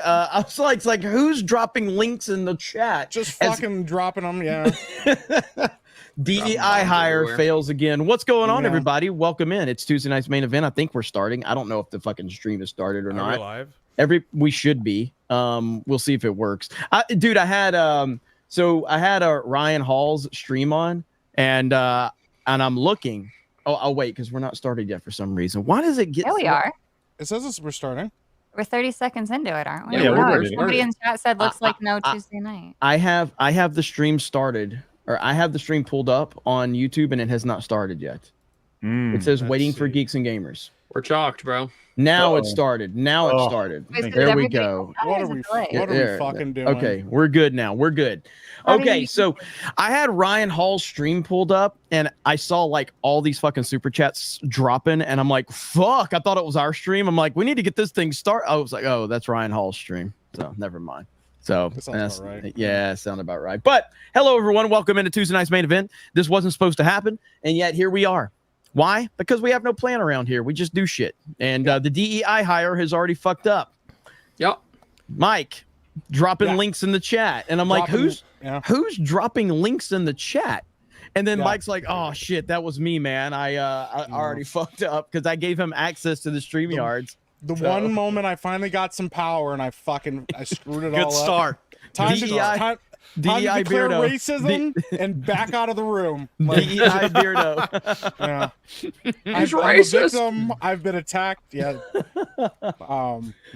I was like, it's like, who's dropping links in the chat? Just fucking dropping them, yeah. DEI hire everywhere. Fails again. What's going on, everybody? Welcome in. It's Tuesday night's main event. I think we're starting. I don't know if the fucking stream has started or not. Live? We should be. We'll see if it works. Dude, I had a Ryan Hall's stream on, and I'm looking. Oh, wait, because we're not started yet for some reason. Why does it get? There we are. It says we're starting. We're 30 seconds into it, aren't we? Yeah, we're somebody in chat said looks like no Tuesday night. I have the stream started, or I have the stream pulled up on YouTube, and it has not started yet. It says waiting for Geeks and Gamers. We're chalked, bro. Now it started. Now it started. There we go. What are we fucking doing? Okay, we're good now. We're good. Okay, so I had Ryan Hall's stream pulled up, and I saw like all these fucking super chats dropping, and I'm like, fuck, I thought it was our stream. I'm like, we need to get this thing started. I was like, oh, that's Ryan Hall's stream. So never mind. So that's right. Yeah, it sounded about right. But hello, everyone. Welcome into Tuesday night's main event. This wasn't supposed to happen, and yet here we are. Why? Because we have no plan around here. We just do shit. And the DEI hire has already fucked up. Yep. Mike dropping links in the chat. And I'm like, who's dropping links in the chat? And then Mike's like, oh shit, that was me, man. I already fucked up because I gave him access to the StreamYards. The one moment I finally got some power and I screwed it all up. Good start. DEI Beardo. Racism and back out of the room. Like, DEI Beardo. Yeah. I'm a victim. I've been attacked. Yeah.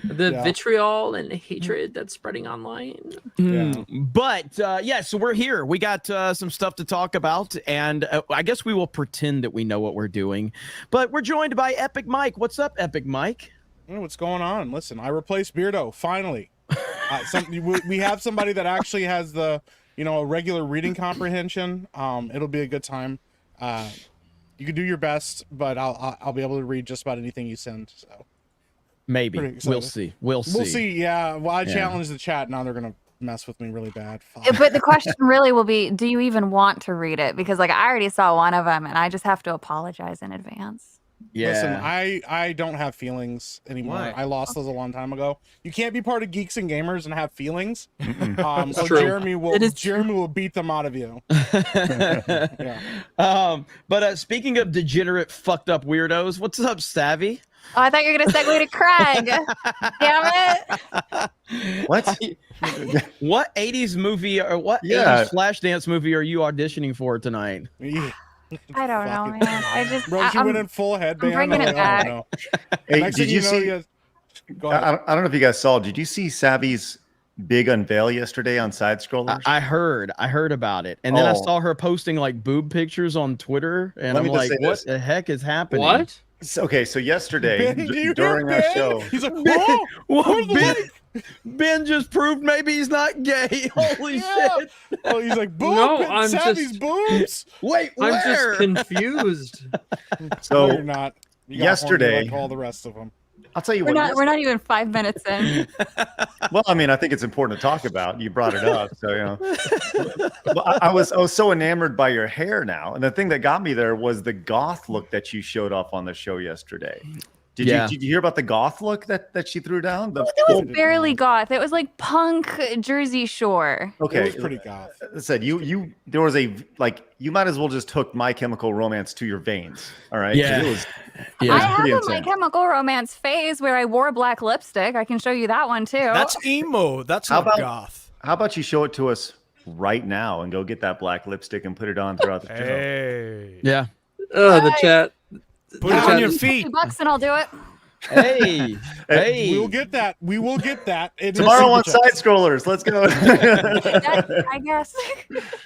The vitriol and hatred that's spreading online. Yeah. But so we're here. We got some stuff to talk about, and I guess we will pretend that we know what we're doing. But we're joined by Epic Mike. What's up, Epic Mike? What's going on? Listen, I replaced Beardo finally. We have somebody that actually has the, a regular reading comprehension. It'll be a good time. You can do your best, but I'll be able to read just about anything you send. So maybe we'll see. We'll see. Yeah. Well, I challenged the chat. Now they're gonna mess with me really bad. But the question really will be, do you even want to read it? Because I already saw one of them, and I just have to apologize in advance. Yeah. Listen, I don't have feelings anymore. Why? I lost those a long time ago. You can't be part of Geeks and Gamers and have feelings. So true. Jeremy will beat them out of you. But speaking of degenerate, fucked up weirdos, what's up, Savvy? Oh, I thought you were gonna segue to Craig. Damn it! What 80s movie or what 80s Flashdance movie are you auditioning for tonight? I don't know, man. Bro, she went in full headband. I'm bringing it back. Hey, did you see? I don't know if you guys saw. Did you see Savvy's big unveil yesterday on Side Scrollers? I heard about it, and then I saw her posting like boob pictures on Twitter, and I'm like, what the heck is happening? What? Okay, so yesterday during our show, he's like, whoa, Ben just proved maybe he's not gay. Holy shit! Oh, he's like, boom! No, I'm Savvy's boobs. Wait, I'm where? just confused. So no, you're not. You yesterday, like all the rest of them. I'll tell you we're what. We're not even 5 minutes in. Well, I mean, I think it's important to talk about. You brought it up, so I was so enamored by your hair now, and the thing that got me there was the goth look that you showed off on the show yesterday. Did you hear about the goth look that she threw down? It was barely goth. It was like punk Jersey Shore. Okay, it was pretty goth. I said you might as well just hook My Chemical Romance to your veins. All right. Yeah. I have a My Chemical Romance phase where I wore black lipstick. I can show you that one too. That's emo. That's not goth. How about you show it to us right now and go get that black lipstick and put it on throughout the show? Hey. Yeah. Oh, the chat. Put it on your feet. $50 and I'll do it. Hey. We will get that. We will get that. Tomorrow on Side Scrollers. Let's go. I guess.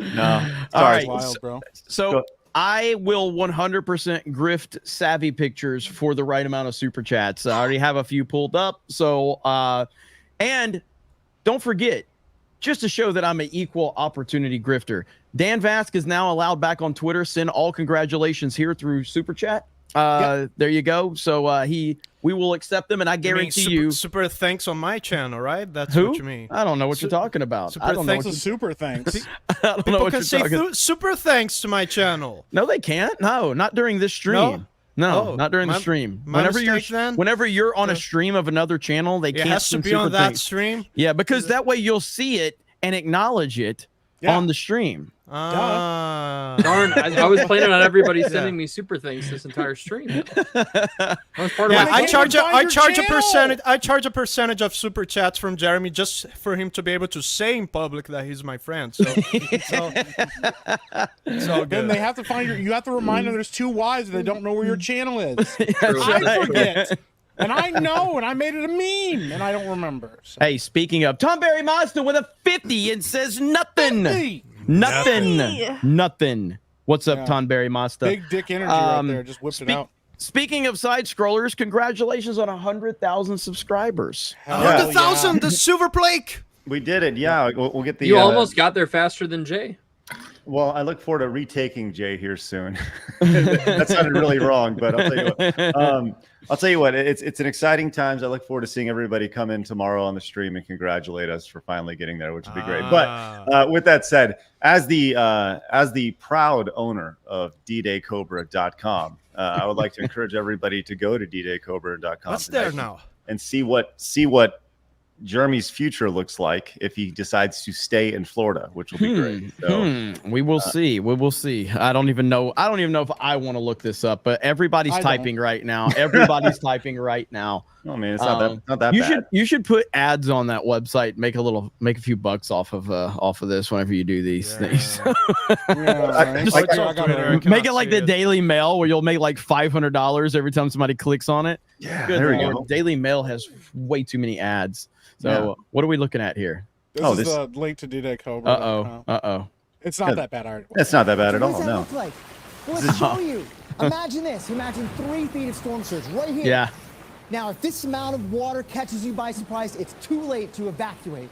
No. All right. Wild, bro. So I will 100% grift Savvy pictures for the right amount of super chats. I already have a few pulled up. So, and don't forget, just to show that I'm an equal opportunity grifter, Dan Vask is now allowed back on Twitter. Send all congratulations here through super chat. There you go. So we will accept them, and I guarantee you super thanks on my channel, right? That's who? What you mean. I don't know what you're talking about. Super I don't know thanks. what Super thanks. I don't know People what can you're say talking. super thanks to my channel. No, they can't. No, not during this stream. No, Oh, not during the my- stream. my mistake then? Whenever you're on a Uh, stream of another channel, they It can't has to send be on super that things. stream. Yeah, because that way you'll see it and acknowledge it Yeah. on the stream. Darn, I was planning on everybody sending me super things this entire stream. That was part of Yeah, my I can't charge even a, find I your charge a channel. percentage. I charge a percentage of super chats from Jeremy just for him to be able to say in public that he's my friend. So it's all Then good. they have to find your. You have to remind them there's 2 Y's and they don't know where your channel is. True. I forget, and I know, and I made it a meme, and I don't remember. So. Hey, speaking of, Tom Barry Mazda with a 50 and says nothing. Hey, Nothing. What's up, Yeah. Tom Barry Mazda? big dick energy right Um, there. Just whipped it out. Speaking of side scrollers, congratulations on 100,000 subscribers. Hell 100,000, the silver plake. We did it. Yeah, we'll get the. You almost got there faster than Jay. Well, I look forward to retaking Jay here soon. That sounded really wrong, but I'll tell you what. I'll tell you what. It's an exciting times. I look forward to seeing everybody come in tomorrow on the stream and congratulate us for finally getting there, which would be great. But with that said, as the proud owner of ddaycobra.com, I would like to encourage everybody to go to ddaycobra.com. What's there now? And see what Jeremy's future looks like if he decides to stay in Florida, which will be great. So, We will see. We will see. I don't even know if I want to look this up, but everybody's I don't. typing right now. Everybody's typing right now. oh man, it's not that bad. You should put ads on that website. Make a few bucks off of this whenever you do these things. Yeah, Just I like got it. Make it like the Daily Mail, where you'll make like $500 every time somebody clicks on it. Yeah, Good there we Lord. go. Daily Mail has way too many ads. So what are we looking at here? This is the link to ddaycobra.com. Uh-oh. It's not that bad art. It's not that bad at What all. does that No. look like? Well, let's show you. Imagine this. Imagine 3 feet of storm surge right here. Yeah. Now, if this amount of water catches you by surprise, it's too late to evacuate.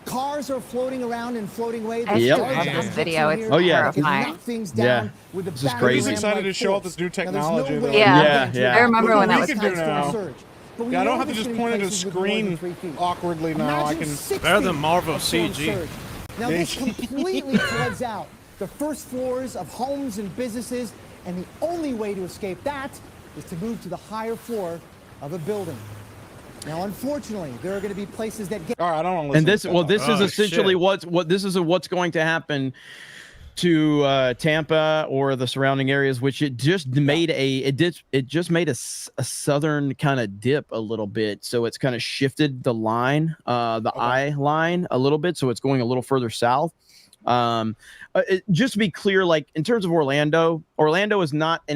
Cars are floating around and floating away. I Yep. still love this video. It's Oh, yeah. terrifying. Knock things Yeah. down with the This is battering crazy. I'm just excited ram-like to show off force. this new Now, there's technology. no though. way Yeah, to yeah. I remember when that we was can this do kind of now. storm surge. But we Yeah, I know don't have to there's just gonna be point at a places with more than screen 3 feet. awkwardly now. I Imagine can. 6 Better feet than Marvel of storm CG. surge. Now this completely floods out the first floors of homes and businesses, and the only way to escape that is to move to the higher floor of a building. Now, unfortunately, there are going to be places that get. All right, I don't want to listen. And this, to well, that. this is Oh, essentially shit. what's going to happen to Tampa or the surrounding areas, which it just made a southern kind of dip a little bit, so it's kind of shifted the line, eye line a little bit, so it's going a little further south. Just to be clear, like in terms of Orlando is not a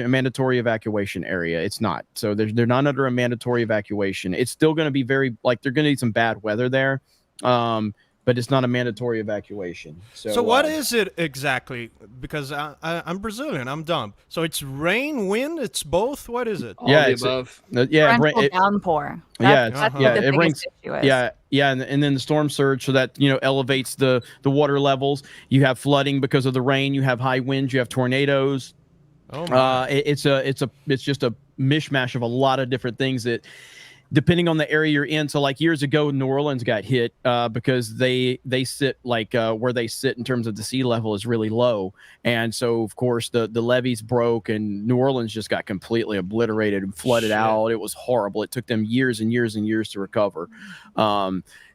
mandatory evacuation area. It's not. So they're not under a mandatory evacuation. It's still going to be they're going to need some bad weather there. But it's not a mandatory evacuation. So what is it exactly? Because I'm Brazilian, I'm dumb. So it's rain, wind, it's both. What is it? All Yeah, the it's- above. Torrential downpour. Yeah, That's yeah, what the it biggest rains- issue is. Yeah, and then the storm surge, so that elevates the water levels. You have flooding because of the rain. You have high winds. You have tornadoes. Oh my. It's just a mishmash of a lot of different things that, depending on the area you're in. So like years ago, New Orleans got hit because they sit like where they sit in terms of the sea level is really low. And so, of course, the levees broke and New Orleans just got completely obliterated and flooded Shit. out. It was horrible. It took them years and years and years to recover.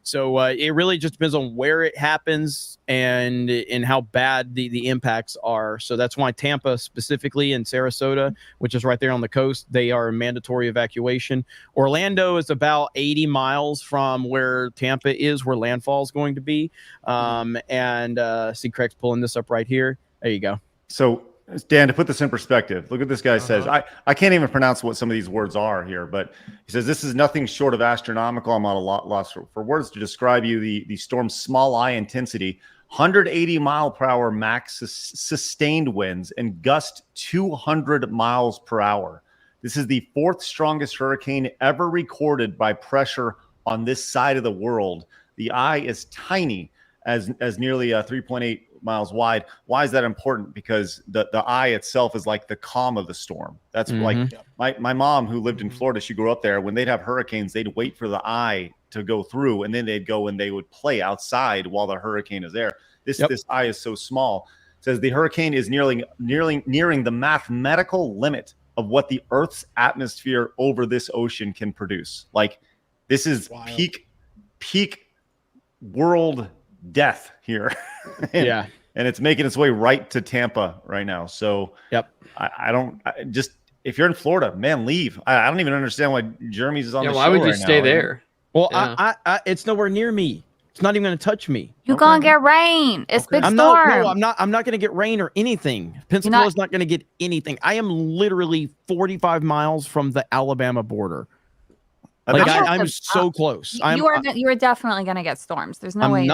So it really just depends on where it happens and how bad the impacts are. So that's why Tampa specifically and Sarasota, which is right there on the coast, they are a mandatory evacuation. Orlando is about 80 miles from where Tampa is, where landfall is going to be. See, Craig's pulling this up right here. There you go. So, Dan, to put this in perspective, look what this guy says. I can't even pronounce what some of these words are here, but he says this is nothing short of astronomical. I'm at a loss for words to describe the storm's small eye intensity, 180 mile per hour max sustained winds, and gust 200 miles per hour. This is the 4th strongest hurricane ever recorded by pressure on this side of the world. The eye is tiny, as nearly 3.8 miles wide. Why is that important? Because the eye itself is like the calm of the storm. That's like my mom, who lived in Florida, she grew up there. When they'd have hurricanes, they'd wait for the eye to go through, and then they'd go and they would play outside while the hurricane is there. This eye is so small. It says the hurricane is nearing the mathematical limit of what the Earth's atmosphere over this ocean can produce. Like, this is peak world death here. Yeah. And it's making its way right to Tampa right now. So just if you're in Florida, man, leave. I don't even understand why Jeremy's is on the show. Why would you right stay now. there? Well, it's nowhere near me. It's not even going to touch me. You gonna get rain. It's big storm. I'm not going to get rain or anything. Pensacola's not going to get anything. I am literally 45 miles from the Alabama border. Like I'm so close. You are definitely gonna get storms. There's no way.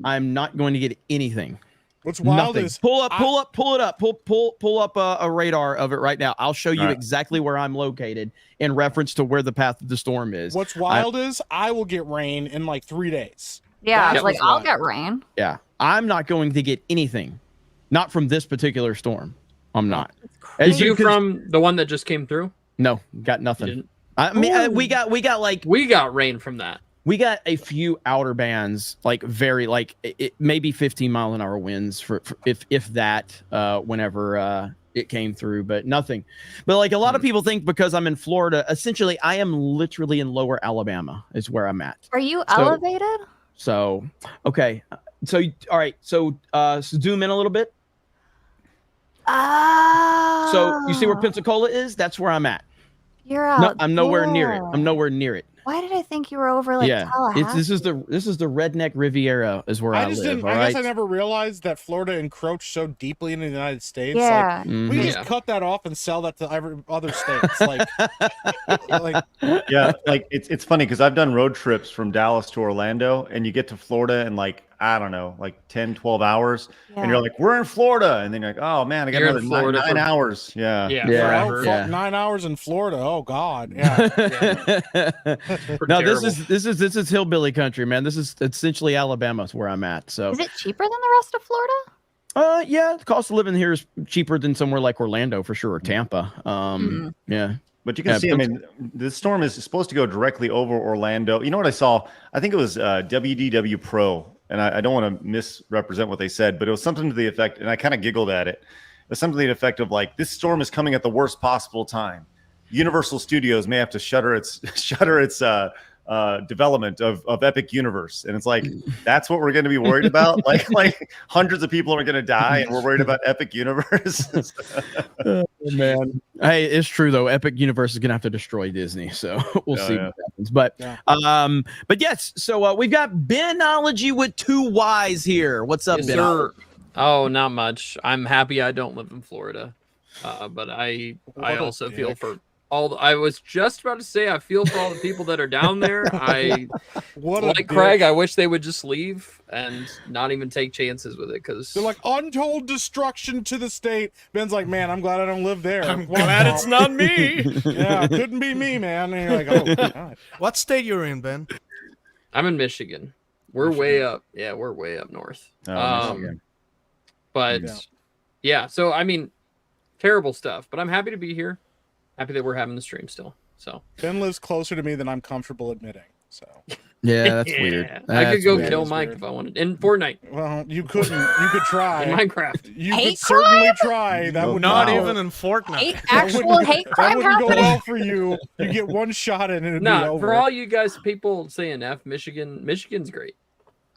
I'm not going to get anything. What's wild is pull it up a radar of it right now. I'll show you exactly where I'm located in reference to where the path of the storm is. What's wild is I will get rain in like 3 days. Yeah, like I'll get rain. Yeah, I'm not going to get anything, not from this particular storm. I'm not. Is you from the one that just came through? No, got nothing. I mean, we got rain from that. We got a few outer bands, like maybe 15-mile-an-hour winds for if that, whenever it came through, but nothing. But like a lot of people think because I'm in Florida, essentially I am literally in lower Alabama is where I'm at. Are you elevated? So, okay. So, all right. So zoom in a little bit. So you see where Pensacola is? That's where I'm at. You're out. No, I'm nowhere near it. I'm nowhere near it. Why did I think you were over like Tallahassee? This is the redneck Riviera is where I live. I guess I never realized that Florida encroached so deeply into the United States. Yeah, like, we just cut that off and sell that to every other states. Like, it's funny because I've done road trips from Dallas to Orlando, and you get to Florida in like, I don't know, like 10, 12 hours, and you're like, we're in Florida, and then you're like, oh man, I got another 9 hours. Yeah. 9 hours in Florida. Oh God. Yeah. No, this is hillbilly country, man. This is essentially Alabama is where I'm at. So is it cheaper than the rest of Florida? Yeah, the cost of living here is cheaper than somewhere like Orlando for sure, or Tampa. Yeah. But you can see, I mean, this storm is supposed to go directly over Orlando. You know what I saw? I think it was WDW Pro, and I don't want to misrepresent what they said, but it was something to the effect, and I kind of giggled at it. It was something to the effect of like, this storm is coming at the worst possible time. Universal Studios may have to shutter its development of Epic Universe, and it's like, that's what we're going to be worried about. like hundreds of people are going to die, and we're worried about Epic Universe. Oh, man, hey, it's true though. Epic Universe is going to have to destroy Disney, so we'll see what happens. But yes, so we've got Benology with 2 Y's here. What's up, Ben? Oh, not much. I'm happy I don't live in Florida, but I also feel for. I was just about to say I feel for all the people that are down there. Craig, I wish they would just leave and not even take chances with it, because they're like untold destruction to the state. Ben's like, man, I'm glad I don't live there. I'm glad it's not me. Yeah, it couldn't be me, man. And you're like, oh God. What state you're in, Ben? I'm in Michigan. We're way up. Yeah, we're way up north. But yeah, so I mean, terrible stuff. But I'm happy to be here. Happy that we're having the stream still. So Ben lives closer to me than I'm comfortable admitting. So yeah, that's weird. I could go kill Mike if I wanted in Fortnite. Well, you couldn't. You could try in Minecraft. You could certainly try. That would not even in Fortnite. Actual hate crime that wouldn't go well for you. You get one shot and it'd be over. For all you guys, people saying F, Michigan's great.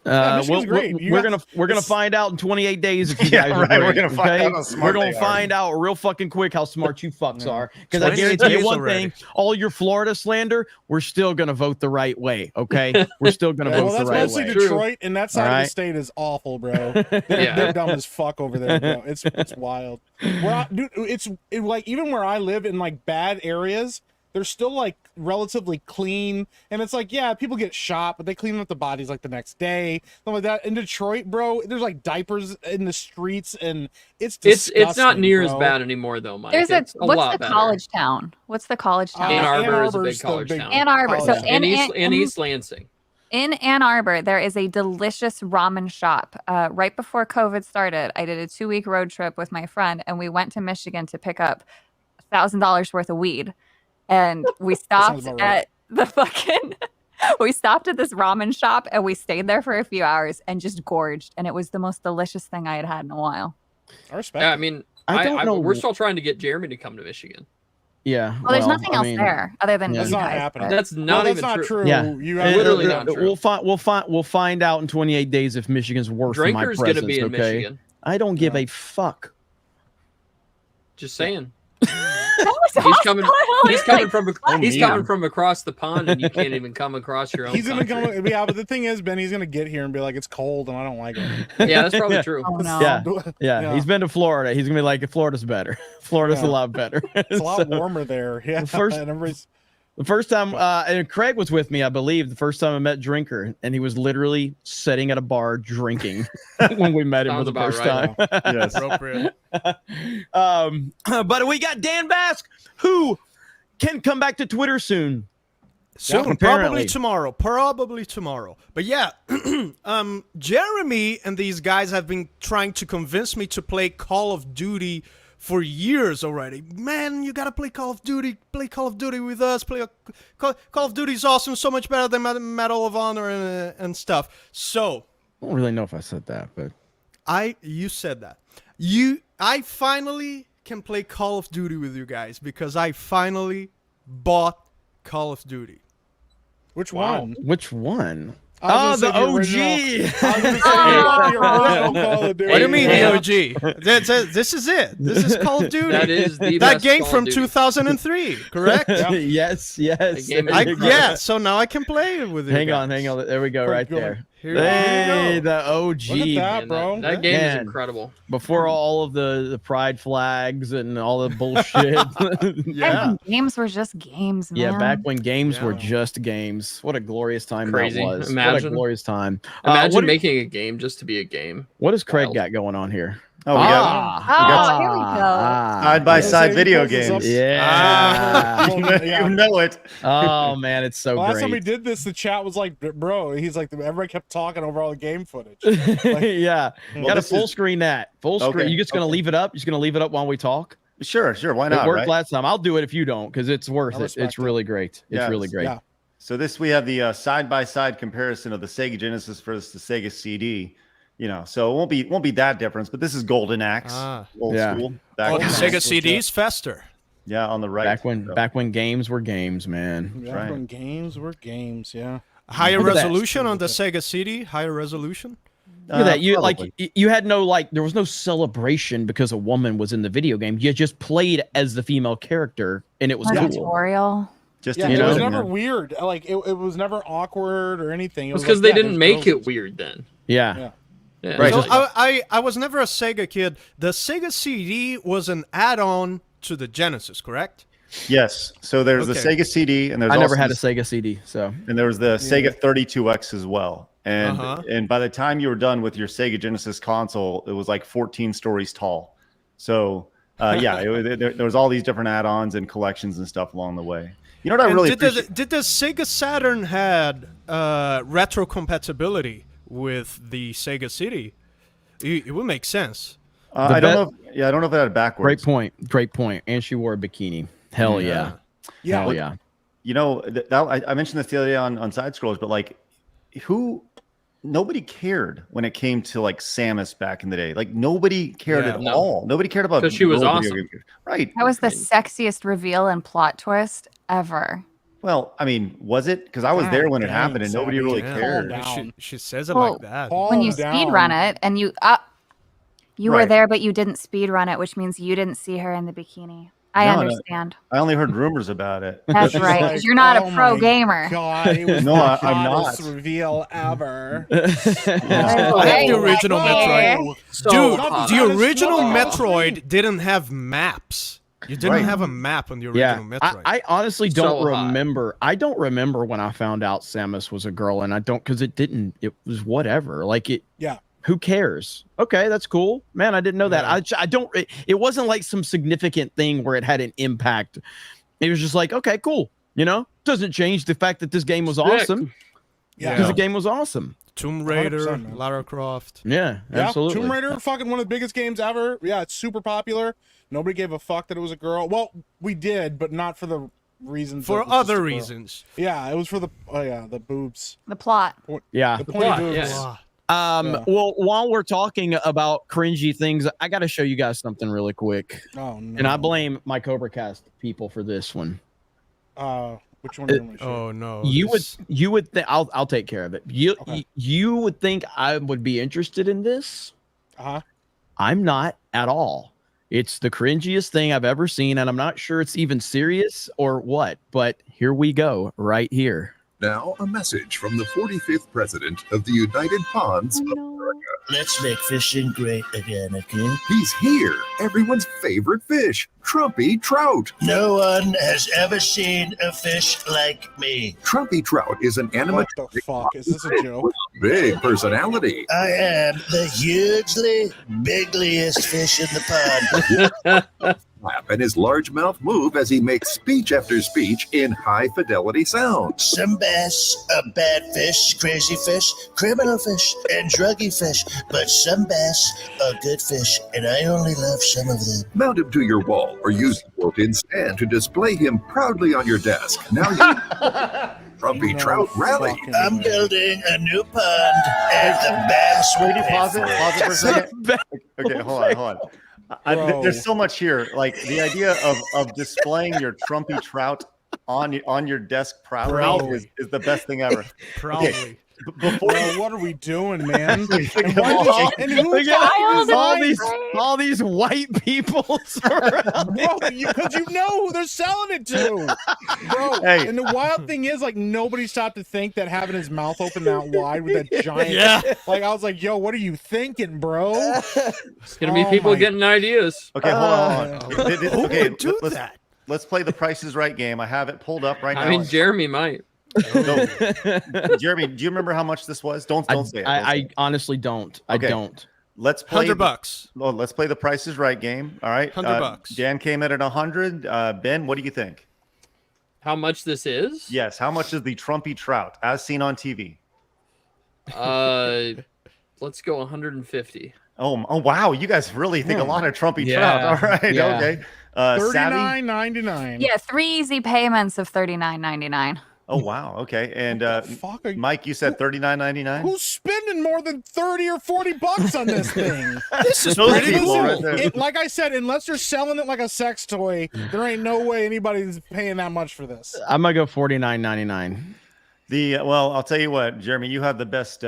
We're gonna find out in 28 days if you guys are great, we're gonna find out how smart we're gonna find out real fucking quick how smart you fucks are, because I guarantee you one thing: all your Florida slander, we're still gonna vote the right way. Okay, we're still gonna vote the right way. Detroit and that side of the state is awful, bro. They're dumb as fuck over there, bro. It's wild. It's like even where I live in like bad areas, they're still like relatively clean, and it's like, yeah, people get shot, but they clean up the bodies like the next day, something like that. In Detroit, bro, there's like diapers in the streets, and it's disgusting, it's not near as bad anymore though, Mike. There's what's the college town? What's the college town? Ann Arbor is a big college town. Ann Arbor, so in East Lansing. In Ann Arbor, there is a delicious ramen shop. Right before COVID started, I did a 2-week road trip with my friend, and we went to Michigan to pick up $1,000 worth of weed. And we stopped at this ramen shop, and we stayed there for a few hours and just gorged. And it was the most delicious thing I had had in a while. I respect. Yeah, I mean, we're still trying to get Jeremy to come to Michigan. Yeah. Well, there's nothing I else mean, there other than yeah. That's you not guys, happening. but- That's not that's even not true. Yeah. You have Literally not true. We'll find out in 28 days if Michigan's worth my Drinker's presence. gonna be in okay. Michigan. I don't give Yeah. a fuck. Just saying. That was He's coming. hostile. He's coming from. He's man. coming from across the pond, and you can't even come across your own. He's gonna country. come. Yeah, but the thing is, Ben, he's gonna get here and be like, "It's cold and I don't like it." Yeah, that's probably true. Oh no. Yeah. Yeah. Yeah, he's been to Florida. He's gonna be like, Florida's better. Florida's Yeah. a lot better. It's a lot So, warmer there. Yeah. first- and everybody's the first time, and Craig was with me, I believe, the first time I met Drinker, and he was literally sitting at a bar drinking when we met him for Sounds the about first right. time. Yes. Appropriate. But we got Dan Bask, who can come back to Twitter soon. Soon, apparently. probably tomorrow. But yeah, Jeremy and these guys have been trying to convince me to play Call of Duty for years already. Man, you gotta play Call of Duty. Play Call of Duty with us. Call of Duty is awesome. So much better than Medal of Honor and stuff. So I don't really know if I said that, but you said that. I finally can play Call of Duty with you guys because I finally bought Call of Duty. which Wow. one? which one? I Oh, was the gonna OG. say I was gonna say the original Call of Duty. What do you mean Yeah. the OG? This is it. This is Call of Duty. That is the that best game Call of from Duty. 2003, correct? Yes, yes. That game is Yeah, so now I can play it with you. Hang on, guys. hang on. There we go, Quick, right go on. there. Here Hey, we go. the OG. Look at that, Man, bro. that game Man. is incredible. Before all of the pride flags and all the bullshit. Yeah. Back when games were just games, man. Yeah, back when games were Yeah. just games. What a glorious time Crazy. that was. What a Imagine. glorious time. Imagine what, do- making a game just to be a game. what has Craig Wild. got going on here? Oh, we got Oh, here we go. side by side He video pulls this up. games. Yeah. Yeah. You know it. Oh man, it's so Last time we great. did this, the chat was like, "Bro," he's like, everybody kept talking over all the game footage. Yeah. Well, Got to this full is- screen that. Full screen. Okay, You just gonna okay. leave it up? You just gonna leave it up while we talk? Sure, why It not? worked Right? last time. I'll do it if you don't, because it's worth I it. respect It's it. really great. It's Yeah, really great. Yeah. So we have the side by side comparison of the Sega Genesis versus the Sega CD. You know, so it won't be that difference, but this is Golden Axe, Ah. old Yeah. school. Oh, Back the when- Sega was CD's faster. yeah, on the right. Back when games were games, man. Yeah, right. when games were games, yeah. Higher Look at that. resolution on the Sega CD. Higher resolution. Look at that. You probably. you had no there was no celebration because a woman was in the video game. You just played as the female character and it was A cool. tutorial. just Yeah, You it know? was never weird. Like it was never awkward or anything. It It's was because like, they yeah, didn't there's make girls. it weird then. Yeah. Yeah. Yeah, Right. So it's like- I was never a Sega kid. The Sega CD was an add-on to the Genesis, correct? Yes. So there's the Okay. Sega CD, and there's I never also had a the- Sega CD, so and there was the Sega 32X as well. And Uh-huh. and by the time you were done with your Sega Genesis console, it was like 14 stories tall. So there was all these different add-ons and collections and stuff along the way. You know what I And really did the Sega Saturn had retro compatibility with the Sega CD? It would make sense. I don't know. I don't know if it had it backwards. great point. And she wore a bikini. Hell yeah. Yeah. Hell yeah. You know, I mentioned this the other day on Side Scrolls, but like, nobody cared when it came to like Samus back in the day. Like nobody cared Yeah. at No. all. Nobody cared about 'Cause she was girl video awesome. game- Right. That was the sexiest reveal and plot twist ever. Well, I mean, was it? Because I was there when it dang, happened and nobody Savvy. really Yeah. cared. Calm down. She says it Well, like that. When you Calm speed down. run it and you were Right. there, but you didn't speed run it, which means you didn't see her in the bikini. I No, no. understand. I only heard rumors about it. That's She's right. 'Cause like, you're not "Oh a pro my gamer. God, it was No, the I'm not. hottest reveal ever. I have the original Metroid. So Dude, hot. the original Wow. Metroid didn't have maps. You didn't Right. have a map on the Yeah, original Metroid. I honestly don't So hot. remember. I don't remember when I found out Samus was a girl, and I don't because it didn't. It was whatever. Like it. Yeah. Who cares? Okay, that's cool, man. I didn't know that. I don't. It wasn't like some significant thing where it had an impact. It was just like, okay, cool. You know, doesn't change the fact that this game was Sick. awesome Yeah. because the game was awesome. Tomb Raider, 100%, man. Lara Croft. Yeah, Yeah, absolutely. Tomb Raider, fucking one of the biggest games ever. Yeah, it's super popular. Nobody gave a fuck that it was a girl. Well, we did, but not for the reasons. that For it was just a other girl. reasons. Yeah, it was for the the boobs. The plot. Yeah, The The pointy plot, boobs. yeah. Yeah. Well, while we're talking about cringy things, I got to show you guys something really quick. Oh no. And I blame my Cobra Cast people for this one. Which one? Am I sure? Oh no. You this- would think I'll take care of it. Okay. You would think I would be interested in this. I'm not at all. It's the cringiest thing I've ever seen, and I'm not sure it's even serious or what. But here we go, right here. Now, a message from the 45th President of the United Ponds. Let's make fishing great again, okay? He's here, everyone's favorite fish, Trumpy Trout. No one has ever seen a fish like me. Trumpy Trout is an What animatronic the fuck? Is this a joke? big personality. I am the hugely bigliest fish in the pond. Laugh and his large mouth move as he makes speech after speech in high fidelity sound. Some bass are bad fish, crazy fish, criminal fish, and druggy fish. But some bass are good fish, and I only love some of them. Mount him to your wall or use the built-in stand to display him proudly on your desk. Now you Trumpy No Trout rally. fucking I'm way. building a new pond, and the bass will Can you pay pause for it? Pause it for a second. Okay, hold on. Bro. There's so much here. Like the idea of displaying your Trumpy Trout on your desk proudly is the best thing ever. Proudly. Before Bro, what are we doing, man? And Think why of did- all- and who Look at fucking all designed- all these white people surrounding. Bro, because you know who they're selling it to, bro. Hey. And the wild thing is, like, nobody stopped to think that having his mouth open that wide with that giant. Yeah. Like, I was like, yo, what are you thinking, bro? It's gonna be Oh people my- getting ideas. Okay, hold on. Who Okay, would do let's, that? let's play the Price is Right game. I have it pulled up right now. I mean, Jeremy might. No. Jeremy, do you remember how much this was? Don't say it. Don't say I it. honestly don't. I Okay. don't. Let's play. $100. Let's play the Price is Right game. All right, $100. Dan came in at 100. Ben, what do you think? How much this is? Yes. How much is the Trumpy Trout as seen on TV? Let's go 150. Oh wow! You guys really think a lot of Trumpy Yeah, Trout. All right. yeah. Okay. Savvy. $39.99. Yeah, 3 easy payments of $39.99. Oh wow. Okay. And Fuck, are you- Mike, you said $39.99. who's spending more than 30 or 40 bucks on this thing? This is Those pretty people cool. right there. Like I said, unless you're selling it like a sex toy, there ain't no way anybody's paying that much for this. I'm gonna go $49.99. Well, I'll tell you what, Jeremy, you have the best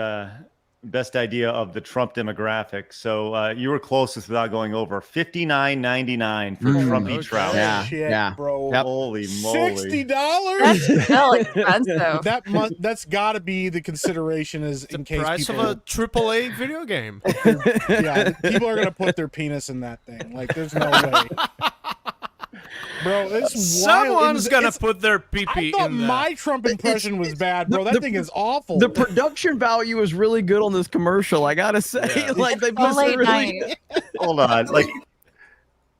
idea of the Trump demographic. So you were closest without going over. $59.99 for Trumpy okay. Trout. Yeah, Shit, yeah. bro. Yep. Holy moly! $60? That's still expensive. That's got to be the consideration is in case Price people, of a AAA video game. yeah, people are gonna put their penis in that thing. Like, there's no way, bro. It's wild. Someone's gonna It's- put their I pee-pee thought in that. my Trump impression was bad, bro. That the- thing is awful. The production value is really good on this commercial. I gotta say, Yeah. like they A put some late really. night. Hold on, like.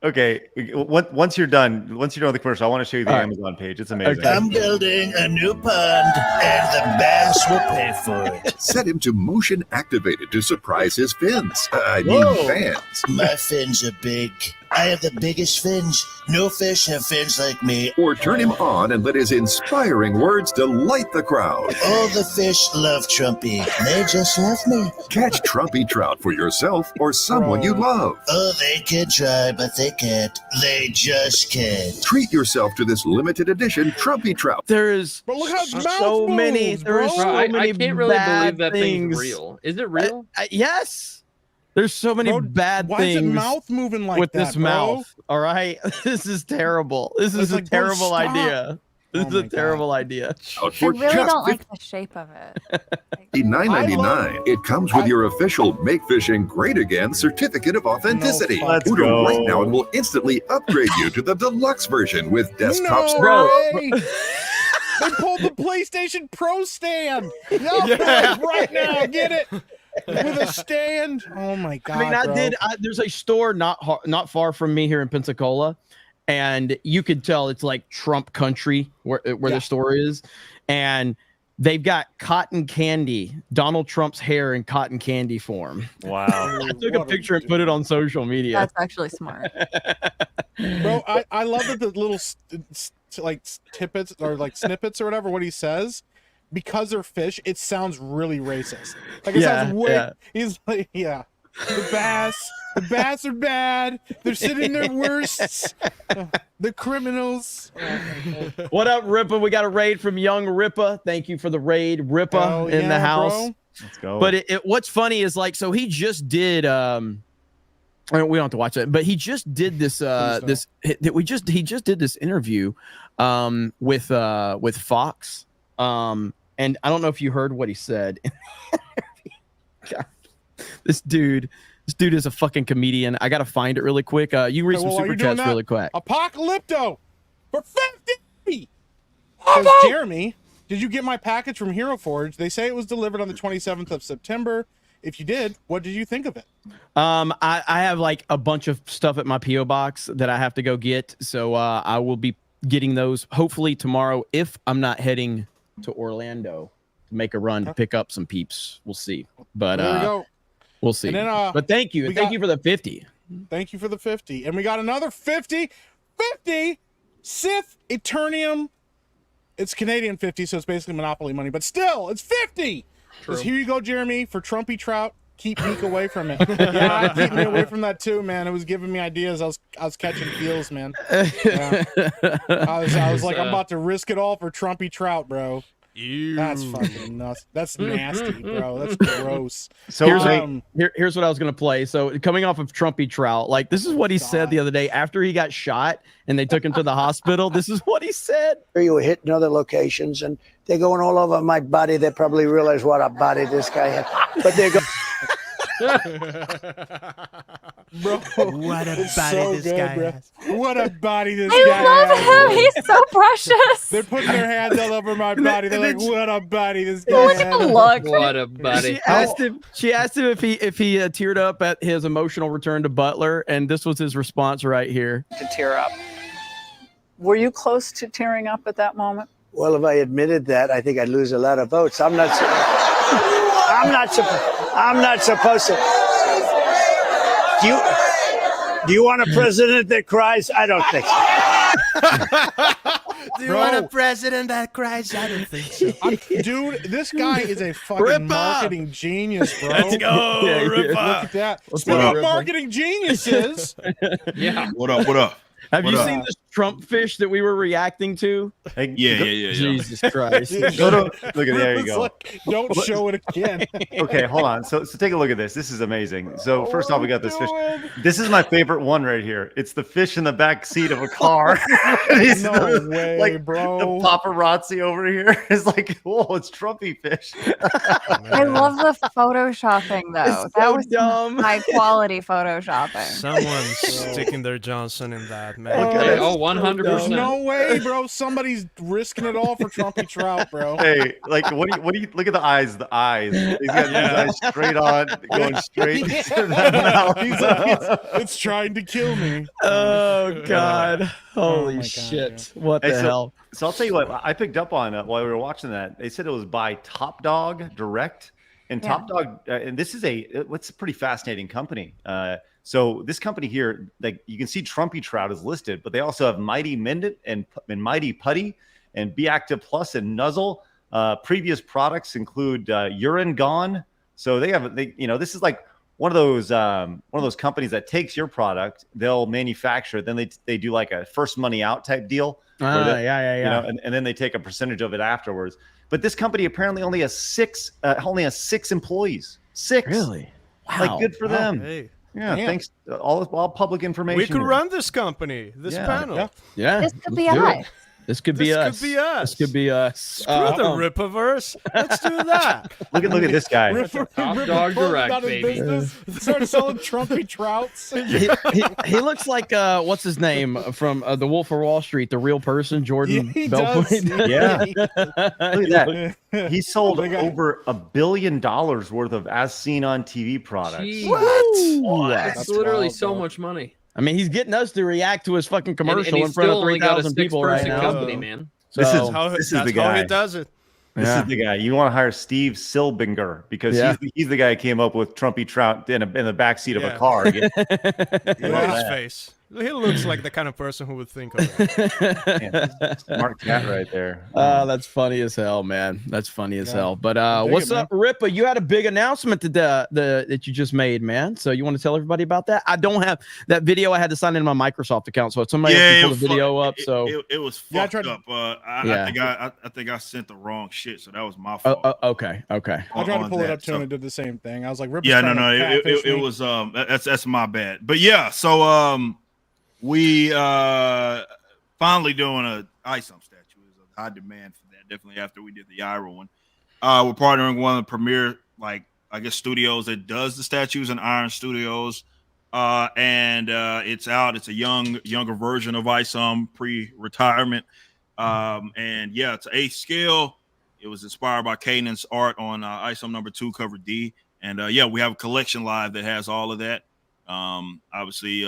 Okay, once you're done with the commercial, I want to show you the All right. Amazon page. It's amazing. Okay. I'm building a new pond, and the bass will pay for it. Set him to motion activated to surprise his fans. Whoa. Fans. My fins are big. I have the biggest fins. No fish have fins like me. Or turn him on and let his inspiring words delight the crowd. All the fish love Trumpy. They just love me. Catch Trumpy Trout for yourself or someone you love. Oh, they can try, but they can't. They just can't. Treat yourself to this limited edition Trumpy Trout. There is But look how his mouth so many. moves, There is bro. so Bro, I many can't really bad believe that things. thing's real. Is it real? Yes. There's so many Bro, bad Why is things it mouth moving like with that, this bro? mouth. All right, this is terrible. This It's is a like, bro, terrible stop. idea. This Oh is a my terrible idea. Out I for really just don't like the shape of it. $59.99. It comes with your official Make Fishing Great Again certificate of authenticity. No, let's Order go. right now and we'll instantly upgrade you to the deluxe version with desktop No Bro. way. They pulled the PlayStation Pro stand. No, Yeah. right now, get it with a stand. Oh my god! I mean, bro. there's a store not far from me here in Pensacola, and you could tell it's like Trump country where Yeah. the store is, and they've got cotton candy, Donald Trump's hair in cotton candy form. Wow. I took a picture and put it on social media. That's actually smart. Bro, I love that the little like tidbits or like snippets or whatever what he says. because they're fish, it sounds really racist. Like it sounds way. He's like, yeah, the bass are bad. They're sitting their worsts. The criminals. What up, Rippa? We got a raid from Young Rippa. Thank you for the raid, Rippa, in the house. Bro. Let's go. But what's funny is like, so he just did. We don't have to watch it, but he just did this. He just did this interview, with Fox. And I don't know if you heard what he said. God, this dude is a fucking comedian. I gotta find it really quick. You read some super chats really quick. Apocalypto for 50. Jeremy, did you get my package from Hero Forge? They say it was delivered on the 27th of September. If you did, what did you think of it? I have like a bunch of stuff at my PO box that I have to go get, so I will be getting those hopefully tomorrow if I'm not heading to Orlando to make a run to pick up some peeps. We'll see, but there we go. We'll see. And then, but thank you for the 50. Thank you for the 50, and we got another 50 Sith Eternium. It's Canadian 50, so it's basically Monopoly money, but still, it's 50. True. Here you go, Jeremy, for Trumpy Trout. Keep Meek away from it. Yeah, keep me away from that too, man. It was giving me ideas. I was catching feels, man. Yeah. I was like, I'm about to risk it all for Trumpy Trout, bro. Ew. That's fucking nuts. That's nasty, bro. That's gross. So here's what I was gonna play. So coming off of Trumpy Trout, like this is what he said the other day after he got shot and they took him to the hospital. This is what he said. You were hitting other locations and they're going all over my body. They probably realize what a body this guy had, but they're going. Bro, what a body this guy has. What a body this guy has. I love him. He's so precious. They're putting their hands all over my body. They're like, what a body this guy has. Look. What a body. She asked him if he teared up at his emotional return to Butler, and this was his response right here. To tear up. Were you close to tearing up at that moment? Well, if I admitted that, I think I'd lose a lot of votes. I'm not supposed to. Do you want a president that cries? I don't think so. Do you want a president that cries? I don't think so. Dude, this guy is a fucking marketing genius, bro. Let's go, Rippa. Look at that. Speaking of marketing geniuses. Yeah. What up? Have you seen this Trump fish that we were reacting to? Yeah. Jesus Christ. Look at there you go. Like, don't show it again. Okay, hold on. So take a look at this. This is amazing. So first off, we got this fish. This is my favorite one right here. It's the fish in the back seat of a car. No way, like, bro. The paparazzi over here is like, whoa, it's Trumpy fish. I love the photoshopping though. It's That so was dumb. high quality photoshopping. Someone's sticking their Johnson in that, man. Oh, 100%. No way, bro. Somebody's risking it all for Trumpy Trout, bro. Hey, like, what do you look at the eyes? The eyes. He's got his eyes straight on, going straight to the mouth. He's like, it's trying to kill me. Oh God! Holy my God, shit! What the Hey, hell? So I'll tell you what I picked up on while we were watching that. They said it was by Top Dog Direct, and Top Dog, and this is what's a pretty fascinating company. So this company here, like you can see Trumpy Trout is listed, but they also have Mighty Mendit and Mighty Putty and Be Active Plus and Nuzzle. Previous products include Urine Gone. So this is like one of those companies that takes your product, they'll manufacture it, then they do like a first money out type deal. Yeah. You know, and then they take a percentage of it afterwards. But this company apparently only has six employees. 6. Really? Wow. Like good for them. Hey. Yeah, thanks. All public information. We could run this company, this panel. Yeah. This could be us. This could be us. This could be us. Screw the Rippaverse. Let's do that. Look at this guy. Top Dog Direct, baby. Start selling Trumpy Trouts. He looks like what's his name from The Wolf of Wall Street, the real person, Jordan Belfort. Yeah. Look at that. He sold over $1 billion worth of as seen on TV products. Jeez. What? That's literally so much money. I mean, he's getting us to react to his fucking commercial and in front of still only got a 3,000 people right now. company, man. So, This is That's the guy. how he does it. This is the guy. You want to hire Steve Silbinger because he's the guy who came up with Trumpy Trout in the backseat of a car. Look at his face. He looks like the kind of person who would think of that. Smart cat right there. That's funny as hell, man. That's funny as Yeah. hell. But dig what's it, up, Ripa? You had a big announcement that you just made, man. So you want to tell everybody about that? I don't have that video. I had to sign in my Microsoft account, so somebody else can pull the video up. So it was Yeah, I fucked tried- up. I think I sent the wrong shit, so that was my fault. okay. I tried to on pull it that, up too, so- and it did the same thing. I was like, Ripper's Yeah, trying to catfish it me. was that's my bad. But yeah, so we finally doing a ISOM statue. Is a high demand for that. Definitely after we did the Ira one. We're partnering with one of the premier, like I guess, studios that does the statues in Iron Studios. And it's out. It's a younger version of ISOM pre-retirement. And yeah, it's 8th scale. It was inspired by Kanan's art on ISOM number 2, cover D. And yeah, we have a collection live that has all of that. Obviously,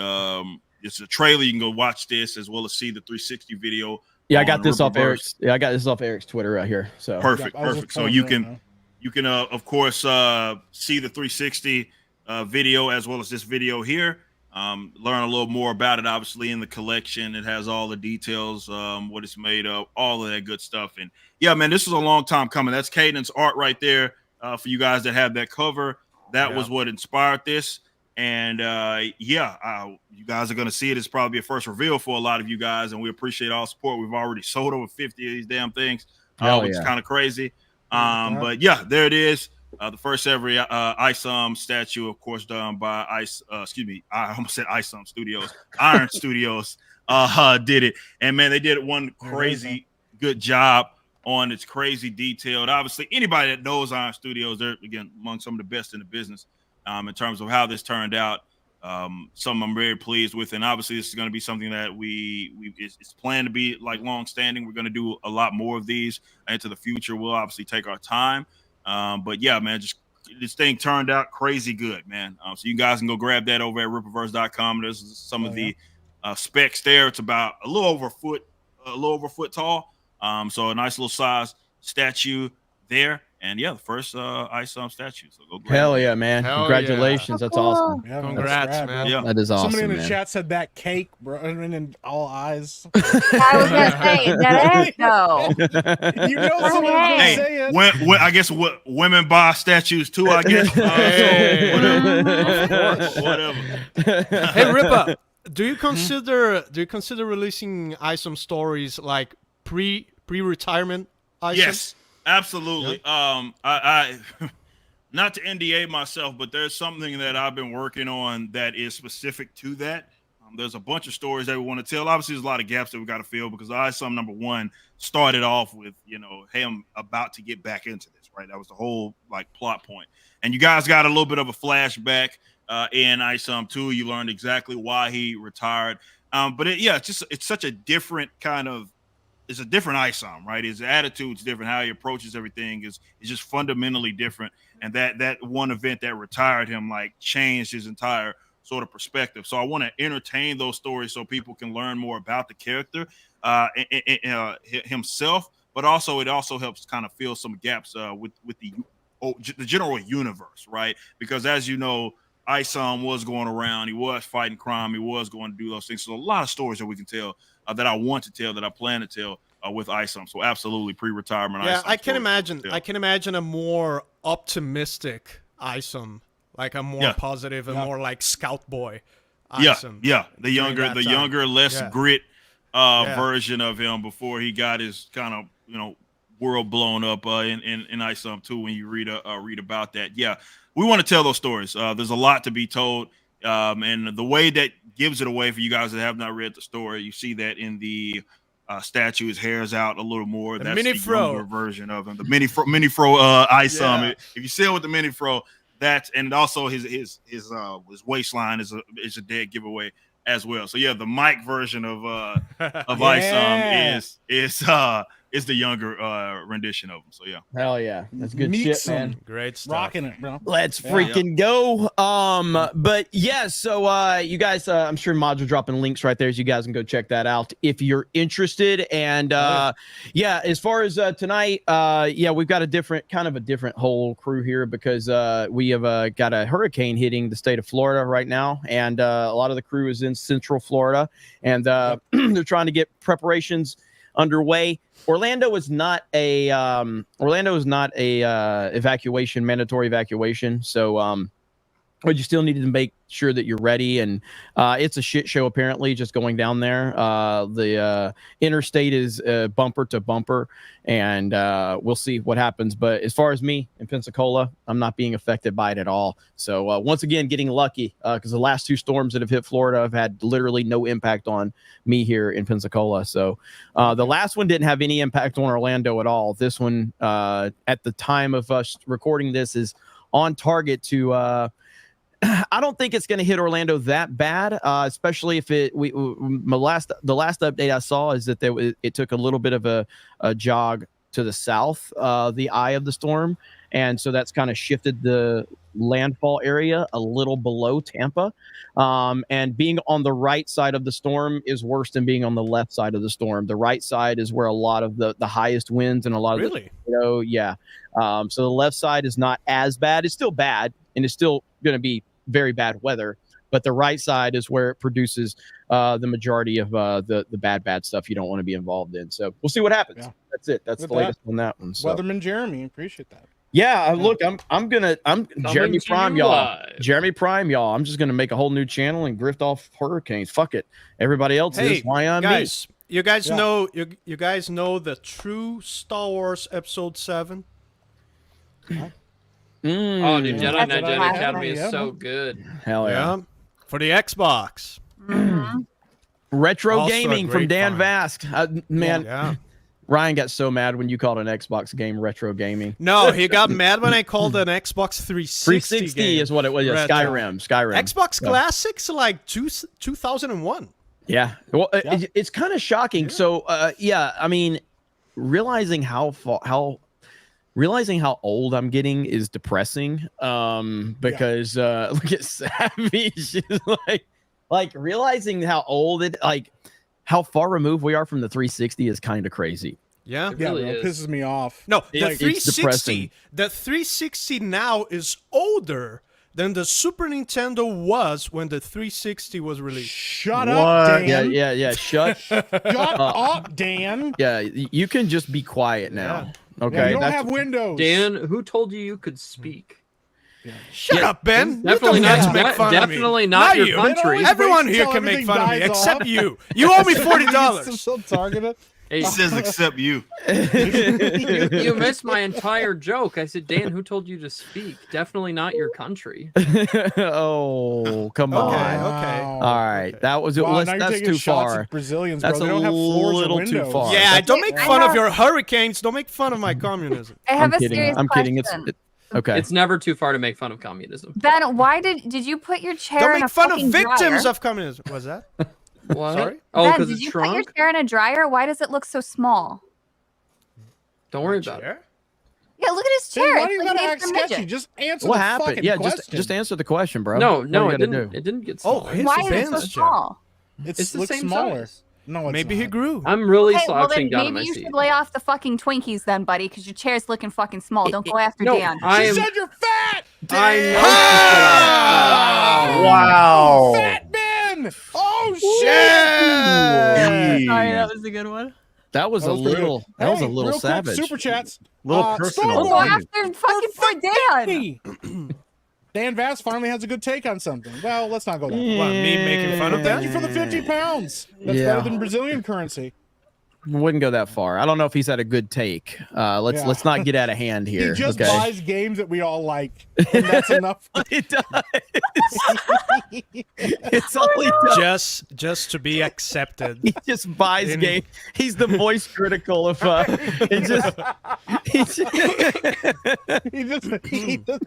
it's a trailer. You can go watch this as well as see the 360 video. yeah, I got this off Ripperverse. Eric's. Yeah, I got this off Eric's Twitter right here. So Perfect, Yeah, I was perfect. just So pulling you it can up you can of course see the 360 video as well as this video here. Learn a little more about it. Obviously, in the collection, it has all the details, what it's made of, all of that good stuff. And yeah, man, this was a long time coming. That's Caden's art right there. For you guys that have that cover, that was what inspired this. And yeah, you guys are going to see it. It's probably a first reveal for a lot of you guys, and we appreciate all support. We've already sold over 50 of these damn things, which is kind of crazy. But yeah, there it is. The first ever ISOM statue, of course, done by I almost said ISOM Studios, Iron Studios did it. And man, they did one crazy good job on its crazy detailed. Obviously, anybody that knows Iron Studios, they're again among some of the best in the business in terms of how this turned out. Some I'm very pleased with, and obviously this is going to be something that it's planned to be like long standing. We're going to do a lot more of these into the future. We'll obviously take our time. But yeah, man, just this thing turned out crazy good, man. So you guys can go grab that over at ripperverse.com. There's some of the specs there. It's about a little over a foot tall. So a nice little size statue there. And yeah, the first ISOM statue. So go grab hell it. yeah, man! Hell Congratulations, that's awesome. Yeah, Congrats, that's rad, man. bro. Yeah. That is awesome. Somebody in the man. chat said that cake, bro, and all eyes. I was gonna say, is that it? No. You know someone's gonna Hey, say it. when I guess what women buy statues too, I guess. Hey. Whatever. Hey, Ripa, do you consider releasing ISOM stories like pre-retirement ISOM? Yes, absolutely. I not to NDA myself, but there's something that I've been working on that is specific to that. There's a bunch of stories that we want to tell. Obviously, there's a lot of gaps that we got to fill because ISOM number 1 started off with, hey, I'm about to get back into this, right? That was the whole like plot point. And you guys got a little bit of a flashback in ISOM 2. You learned exactly why he retired. But it's such a different kind of, it's a different ISOM, right? His attitude's different. How he approaches everything is just fundamentally different. And that one event that retired him like changed his entire sort of perspective. So I want to entertain those stories so people can learn more about the character himself, but also it also helps kind of fill some gaps with the general universe, right? Because as you know, ISOM was going around, he was fighting crime, he was going to do those things. So a lot of stories that we can tell that I want to tell, that I plan to tell with ISOM. So absolutely pre-retirement. Yeah, ISOM I can stories imagine. to tell. I can imagine a more optimistic ISOM, like a more positive and more like Scout Boy. ISOM. Yeah. The younger, less grit version of him before he got his kind of world blown up in ISOM 2. When you read about that, we want to tell those stories. There's a lot to be told, and the way that gives it away for you guys that have not read the story, you see that in the statue, his hair's out a little more. That's mini the fro younger version of him. The mini fro ISOM. Yeah. If you see it with the mini fro, that's, and also his waistline is a dead giveaway as well. So yeah, the Mike version of ISOM is is the younger rendition of him. So yeah. Hell yeah, that's good shit, man. Great stuff. Rocking it, bro. Let's freaking go. But yeah, so you guys, I'm sure mods are dropping links right there, so you guys can go check that out if you're interested. And yeah, as far as tonight, yeah, we've got a different whole crew here because we have got a hurricane hitting the state of Florida right now, and a lot of the crew is in Central Florida, and they're trying to get preparations underway. Orlando is not a mandatory evacuation. So but you still need to make sure that you're ready. And it's a shit show apparently just going down there. The interstate is bumper to bumper, and we'll see what happens. But as far as me in Pensacola, I'm not being affected by it at all. So once again, getting lucky because the last 2 storms that have hit Florida have had literally no impact on me here in Pensacola. So the last one didn't have any impact on Orlando at all. This one, at the time of us recording this, is on target to I don't think it's going to hit Orlando that bad, especially if the last update I saw is that it took a little bit of a jog to the south, the eye of the storm, and so that's kind of shifted the landfall area a little below Tampa. And being on the right side of the storm is worse than being on the left side of the storm. The right side is where a lot of the highest winds and a lot of so the left side is not as bad. It's still bad, and it's still going to be very bad weather, but the right side is where it produces the majority of the bad stuff you don't want to be involved in. So we'll see what happens. Yeah. That's it. That's the latest on that one. So. Weatherman Jeremy, appreciate that. Yeah, look, I'm Jeremy Prime, y'all. live. Jeremy Prime, y'all. I'm just gonna make a whole new channel and grift off hurricanes. Fuck it. Everybody else is. Why on guys, me? You guys know you guys know the true Star Wars Episode 7? Oh, dude, Jedi Knight Jedi Academy is so good. Hell yeah. For the Xbox. Retro Also a gaming from great Dan find. Vask. Man, Ryan got so mad when you called an Xbox game retro gaming. No, he got mad when I called an Xbox 360 360 game. is what it was. Yeah, Skyrim. Xbox Classics like 2001. Yeah. Well, it's kind of shocking. Yeah. So, I mean, realizing how old I'm getting is depressing. Because look at Savage, like realizing how old how far removed we are from the 360 is kind of crazy. Yeah, it really is. It pisses me off. No, the 360 now is older than the Super Nintendo was when the 360 was released. Shut up, Dan. Yeah. Shut up, Dan. Yeah, you can just be quiet now. Yeah. Okay. Yeah, you don't have Windows. Dan, who told you could speak? Shut up, Ben. Definitely not your country. Everyone here can make fun of me, except you. You owe me $40. So targeted. He says except you. You missed my entire joke. I said, Dan, who told you to speak? Definitely not your country. Oh, come on. Okay. All right. That was that's too far. Brazilians, that's bro. They a don't have floors or little too windows. far. Yeah, don't make fun of your hurricanes. Don't make fun of my communism. I have a serious I'm question. kidding. Okay. It's never too far to make fun of communism. Ben, why did you put your chair Don't in a make fun of fucking victims dryer? of communism. Was that? What? Sorry? Oh, Ben, because did it's you put your shrunk? chair in a dryer? Why does it look so small? Don't worry about it. Yeah, look at his Hey, chair. why It's do you like gotta made act for sketchy? midgets. Just answer What the happened? fucking Yeah, question. just answer the question, bro. No, What are no, you it gonna didn't. do? It didn't get Oh, smaller. it's Why a is it so Ben's chair. small? It's the looks same smaller. size. No, it's Maybe not. he grew. I'm really Okay, well then slouching down on maybe my you seat. should lay off the fucking Twinkies then, buddy, because your chair's looking fucking small. Don't go after No, Dan. I She am. said you're fat. I know. Wow. Fat Ben. Oh shit. Sorry, that was a good one. That was a little. That was a little real savage. Quick, super chats. Little personal. We'll go after fucking poor Dan. Dan Vass finally has a good take on something. Well, let's not go there. What, me making fun of Thank that? you for the 50 pounds. That's Yeah. better than Brazilian currency. Wouldn't go that far. I don't know if he's had a good take. Let's not get out of hand here. He just okay? buys games that we all like, and that's enough. It does. It's all he does. Just to be accepted. He just buys games. He's the voice critical of. He just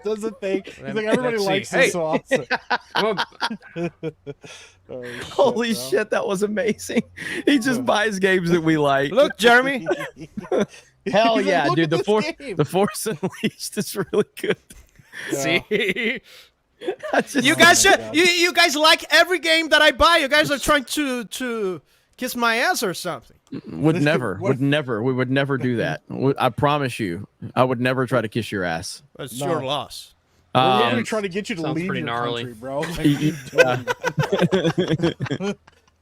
does a thing. He's like, everybody Let's likes see. this Hey. so awesome. Holy shit, that was amazing. He just buys games that we like. like, Look, Jeremy. hell He's like, yeah, "Look dude. at this game." The Force Unleashed is really good. See, I just- you guys you guys like every game that I buy. You guys are trying to kiss my ass or something. would never. We would never do that. I promise you, I would never try to kiss your ass. That's your loss. We're Um, literally trying to get you to sounds leave pretty your gnarly. country, bro.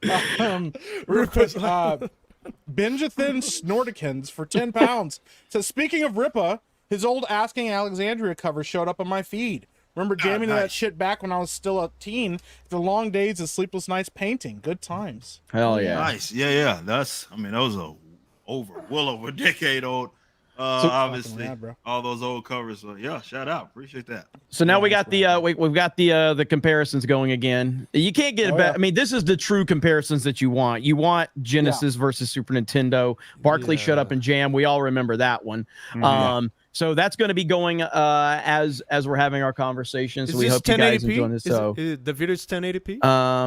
Like, real quick, Benjathan Snortikins for 10 pounds says, speaking of Ripa, his old Asking Alexandria cover showed up on my feed. Remember jamming to that nice. shit back when I was still a teen. The long days and sleepless nights painting. Good times. Hell yeah. Nice. Yeah. That was well over a decade old. Obviously, rad, bro. all those old covers. So yeah, shout out. Appreciate that. So now Yeah, we got that's the right. we've got the comparisons going again. You can't get Oh, better. yeah. I mean, this is the true comparisons that you want. You want Genesis versus Super Nintendo. Barkley shut up and jam. We all remember that one. So that's going to be going as we're having our conversation. So Is we this hope you guys 1080p? enjoy this. So The video is 1080p.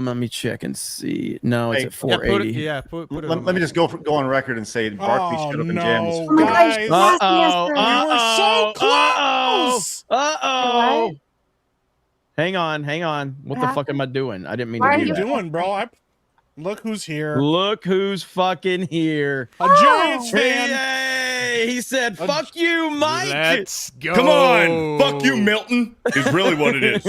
let me check and see. No, it's Hey, at 480. Put it Let, on let me just go on record and say Barkley Oh, shut up and no, jam. Oh my gosh, guys. last Uh-oh, answer. We were so close. Uh-oh. What? Hang on. What the fuck am I doing? I didn't mean Why to are do What are you that. doing, bro? Look who's here. Look who's fucking here. A Giants fan. Hey, he said, fuck you, Mike. Let's go. Come on, fuck you, Milton. Is really what it is.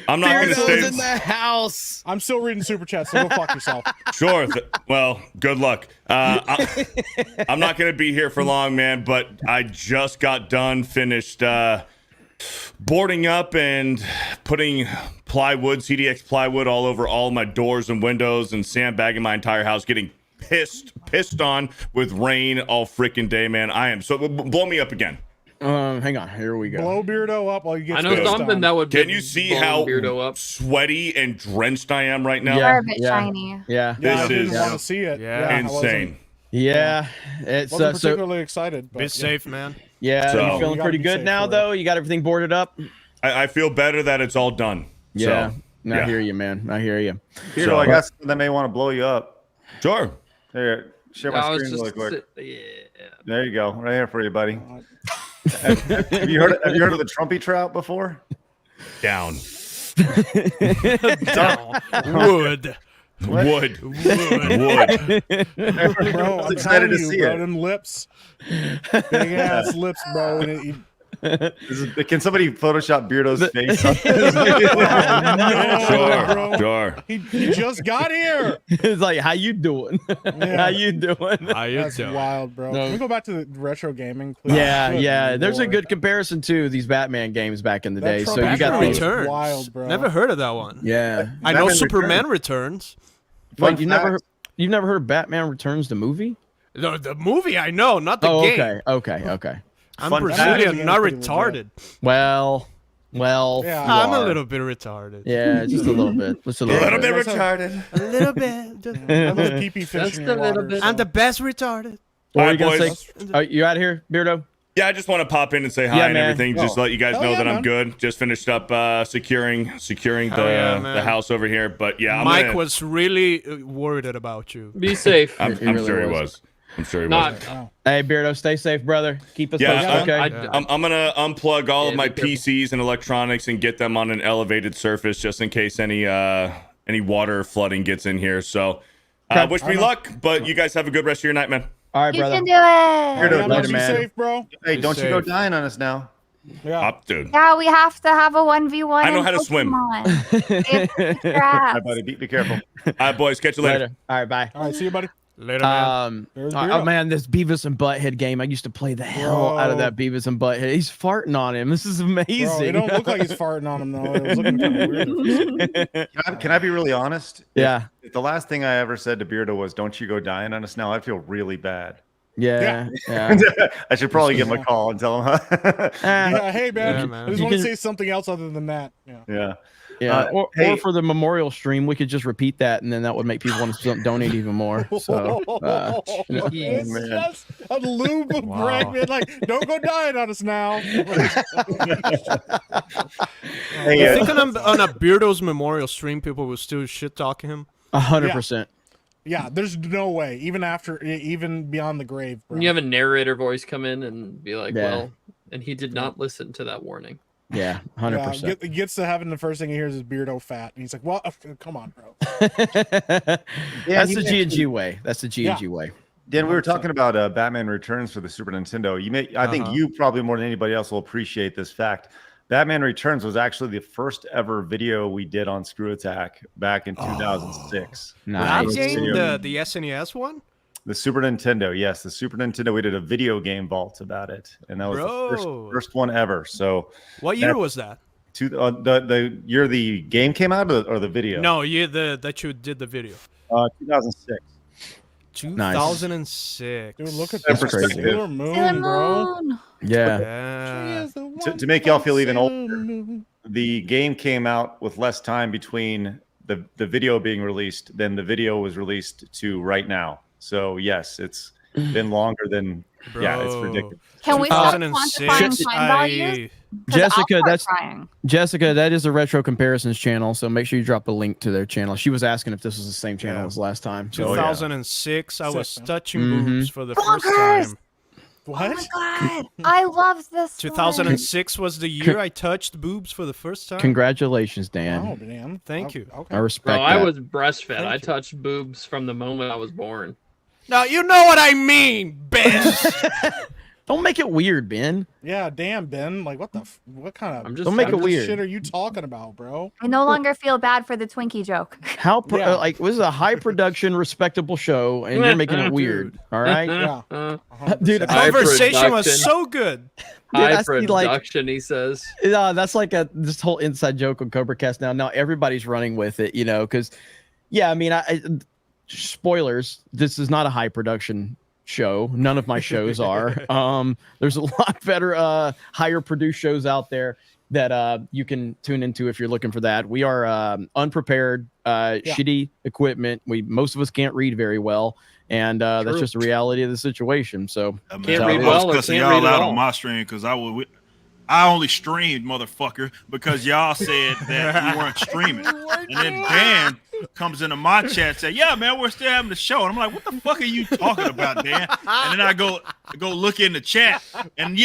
I'm not going to Beardo's stay. in the house. I'm still reading super chats, so go fuck yourself. Sure. Well, good luck. I'm not going to be here for long, man. But I just got finished boarding up and putting CDX plywood all over all my doors and windows and sandbagging my entire house, getting pissed on with rain all freaking day, man. I am. So blow me up again. Hang on. Here we go. Blow Beardo up while you get I know pissed something on. that would. Can you see blow how Beardo up? sweaty and drenched I am right now? Yeah. You're a bit shiny. Yeah. Yeah, I This didn't is want to see it. Yeah. I wasn't- insane. Yeah. It's Wasn't so particularly excited. But Be yeah. safe, man. yeah. So- You You feeling gotta pretty be good safe now, for it. though? You got everything boarded up? I feel better that it's all done. Yeah. So, I yeah. hear you, man. I hear you. Peter, So- I got something that may want to blow you up. Sure. Here, share I my was screen really just quick. yeah. There you go, right here for you, buddy. have you heard of the Trumpy trout before? Down. Wood. Wood. Bro, was I'm excited telling to you, see bro, it. them lips, big ass lips, bro. And Can somebody Photoshop Beardo's face? no, bro. Sure. He just got here. It's like, how you doing? How you doing? That's wild, bro. No. Can we go back to the retro gaming, please? Yeah, Good yeah. There's a Lord. good comparison to these Batman games back in the That day. So Trump you got Batman the Returns. wild, bro. Never heard of that one. yeah. I know Batman Superman Returns. Like you've fact. never heard of Batman Returns the movie? The movie I know, not the Oh, game. okay. I'm Fun presuming fact. I'm not Pretty retarded. Well, Yeah. you I'm a are. little bit retarded. Yeah, just a little bit. Just a little, A little bit That's how- retarded. A little bit. Just- I'm a pee-pee fish Just in a your little water, bit. so- I'm the best retarded. What All were you right, gonna boys. say? You out of here, Beardo? Yeah, I just want to pop in and say hi Yeah, and man. everything. Just Oh. let you guys Hell know yeah, that I'm man. good. Just finished up securing Hell the yeah, man. the house over here. But yeah, Mike was really worried about you. Be safe. I'm He really sure he was. was. I'm sure he Not. was. Hey, Beardo, stay safe, brother. Keep us Yeah, posted, okay? I'm gonna unplug all of Yeah, my be careful. PCs and electronics and get them on an elevated surface just in case any water flooding gets in here. So wish me luck, but you guys have a good rest of your night, man. All right, You brother. can do it. Beardo, Yeah, Later, be man. safe, bro. Hey, don't you go safe. dying on us now. Yeah. Up, dude. Yeah, we have to have a 1v1. I know in how to swim. Pokemon. All right, buddy, be careful. All right, boys, catch you later. Later. All right, bye. All right, see you, buddy. Later, man. There's Oh Beardo. man, this Beavis and Butthead game. I used to play the hell out of Bro. that Beavis and Butthead. He's farting on him. This is amazing. Bro, it don't look like he's farting on him though. It was looking kind of weird. Can I be really honest? Yeah. If the last thing I ever said to Beardo was, "Don't you go dying on us now," I feel really bad. Yeah. I should probably give him a call and tell him. Yeah, hey man, Yeah, man. I just You want to can- say something else other than that. Yeah. Yeah. Yeah. Or hey- for the memorial stream, we could just repeat that, and then that would make people want to donate even more. So, you know. It's man. just a loop of Wow. Greg being like, "Don't go dying on us now." Hey, You think on a Beardo's memorial stream, people will still shit talking him? 100%. Yeah, there's no way. Even beyond the grave, bro. You have a narrator voice come in and be like, Yeah. well, and he did not listen to that warning. Yeah, 100%. He gets to heaven, the first thing he hears is Beardo fat, and he's like, "Well, come on, bro." That's the G&G way. That's the G&G way. Dan, we were talking about Batman Returns for the Super Nintendo. I think you probably more than anybody else will appreciate this fact. Batman Returns was actually the first ever video we did on Screw Attack back in 2006. That Nice. game, the SNES one? The Super Nintendo, yes, the Super Nintendo. We did a video game vault about it, and that was the first one ever. So, what year was that? The year the game came out, or the video? No, that you did the video. 2006. 2006. Dude, look at That's that crazy. Sailor Moon, bro. Yeah. To make y'all feel even older, the game came out with less time between the video being released than the video was released to right now. So yes, it's been longer than it's ridiculous. Can we stop quantifying time values? Jessica, that is a Retro Comparisons channel, so make sure you drop a link to their channel. She was asking if this was the same channel as last time. So, 2006, I was touching boobs for the first time. What? Oh my god, I love this. 2006 was the year I touched boobs for the first time. Congratulations, Dan. Oh, Dan. Thank you. Okay. I respect Bro, that. I was breastfed. I touched boobs from the moment I was born. Now you know what I mean, Ben. Don't make it weird, Ben. Yeah, damn, Ben. Like, what kind of? Don't make it weird. Shit are you talking about, bro? I no longer feel bad for the Twinkie joke. How like this is a high production, respectable show, and you're making it weird. All right, dude. The conversation was so good. High production, he says. That's like this whole inside joke on Cobra Cast now everybody's running with it, because, I mean, spoilers. This is not a high production show. None of my shows are. There's a lot better higher produced shows out there that you can tune into if you're looking for that. We are unprepared, shitty equipment. Most of us can't read very well, and that's just the reality of the situation. So can't read well or can't read y'all at out all. on my stream because I only streamed, motherfucker, because y'all said that you weren't streaming. And then Dan comes into my chat and said, "Yeah, man, we're still having the show." And I'm like, "What the fuck are you talking about, Dan?" And then I go look in the chat, and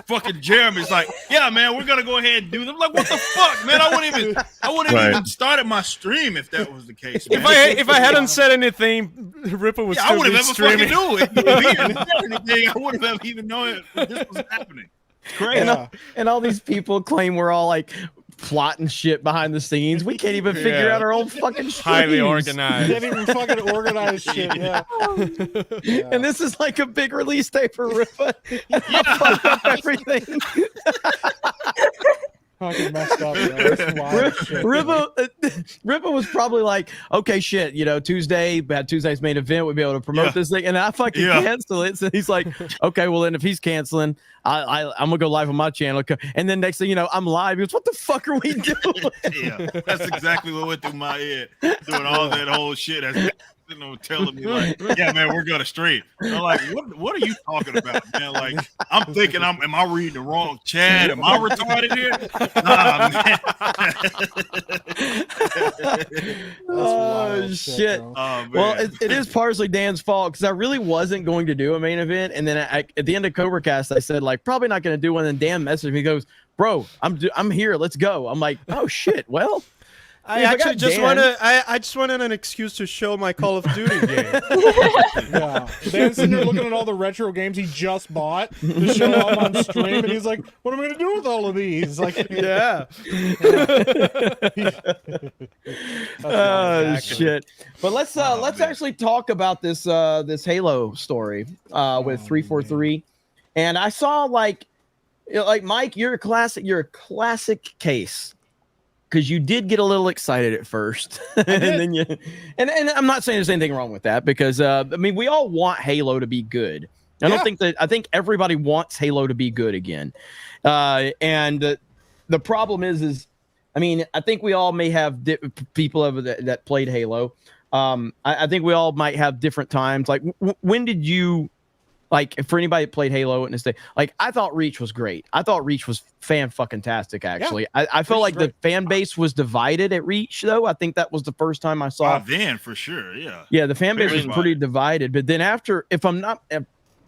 fucking Jeremy's like, "Yeah, man, we're gonna go ahead and do them." I'm like, "What the fuck, man? I wouldn't even started my stream if that was the case, man." If I hadn't said anything, Ripper would still I would be have ever streaming. fucking knew it. I would have even known this was happening. great. And all these people claim we're all like plotting shit behind the scenes. We can't even figure out our own fucking streams. Highly organized. Can't even fucking organize shit. Yeah. And this is like a big release day for Ripa. Fuck up everything. Fucking messed up, bro. That's wild shit. Ripa was probably like, okay, shit, Tuesday's main event, we'll be able to promote this thing, and I fucking cancel it. So he's like, okay, well then if he's canceling, I'm gonna go live on my channel, and then next thing you know, I'm live. He goes, what the fuck are we doing? Yeah, that's exactly what went through my head, doing all that whole shit. Telling me like, yeah, man, we're gonna stream. I'm like, what are you talking about, man? Like, I'm thinking, am I reading the wrong chat? Am I retarded here? Nah, man. Oh shit! Well, it is partially Dan's fault because I really wasn't going to do a main event, and then at the end of Cobra Cast, I said like probably not going to do one. And Dan messaged me, he goes, "Bro, I'm here. Let's go." I'm like, "Oh shit, well." I just wanted an excuse to show my Call of Duty game. Yeah, Dan's sitting there looking at all the retro games he just bought to show up on stream, and he's like, "What am I gonna do with all of these?" Like, yeah. Oh shit! But let's actually talk about this this Halo story with 343, and I saw like Mike, you're a classic case. Because you did get a little excited at first, and then and I'm not saying there's anything wrong with that because I mean we all want Halo to be good. I think everybody wants Halo to be good again, and the problem is I mean I think we all may have people that played Halo. I think we all might have different times. Like when did you Like for anybody that played Halo in this day, like I thought Reach was great. I thought Reach was fan-fucking-tastic, actually. I felt like the fan base was divided at Reach, though. I think that was the first time I saw it. Then for sure, yeah. Yeah, the fan base Very was pretty divided. But then after, if I'm not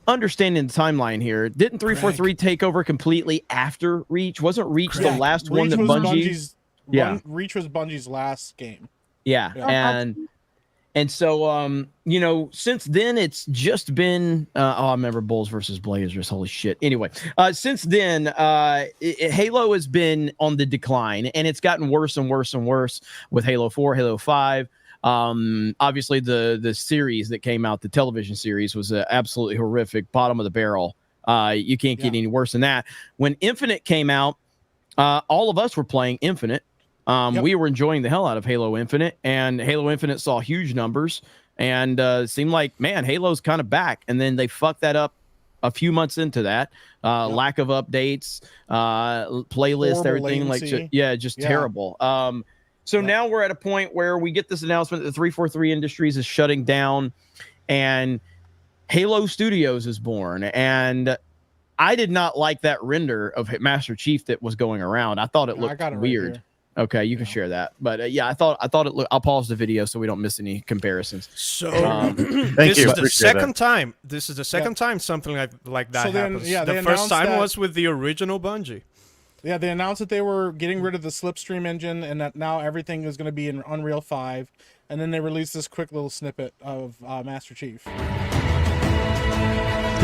understanding the timeline here, didn't 343 take over completely after Reach? Wasn't Reach the last one that Bungie? Reach was Bungie's last game. Yeah. And so, you know, since then it's just been, I remember Bulls versus Blazers. Holy shit. Anyway, since then, Halo has been on the decline, and it's gotten worse and worse and worse with Halo 4, Halo 5. Obviously the series that came out, the television series, was absolutely horrific, bottom of the barrel. You can't get any worse than that. When Infinite came out, all of us were playing Infinite. We were enjoying the hell out of Halo Infinite, and Halo Infinite saw huge numbers, and seemed like, man, Halo's kind of back. And then they fucked that up a few months into that. Lack of updates, playlist, Horrible everything latency. just terrible. So now we're at a point where we get this announcement that 343 Industries is shutting down, and Halo Studios is born. And I did not like that render of Master Chief that was going around. I thought it looked weird. Okay, you can share that. But yeah, I thought it looked. I'll pause the video so we don't miss any comparisons. So thank you. you. This is the second time. This is the second time something like that happens. The first time was with the original Bungie. Yeah, they announced that they were getting rid of the Slipstream engine and that now everything is going to be in Unreal 5. And then they released this quick little snippet of Master Chief. See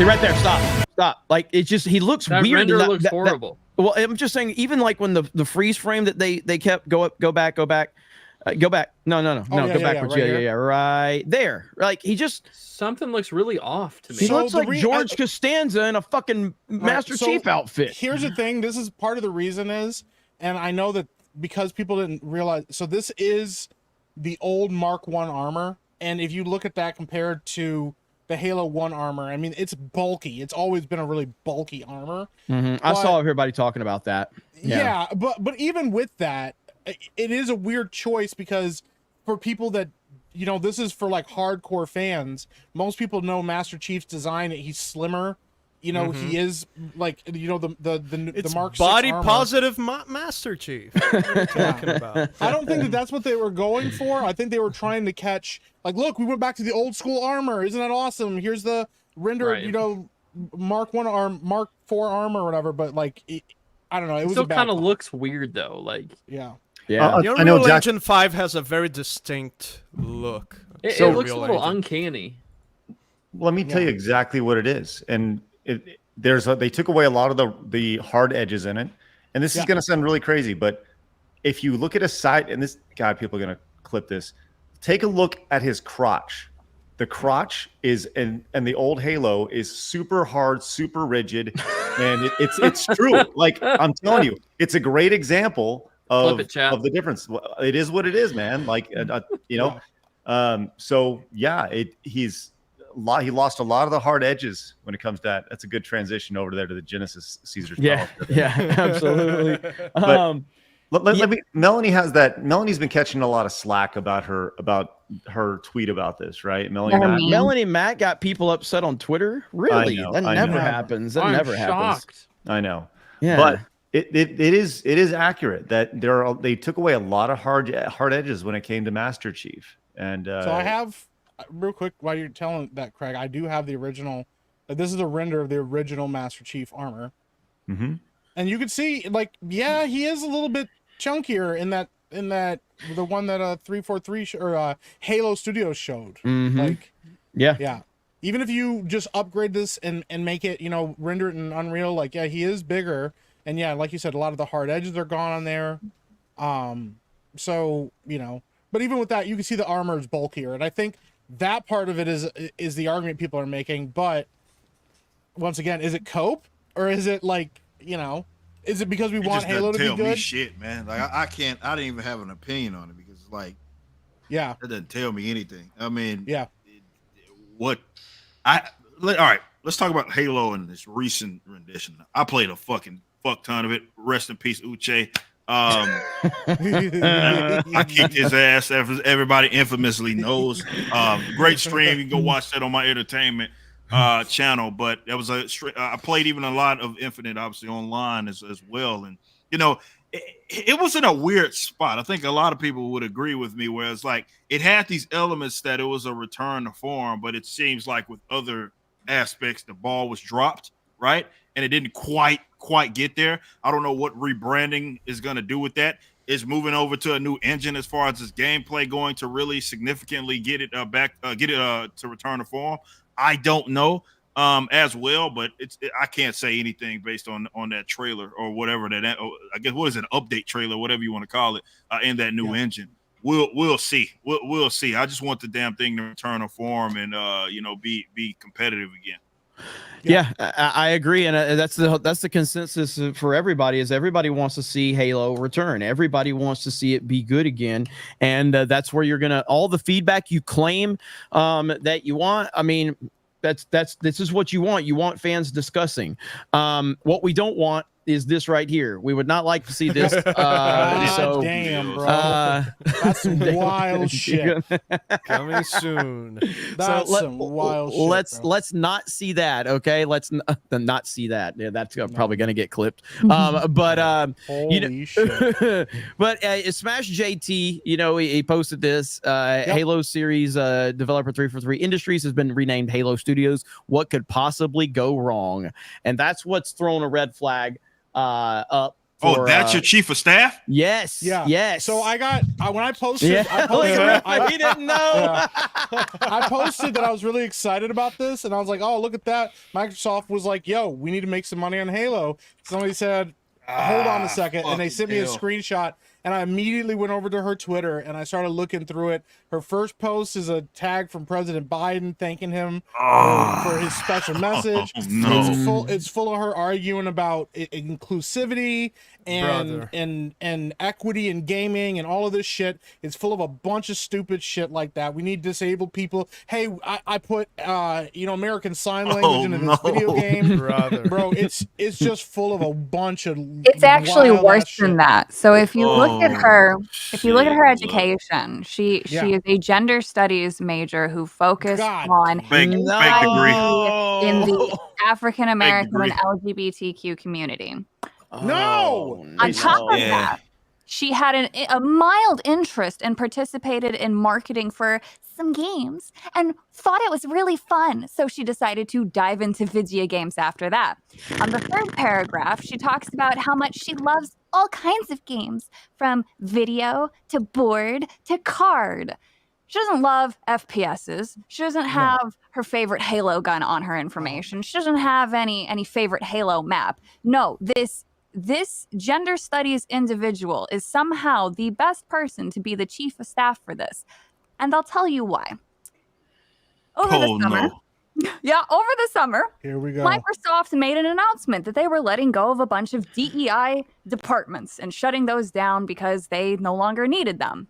right there. Stop. Like it's just he looks that weird. Render looks horrible. Well, I'm just saying, even like when the freeze frame that they kept go back. No, go backwards. Right there. Like he just something looks really off to me. He looks like George Costanza in a fucking Master Chief outfit. Here's the thing. This is part of the reason is, and I know that because people didn't realize. So this is the old Mark 1 armor, and if you look at that compared to the Halo 1 armor, I mean, it's bulky. It's always been a really bulky armor. I saw everybody talking about that. Yeah, but even with that, it is a weird choice because for people that, you know, this is for like hardcore fans. Most people know Master Chief's design. He's slimmer. You know, he is like, you know, the Mark 6 body armor. positive Master Chief. What are you talking about? I don't think that's what they were going for. I think they were trying to catch, like, look, we went back to the old school armor. Isn't that awesome? Here's the rendered, you know, Mark 1 arm, Mark 4 armor or whatever. But like, I don't know. It was still kind of looks weird though. Like, yeah. The Unreal Engine 5 has a very distinct look. It looks a little uncanny. Let me tell you exactly what it is. And they took away a lot of the hard edges in it. And this is going to sound really crazy, but if you look at a side, and this guy, people are going to clip this, take a look at his crotch. The crotch is, and the old Halo is super hard, super rigid. And it's true. Like, I'm telling you, it's a great example of the difference. It is what it is, man. Like, you know, so yeah, he lost a lot of the hard edges when it comes to that. That's a good transition over there to the Genesis Caesar's. Yeah, absolutely. Melanie's been catching a lot of slack about her tweet about this, right? Melanie Matt got people upset on Twitter. Really? That never happens. That never happens. I know. Yeah. But it is accurate that they took away a lot of hard edges when it came to Master Chief. And so I have, real quick, while you're telling that, Craig, I do have the original. This is a render of the original Master Chief armor, and you can see, like, yeah, he is a little bit chunkier in that the one that 343 or Halo Studios showed. Like, yeah. Even if you just upgrade this and make it, you know, render it in Unreal, like, yeah, he is bigger, and yeah, like you said, a lot of the hard edges are gone on there. So, you know, but even with that, you can see the armor is bulkier, and I think that part of it is the argument people are making. But once again, is it cope, or is it like, you know, is it because we want Halo to be good? Tell me shit, man. Like I didn't even have an opinion on it because it's like, yeah, it doesn't tell me anything. I mean, yeah, all right, let's talk about Halo and this recent rendition. I played a fucking fuck ton of it. Rest in peace, Uche. I kicked his ass, as everybody infamously knows. Great stream. You can go watch that on my entertainment. channel, but that was I played even a lot of Infinite, obviously online as well, and it was in a weird spot. I think a lot of people would agree with me, where it's like it had these elements that it was a return to form, but it seems like with other aspects, the ball was dropped, right? And it didn't quite get there. I don't know what rebranding is going to do with that. Is moving over to a new engine as far as its gameplay going to really significantly get it back, to return to form. I don't know as well, but I can't say anything based on that trailer or whatever I guess what is it, an update trailer, whatever you want to call it, in that new engine. We'll see. We'll see. I just want the damn thing to return to form and be competitive again. Yeah, I agree, and that's the consensus for everybody. Is everybody wants to see Halo return? Everybody wants to see it be good again, and that's where you're gonna all the feedback you claim that you want. I mean, this is what you want. You want fans discussing. What we don't want is this right here. We would not like to see this. So damn, bro, that's some wild shit coming soon. That's some wild shit. Let's not see that. Okay, let's not see that. Yeah, that's probably going to get clipped. But holy shit. But Smash JT, he posted this. Halo series developer 343 Industries has been renamed Halo Studios. What could possibly go wrong? And that's what's thrown a red flag up. That's your chief of staff? Yes. Yeah. Yes. So I got when I posted, he didn't know. I posted that I was really excited about this, and I was like, "Oh, look at that!" Microsoft was like, "Yo, we need to make some money on Halo." Somebody said, "Hold on a second," and they sent me a screenshot. And I immediately went over to her Twitter and I started looking through it. Her first post is a tag from President Biden thanking him for his special message. It's full of her arguing about inclusivity and equity in gaming and all of this shit. It's full of a bunch of stupid shit like that. We need disabled people. Hey, I put American Sign Language into this video game, bro. It's just full of a bunch of. It's actually worse than shit. that. So if you look at her, education, she is a gender studies major who focused on fake degree in the African American and LGBTQ community. On top of that, she had a mild interest and participated in marketing for some games and thought it was really fun. So she decided to dive into video games after that. On the third paragraph, she talks about how much she loves all kinds of games, from video to board to card. She doesn't love FPSs. She doesn't have her favorite Halo gun on her information. She doesn't have any favorite Halo map. No, this gender studies individual is somehow the best person to be the chief of staff for this. And I'll tell you why. Over the summer, here we go. Microsoft made an announcement that they were letting go of a bunch of DEI departments and shutting those down because they no longer needed them.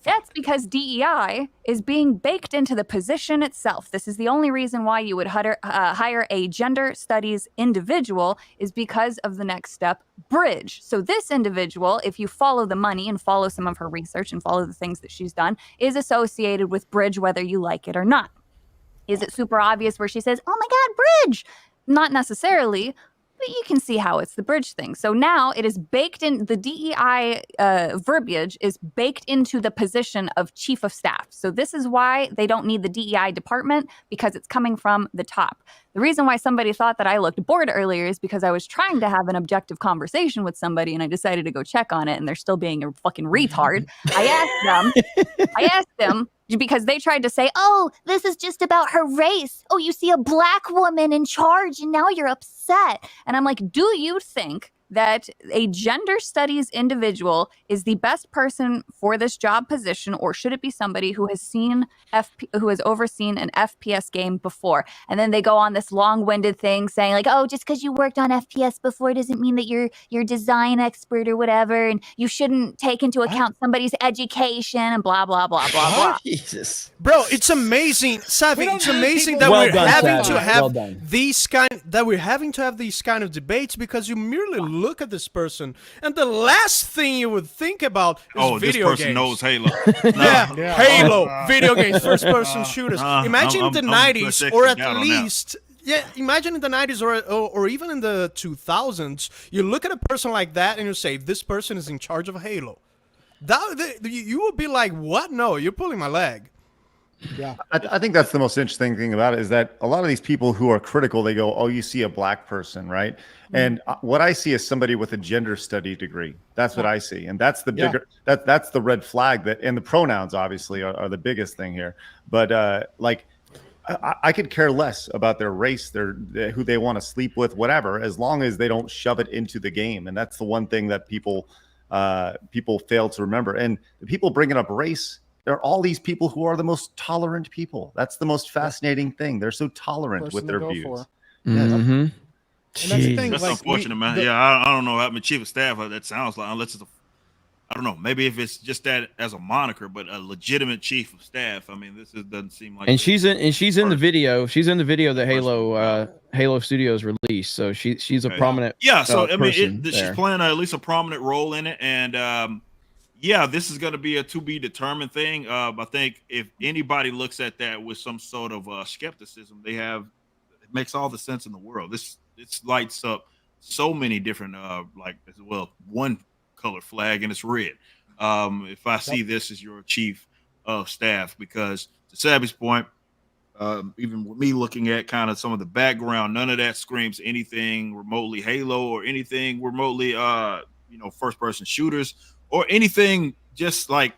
That's because DEI is being baked into the position itself. This is the only reason why you would hire a gender studies individual, is because of the next step, bridge. So this individual, if you follow the money and follow some of her research and follow the things that she's done, is associated with bridge whether you like it or not. Is it super obvious where she says, "Oh my God, bridge"? Not necessarily. But you can see how it's the bridge thing. So now it is baked in, the DEI verbiage is baked into the position of chief of staff. So this is why they don't need the DEI department, because it's coming from the top. The reason why somebody thought that I looked bored earlier is because I was trying to have an objective conversation with somebody and I decided to go check on it and they're still being a fucking retard. I asked them because they tried to say, "Oh, this is just about her race. Oh, you see a black woman in charge and now you're upset." And I'm like, do you think that a gender studies individual is the best person for this job position, or should it be somebody who has overseen an FPS game before? And then they go on this long-winded thing saying like, "Oh, just because you worked on FPS before doesn't mean that you're design expert or whatever, and you shouldn't take into account somebody's education," and blah blah blah blah blah. Jesus, bro, it's amazing, Savvy. It's amazing that we're having to have these kind of debates, because you merely look at this person, and the last thing you would think about is Oh, this video person games. knows Halo. Yeah, Halo, video games, first-person shooters. Nah, Imagine in the I'm 90s, or at out on that. least, yeah, imagine in the 90s or even in the 2000s, you look at a person like that and you say, this person is in charge of Halo. You would be like, what? No, you're pulling my leg. Yeah, I think that's the most interesting thing about it is that a lot of these people who are critical, they go, oh, you see a black person, right? And what I see is somebody with a gender study degree. That's what I see. And that's the bigger, that's the red flag and the pronouns obviously are the biggest thing here. But like, I could care less about their race, who they want to sleep with, whatever, as long as they don't shove it into the game. And that's the one thing that people fail to remember. And the people bringing up race, there are all these people who are the most tolerant people. That's the most fascinating thing. They're so tolerant with their views. Mm-hmm. And that's the thing. That's like, unfortunate, man. Yeah, I don't know how my chief of staff that sounds like, unless it's I don't know, maybe if it's just that as a moniker, but a legitimate chief of staff. I mean, doesn't seem like. And she's in the video. She's in the video that Halo Studios released. So she's a prominent. Yeah, so I mean, person she's there. playing at least a prominent role in it, and yeah, this is going to be a to be determined thing. I think if anybody looks at that with some sort of skepticism, it makes all the sense in the world. This lights up so many different one color flag, and it's red. If I see this as your chief of staff, because to Sabby's point, even with me looking at kind of some of the background, none of that screams anything remotely Halo or anything remotely first person shooters or anything just like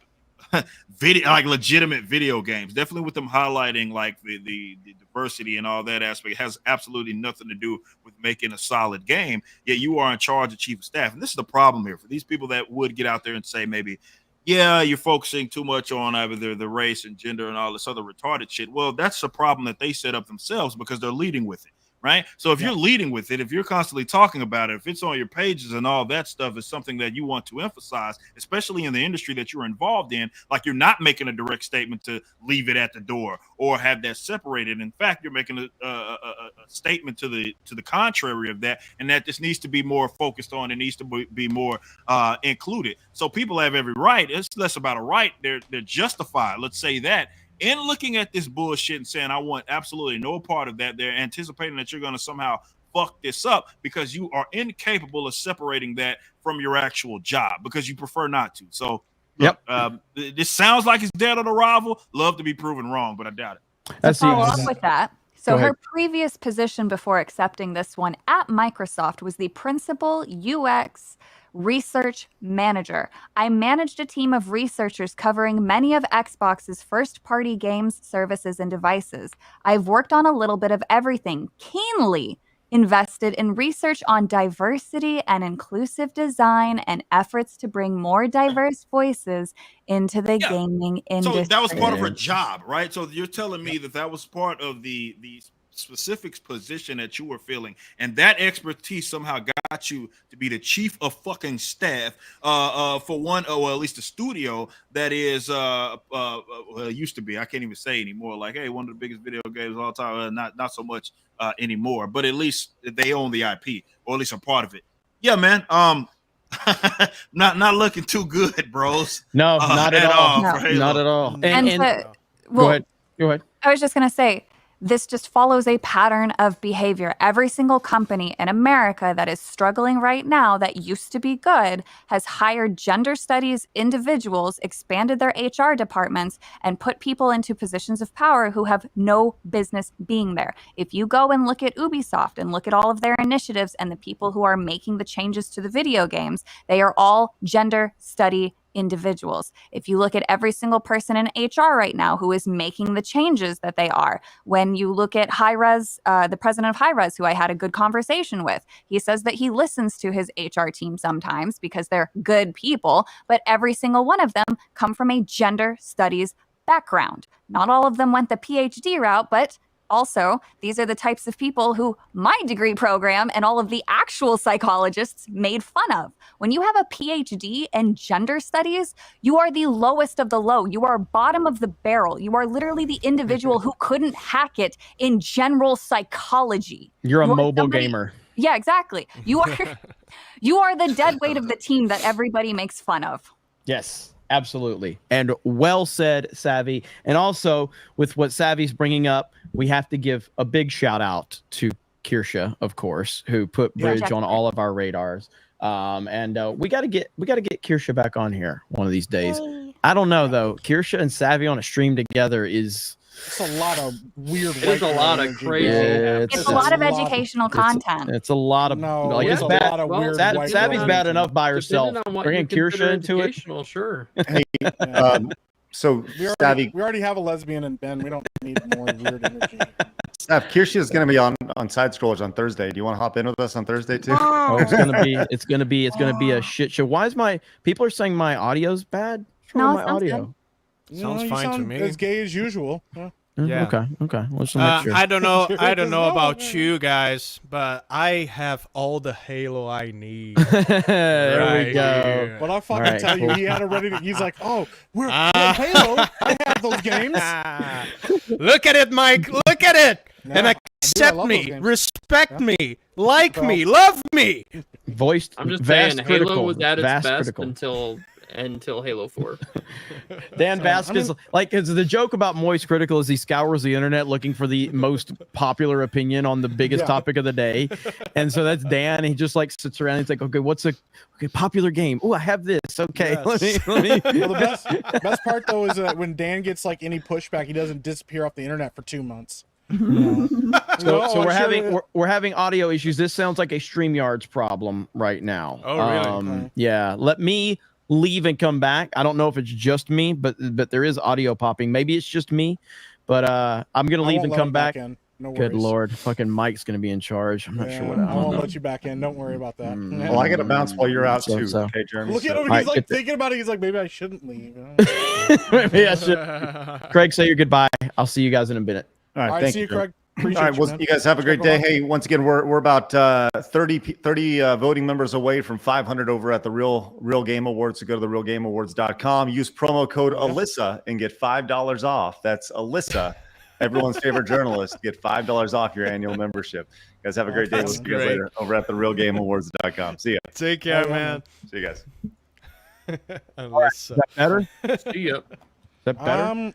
video, like legitimate video games. Definitely with them highlighting like the diversity and all that aspect. It has absolutely nothing to do with making a solid game. Yet you are in charge of chief of staff. And this is the problem here for these people that would get out there and say maybe, yeah, you're focusing too much on either the race and gender and all this other retarded shit. Well, that's a problem that they set up themselves because they're leading with it. Right. So if you're leading with it, if you're constantly talking about it, if it's on your pages and all that stuff is something that you want to emphasize, especially in the industry that you're involved in, like you're not making a direct statement to leave it at the door or have that separated. In fact, you're making a statement to the contrary of that. And that this needs to be more focused on. It needs to be more included. So people have every right. It's less about a right. They're justified. Let's say that. In looking at this bullshit and saying, I want absolutely no part of that, they're anticipating that you're going to somehow fuck this up because you are incapable of separating that from your actual job because you prefer not to. So, this sounds like it's dead on arrival. Love to be proven wrong, but I doubt it. To follow up with that. So her previous position before accepting this one at Microsoft was the principal UX research manager. I managed a team of researchers covering many of Xbox's first-party games, services, and devices. I've worked on a little bit of everything, keenly invested in research on diversity and inclusive design and efforts to bring more diverse voices into the gaming industry. So that was part of her job, right? So you're telling me that was part of the specific position that you were filling, and that expertise somehow got you to be the chief of fucking staff for one, or at least a studio that is it used to be, I can't even say anymore, like, hey, one of the biggest video games of all time, not so much anymore, but at least they own the IP, or at least a part of it. Yeah, man. Not looking too good, bros. No, not at all. Not at all. Go ahead. I was just gonna say, this just follows a pattern of behavior. Every single company in America that is struggling right now that used to be good has hired gender studies individuals, expanded their HR departments, and put people into positions of power who have no business being there. If you go and look at Ubisoft and look at all of their initiatives and the people who are making the changes to the video games, they are all gender study individuals. If you look at every single person in HR right now who is making the changes that they are, when you look at Hi-Res, the president of Hi-Res, who I had a good conversation with, he says that he listens to his HR team sometimes because they're good people, but every single one of them come from a gender studies background. Not all of them went the PhD route, but also, these are the types of people who my degree program and all of the actual psychologists made fun of. When you have a PhD in gender studies, you are the lowest of the low. You are bottom of the barrel. You are literally the individual who couldn't hack it in general psychology. You're a mobile gamer. Yeah, exactly. You are You are the dead weight of the team that everybody makes fun of. Yes, absolutely. And well said, Savvy. And also, with what Savvy's bringing up, we have to give a big shout out to Kirsha, of course, who put Bridge on all of our radars. And we got to get Kirsha back on here one of these days. I don't know though. Kirsha and Savvy on a stream together is. It's a lot of weird. It is a lot of crazy. It's a lot of educational content. It's a lot of it's a lot of weird. Savvy's bad enough by herself. Bringing Kirsha into it. Sure. Hey, so Savvy, we already have a lesbian in Ben. We don't need more weird energy. Kirsha is going to be on Side Scrollers on Thursday. Do you want to hop in with us on Thursday too? Oh, it's gonna be a shit show. Why is people are saying my audio's bad? What's wrong with my audio? Sounds fine to me. As gay as usual. Yeah. Okay. Let's make sure. I don't know. I don't know about you guys, but I have all the Halo I need. There we go. Here. But I fucking tell you, he had it ready. He's like, "Oh, we're Halo. I have those games." Look at it, Mike. Look at it, and accept me, respect me, like me, love me. Voiced. I'm just vast saying, critical, Halo was at its vast best critical. until Halo 4. Dan Vasquez, the joke about Moist Critical is he scours the internet looking for the most popular opinion on the biggest topic of the day. And so that's Dan. He just sits around and he's like, okay, what's a popular game? Oh, I have this. Okay. Yes. Let me. Well, the best part though is that when Dan gets any pushback, he doesn't disappear off the internet for 2 months. So we're having audio issues. This sounds like a StreamYard's problem right now. Oh, really? Yeah. Let me leave and come back. I don't know if it's just me, but there is audio popping. Maybe it's just me, but I'm gonna leave and come back. No worries. Good Lord, fucking Mike's gonna be in charge. I'm not sure what. I won't let you back in. Don't worry about that. Well, I got to bounce while you're out too. So. Okay, Jeremy. Look at him. He's thinking about it. He's like, maybe I shouldn't leave. Maybe I should. Craig, say your goodbye. I'll see you guys in a minute. All right, thank see you, Craig. Craig. Appreciate All right, well, you guys have a great day. Hey, once again, we're about 30 voting members away from 500 over at the Real Game Awards. So go to therealgameawards.com. Use promo code Alyssa and get $5 off. That's Alyssa, everyone's favorite journalist. Get $5 off your annual membership. You guys have a great day. We'll see you later over at therealgameawards.com. See ya. Take care, man. See you guys. Is that better? See ya. Is that better?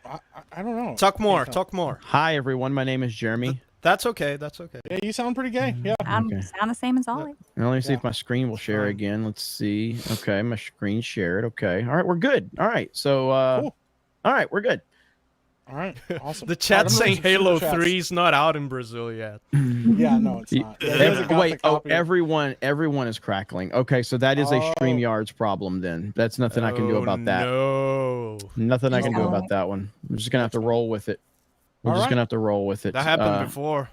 I don't know. Talk more. Hi, everyone. My name is Jeremy. That's okay. Yeah, you sound pretty gay. Yeah. Sound the same as always. Now, let me see if my screen will share again. Let's see. Okay, my screen shared. Okay. All right, we're good. All right. So, cool. All right, we're good. All right. Awesome. The chat saying Halo 3 is not out in Brazil yet. Yeah, no, it's not. Everyone is crackling. Okay, so that is a StreamYard's problem then. That's nothing I can do about that. No. Nothing I can do about that one. We're just going to have to roll with it. We're just going to have to roll with it. That happened before.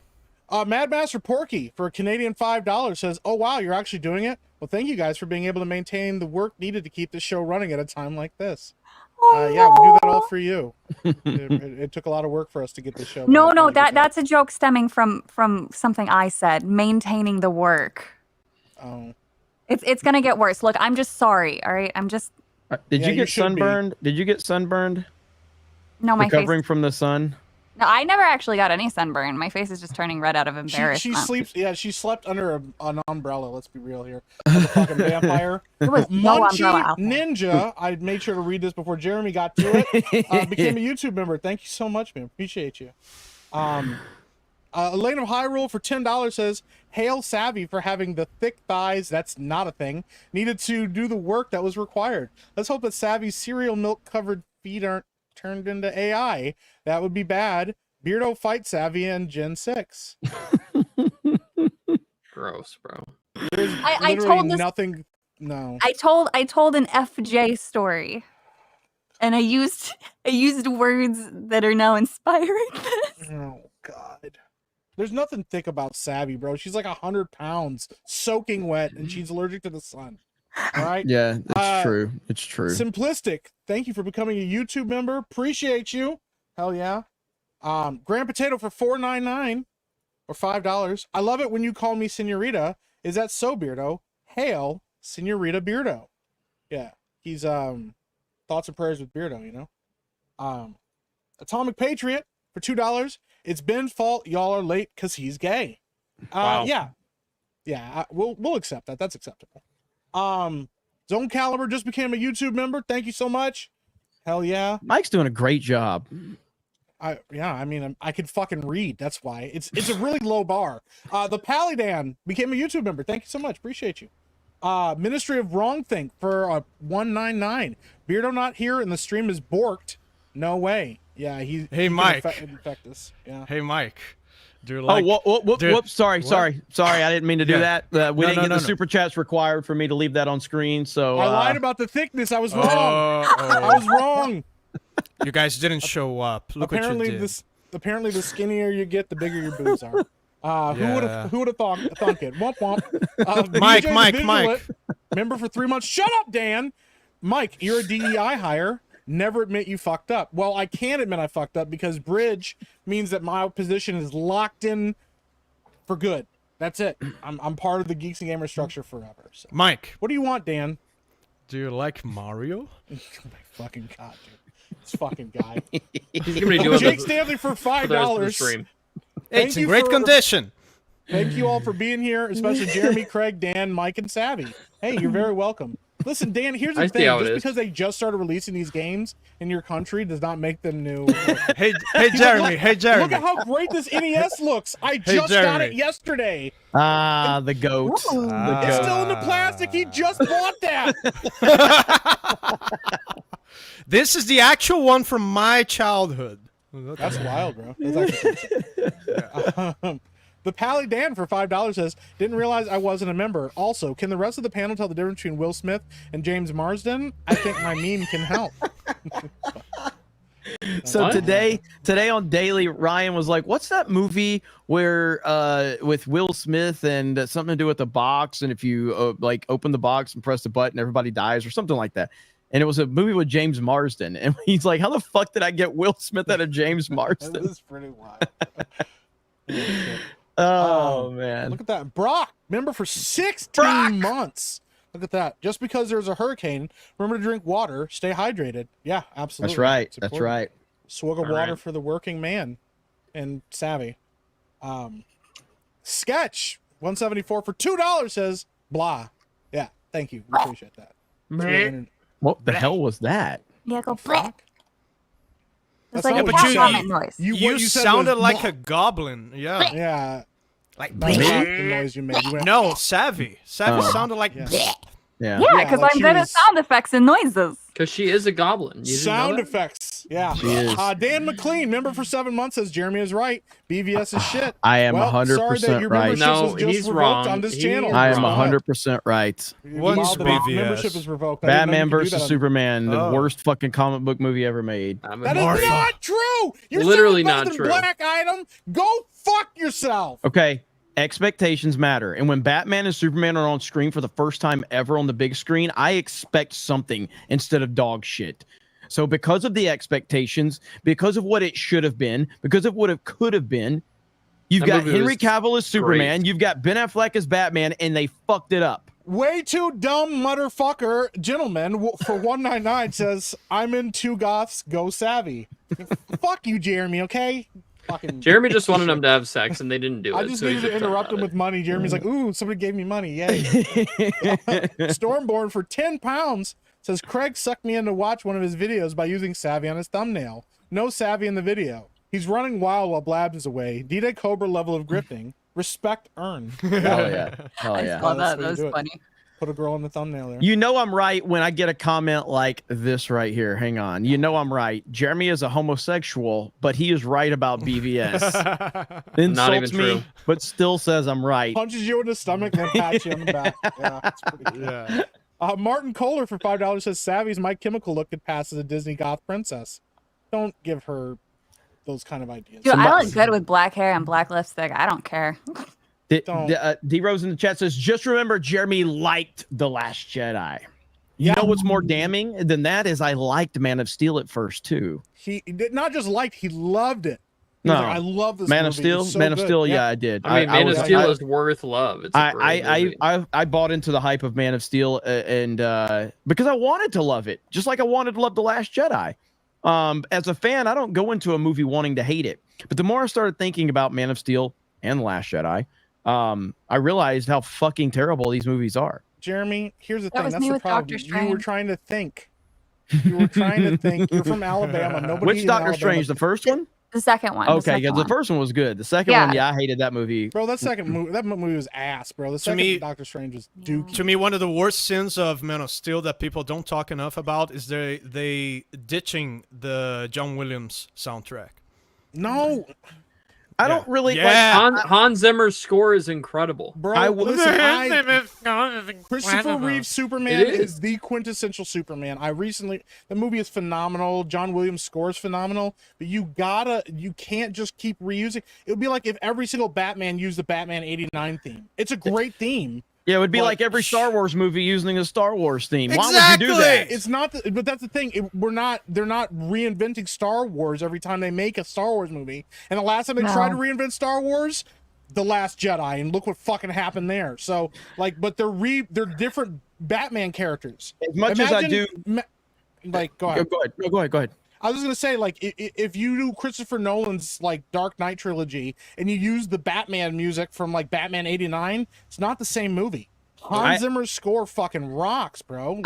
Mad Master Porky for a Canadian $5 says, "Oh wow, you're actually doing it. Well, thank you guys for being able to maintain the work needed to keep the show running at a time like this." Yeah, we do that all for you. It took a lot of work for us to get this show. No, that's a joke stemming from something I said. Maintaining the work. Oh. It's gonna get worse. Look, I'm just sorry. All right, I'm just. Did you get sunburned? Did you get sunburned? No, my face. Recovering from the sun. No, I never actually got any sunburn. My face is just turning red out of embarrassment. She sleeps. Yeah, she slept under an umbrella. Let's be real here. Like a fucking vampire. It was no umbrella out there. Ninja. I made sure to read this before Jeremy got to it. Became a YouTube member. Thank you so much, man. Appreciate you. Elaine of Hyrule for $10 says, "Hail Savvy for having the thick thighs. That's not a thing. Needed to do the work that was required. Let's hope that Savvy's cereal milk covered feet aren't turned into AI. That would be bad. Beardo fight Savvy and Gen 6. Gross, bro. I told this, nothing. No. I told an FJ story, and I used words that are now inspiring this. Oh God. There's nothing thick about Savvy, bro. She's like 100 pounds, soaking wet, and she's allergic to the sun. All right. Yeah, it's true. It's true. Simplistic. Thank you for becoming a YouTube member. Appreciate you. Hell yeah. Grand Potato for $4.99 or $5. I love it when you call me Senorita. Is that so, Beardo? Hail, Senorita Beardo. Yeah. He's thoughts and prayers with Beardo, you know. Atomic Patriot for $2. It's Ben's fault y'all are late because he's gay. Wow. Yeah. Yeah, we'll accept that. That's acceptable. Zone Caliber just became a YouTube member. Thank you so much. Hell yeah. Mike's doing a great job. I mean, I could fucking read. That's why it's a really low bar. The Palidan became a YouTube member. Thank you so much. Appreciate you. Ministry of Wrongthink for 199. Beardo not here and the stream is borked. No way. Yeah, Hey, Mike. Infect us. Yeah. Hey, Mike. Do you like? Whoops! Sorry. I didn't mean to do that. We didn't get the no. super chats required for me to leave that on screen. So I lied about the thickness. I was wrong. I was wrong. You guys didn't show up. Look Apparently, what you did. apparently the skinnier you get, the bigger your boobs are. Who would have thunk it? Womp womp. Mike. Member for 3 months. Shut up, Dan. Mike, you're a DEI hire. Never admit you fucked up. Well, I can't admit I fucked up because bridge means that my position is locked in for good. That's it. I'm part of the Geeks and Gamers structure forever. So. Mike, what do you want, Dan? Do you like Mario? Oh my fucking god, dude. This fucking guy. He's gonna be doing Jake Stanley for $5. It's in great condition. Thank you all for being here, especially Jeremy, Craig, Dan, Mike, and Savvy. Hey, you're very welcome. Listen, Dan, here's the thing. Just because they just started releasing these games in your country does not make them new. Hey, Jeremy. Look at how great this NES looks. I just got it yesterday. The goat. It's still in the plastic. He just bought that. This is the actual one from my childhood. That's wild, bro. That's actually The Pally Dan for $5 says, didn't realize I wasn't a member. Also, can the rest of the panel tell the difference between Will Smith and James Marsden? I think my meme can help. So today on Daily, Ryan was like, what's that movie where with Will Smith and something to do with the box, and if you like open the box and press the button, everybody dies or something like that. And it was a movie with James Marsden. And he's like, how the fuck did I get Will Smith out of James Marsden? This is pretty wild. Oh, man. Look at that. Brock, member for 16 months. Look at that. Just because there's a hurricane, remember to drink water, stay hydrated. Yeah, absolutely. That's right. It's That's important. right. Swig of water for the working man and savvy. Sketch 174 for $2 says blah. Yeah, thank you. We appreciate that. What the hell was that? Yeah, go black. It's That's like not a what cat you vomit said. noise. You said sounded was like blah. a goblin. Yeah. Yeah. Like That's not the noise you made. You went, No, Savvy. Savvy sounded like Yeah. Yeah, Yeah, because like I'm she good at was- sound effects and noises. Because she is a goblin. You didn't know sound that? effects. Yeah. She is. Dan McLean, member for 7 months, says Jeremy is right. BVS is shit. I am well, 100% sorry that your right. membership No, was just he's revoked wrong. on this He's channel. I am wrong. 100% right. What's While the BVS? membership is revoked. I didn't know you Batman could do versus that on- Superman, the Oh. worst fucking comic book movie ever made. I'm That a is Martha. not true. You're Literally saying not better than true. Black Item. Go fuck yourself. Okay, expectations matter. And when Batman and Superman are on screen for the first time ever on the big screen, I expect something instead of dog shit. So because of the expectations, because of what it should have been, because of what it could have been, you've That got movie Henry was Cavill as Superman, great. you've got Ben Affleck as Batman, and they fucked it up. Way too dumb, motherfucker. Gentleman for 199 says, I'm in two goths, go savvy. Fuck you, Jeremy, okay? Fucking Jeremy just wanted them to have sex, and they didn't do it. I just so needed he's to upset interrupt about him it. with money. Jeremy's like, ooh, somebody gave me money. Yay. Stormborn for 10 pounds says, Craig sucked me in to watch one of his videos by using Savvy on his thumbnail. No Savvy in the video. He's running wild while Blabs is away. D-Day Cobra level of grifting. Respect earned. Hell yeah. Hell I yeah. saw That's that. the way That you was do it. funny. Put a girl in the thumbnail there. You know I'm right when I get a comment like this right here. Hang on. You know I'm right. Jeremy is a homosexual, but he is right about BVS. Insults Not even me, true. but still says I'm right. Punches you in the stomach and then pats you on the back. Yeah, that's pretty good. Yeah. Martin Kohler for $5 says Savvy's My Chemical look could pass as a Disney goth princess. Don't give her those kind of ideas. Dude, I look good with black hair and black lipstick. I don't care. D Rose in the chat says, just remember Jeremy liked The Last Jedi. You know what's more damning than that is I liked Man of Steel at first too. He did not just liked, he loved it. He No, was like, I love this Man movie. of Steel. It's so Man of good." Steel. Yeah, I did. I mean, Man of Steel I- is worth love. It's a great movie. I bought into the hype of Man of Steel and because I wanted to love it, just like I wanted to love The Last Jedi. As a fan, I don't go into a movie wanting to hate it, but the more I started thinking about Man of Steel and The Last Jedi, I realized how fucking terrible these movies are. Jeremy, here's the That thing. was That's me the with problem. Doctor You were Strange. trying to think. You were trying to think. You're from Alabama. Nobody Which in Doctor Alabama- Strange? The first one? The second one. Okay, because the first one was good. The second one, yeah, I hated that movie. Bro, that movie was ass, bro. The second me- Doctor Strange was dookie. To me, one of the worst sins of Man of Steel that people don't talk enough about is they ditching the John Williams soundtrack. No, I don't really Yeah. Hans Zimmer's score is incredible. bro. Christopher Reeve's Superman It is. is the quintessential Superman. The movie is phenomenal. John Williams' score is phenomenal, but you can't just keep reusing. It would be like if every single Batman used the Batman '89 theme. It's a great theme. Yeah, it would be But- like every Star Wars movie using a Star Wars theme. Why would you do that? It's not, but that's the thing. They're not reinventing Star Wars every time they make a Star Wars movie. And the last time they tried to reinvent Star Wars, The Last Jedi, and look what fucking happened there. So, like, but they're different Batman characters. As much as I do, go ahead. Go ahead. I was gonna say, like, if you do Christopher Nolan's like Dark Knight trilogy and you use the Batman music from like Batman '89, it's not the same movie. Hans Zimmer's score fucking rocks, bro.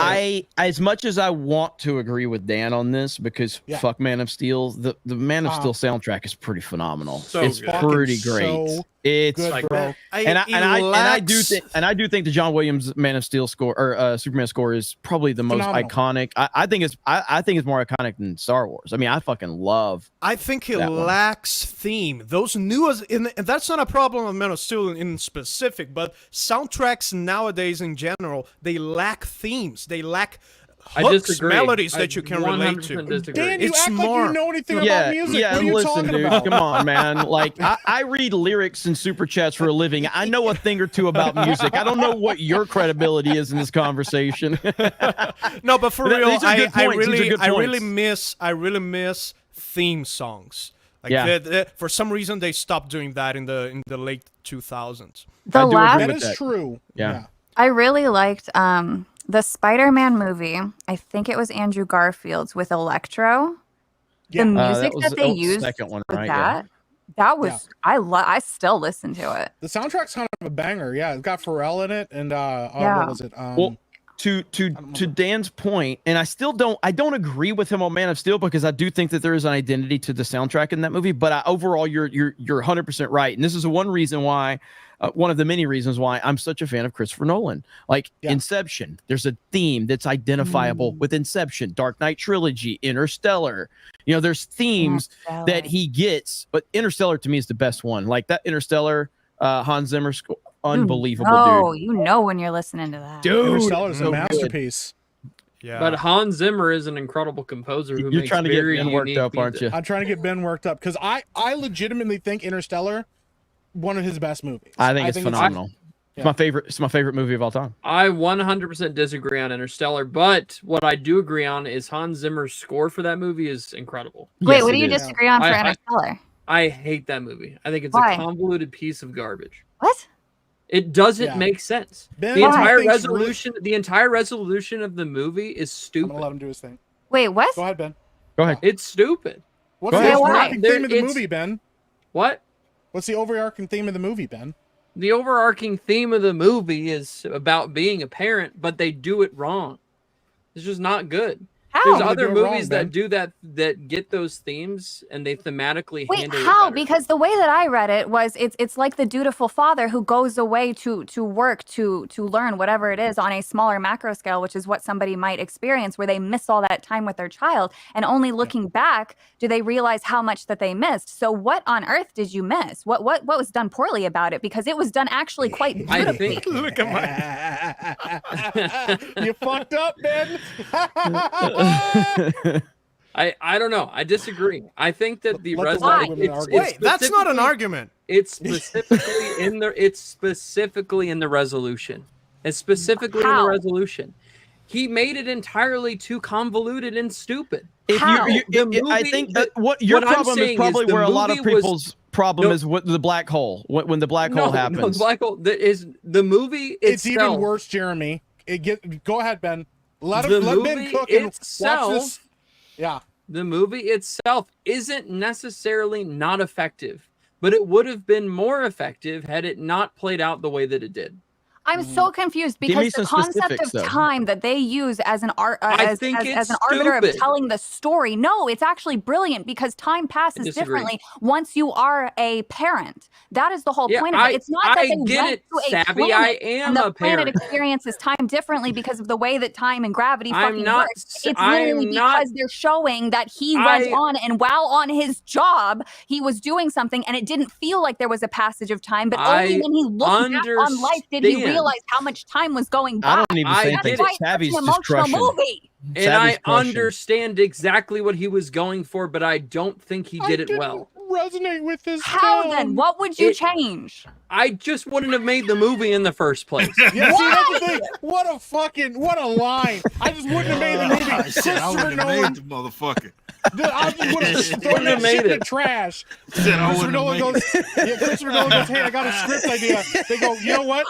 As much as I want to agree with Dan on this, because fuck Man of Steel, the Man of Steel soundtrack is pretty phenomenal. So it's good. pretty So great. It's good, bro. I do think the John Williams Man of Steel score or Superman score is probably the most Phenomenal. iconic. I think it's more iconic than Star Wars. I mean, I fucking love. I think it that one. lacks theme. Those newest, and that's not a problem of Man of Steel in specific, but soundtracks nowadays in general, they lack themes. They lack I hooks, disagree. melodies I that you can relate to. 100% disagree. Dan, you It's act like smart. you know anything about Yeah, music. yeah. What are you Listen, talking dude. about? Come on, man. Like I read lyrics and super chats for a living. I know a thing or two about music. I don't know what your credibility is in this conversation. No, but for But real, these are good I points. These are good really miss theme songs. Like Yeah. for some reason they stopped doing that in the late 2000s. The I do last agree That with is that. true. Yeah. I really liked the Spider-Man movie. I think it was Andrew Garfield's with Electro. Yeah. The music that they the used second one, for right? that was I still listen to it. The soundtrack's kind of a banger. Yeah, it's got Pharrell in it, and Yeah. what was it? Well, to Dan's point, and I don't agree with him on Man of Steel because I do think that there is an identity to the soundtrack in that movie. But overall, you're 100% right, and this is one reason why. One of the many reasons why I'm such a fan of Christopher Nolan. Like Inception, there's a theme that's identifiable with Inception, Dark Knight trilogy, Interstellar. You know, there's themes that he gets, but Interstellar to me is the best one. Like that Interstellar, Hans Zimmer score, unbelievable, Oh, dude. you know when you're listening to that. Dude, Interstellar is so a good. masterpiece. Yeah. But Hans Zimmer is an incredible composer who You're makes trying to get very Ben worked unique up, aren't music. you? I'm trying to get Ben worked up because I legitimately think Interstellar, one of his best movies. I think it's phenomenal. It's my favorite. It's my favorite movie of all time. I 100% disagree on Interstellar, but what I do agree on is Hans Zimmer's score for that movie is incredible. Wait, Yes, what do it you is. disagree on for I- Interstellar? I hate that movie. I think it's Why? a convoluted piece of garbage. What? It doesn't Yeah. make sense. Ben The entire thinks resolution, the entire resolution of the movie is I'm gonna let stupid. him do his thing. Wait, what? Go ahead, Ben. Go ahead. It's stupid. What's Go the ahead. overarching There- theme of the it's- movie, Ben? What? What's the overarching theme of the movie, Ben? The overarching theme of the movie is about being a parent, but they do it wrong. It's just not good. How? There's They other do it wrong, movies Ben. that do that get those themes and they thematically Wait, handle how? it better. Because the way that I read it was it's like the dutiful father who goes away to work to learn whatever it is on a smaller macro scale, which is what somebody might experience, where they miss all that time with their child, and only looking back do they realize how much that they missed. So what on earth did you miss? What was done poorly about it? Because it was done actually quite I beautifully. think Look at my You fucked up, Ben. I don't know. I disagree. I think that the Let the white resolution. women argue. Wait, that's not an argument. It's specifically in the. It's specifically in the resolution. It's specifically in the How? resolution. He made it entirely too convoluted and stupid. If How? you, The I movie- think that what your what I'm problem is saying is probably the where a lot of movie was- people's problem No. is with the black hole. When the black hole happens. No, the black hole. That is the movie It's itself. even worse, Jeremy. Go ahead, Ben. Let The Ben movie cook and watch itself- this. Yeah. The movie itself isn't necessarily not effective. but it would have been more effective had it not played out the way that it did. I'm so confused Give me because the some concept specifics, of though. time that they use as an art I as think it's an arbiter of stupid. telling the story. No, it's actually brilliant because time passes disagree. differently once you are a parent. That is the whole Yeah, point of it. It's not that I they get went it, to a Savvy. planet I am and the a planet parent. experiences time differently because of the way that time and gravity I'm fucking not works. s- It's I am literally not- because they're showing that he went I- on, and while on his job, he was doing something, and it didn't feel like there was a passage of time. But only I when he looked back on life did he understand. realize how much time was going by. I don't even I think get that it. Savvy's It's just an emotional crushing. movie. And Savvy's I crushing. understand exactly what he was going for, but I don't think he did it well. Resonate with this. How film. then? What would you It- change? I just wouldn't have made the movie in the first place. Yeah, see, that's the thing. What a line. I just wouldn't have made the movie. I said I Christopher wouldn't have Nolan. made the motherfucker. Dude, I just would have thrown Wouldn't that have made shit in the it. trash. Said I Christopher wouldn't Nolan have goes, yeah, Christopher Nolan goes, hey, I got a script idea. They go, you know what?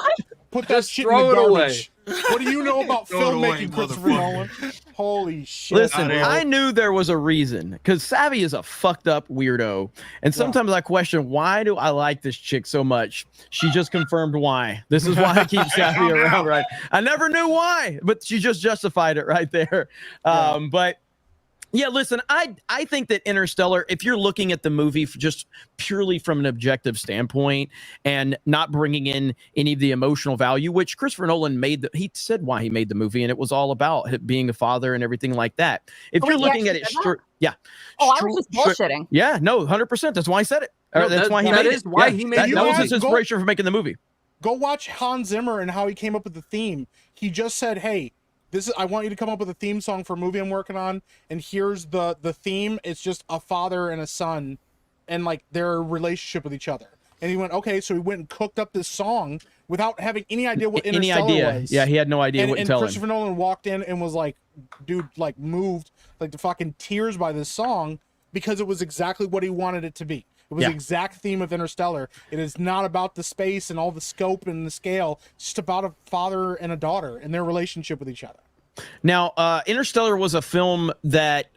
Put that Just shit in throw the it away. garbage. What do you know about Throw it away, filmmaking, Christopher motherfucker. Nolan? Holy shit. Listen, bro. I knew there was a reason because Savvy is a fucked up weirdo. And sometimes I question, why do I like this chick so much? She just confirmed why. This is why I keep Savvy around, right? I never knew why, but she just justified it right there. But yeah, listen, I think that Interstellar, if you're looking at the movie just purely from an objective standpoint and not bringing in any of the emotional value, which Christopher Nolan he said why he made the movie, and it was all about it being a father and everything like that. If Oh, you're he looking at actually it, said that? yeah. Oh, I was just bullshitting. Yeah, no, 100%. That's why I said it. No, That's why he that made is it. why Yeah, he made that, the that was movie. his inspiration for making the movie. Go watch Hans Zimmer and how he came up with the theme. He just said, hey, I want you to come up with a theme song for a movie I'm working on, and here's the theme. It's just a father and a son and like their relationship with each other. And he went, okay, so he went and cooked up this song without having any idea what Interstellar was. Yeah, he had no idea. And, Wouldn't and tell him. Christopher Nolan walked in and was like, dude, like moved like to fucking tears by this song because it was exactly what he wanted it to be. It was the exact theme of Interstellar. It is not about the space and all the scope and the scale. It's just about a father and a daughter and their relationship with each other. Now, Interstellar was a film that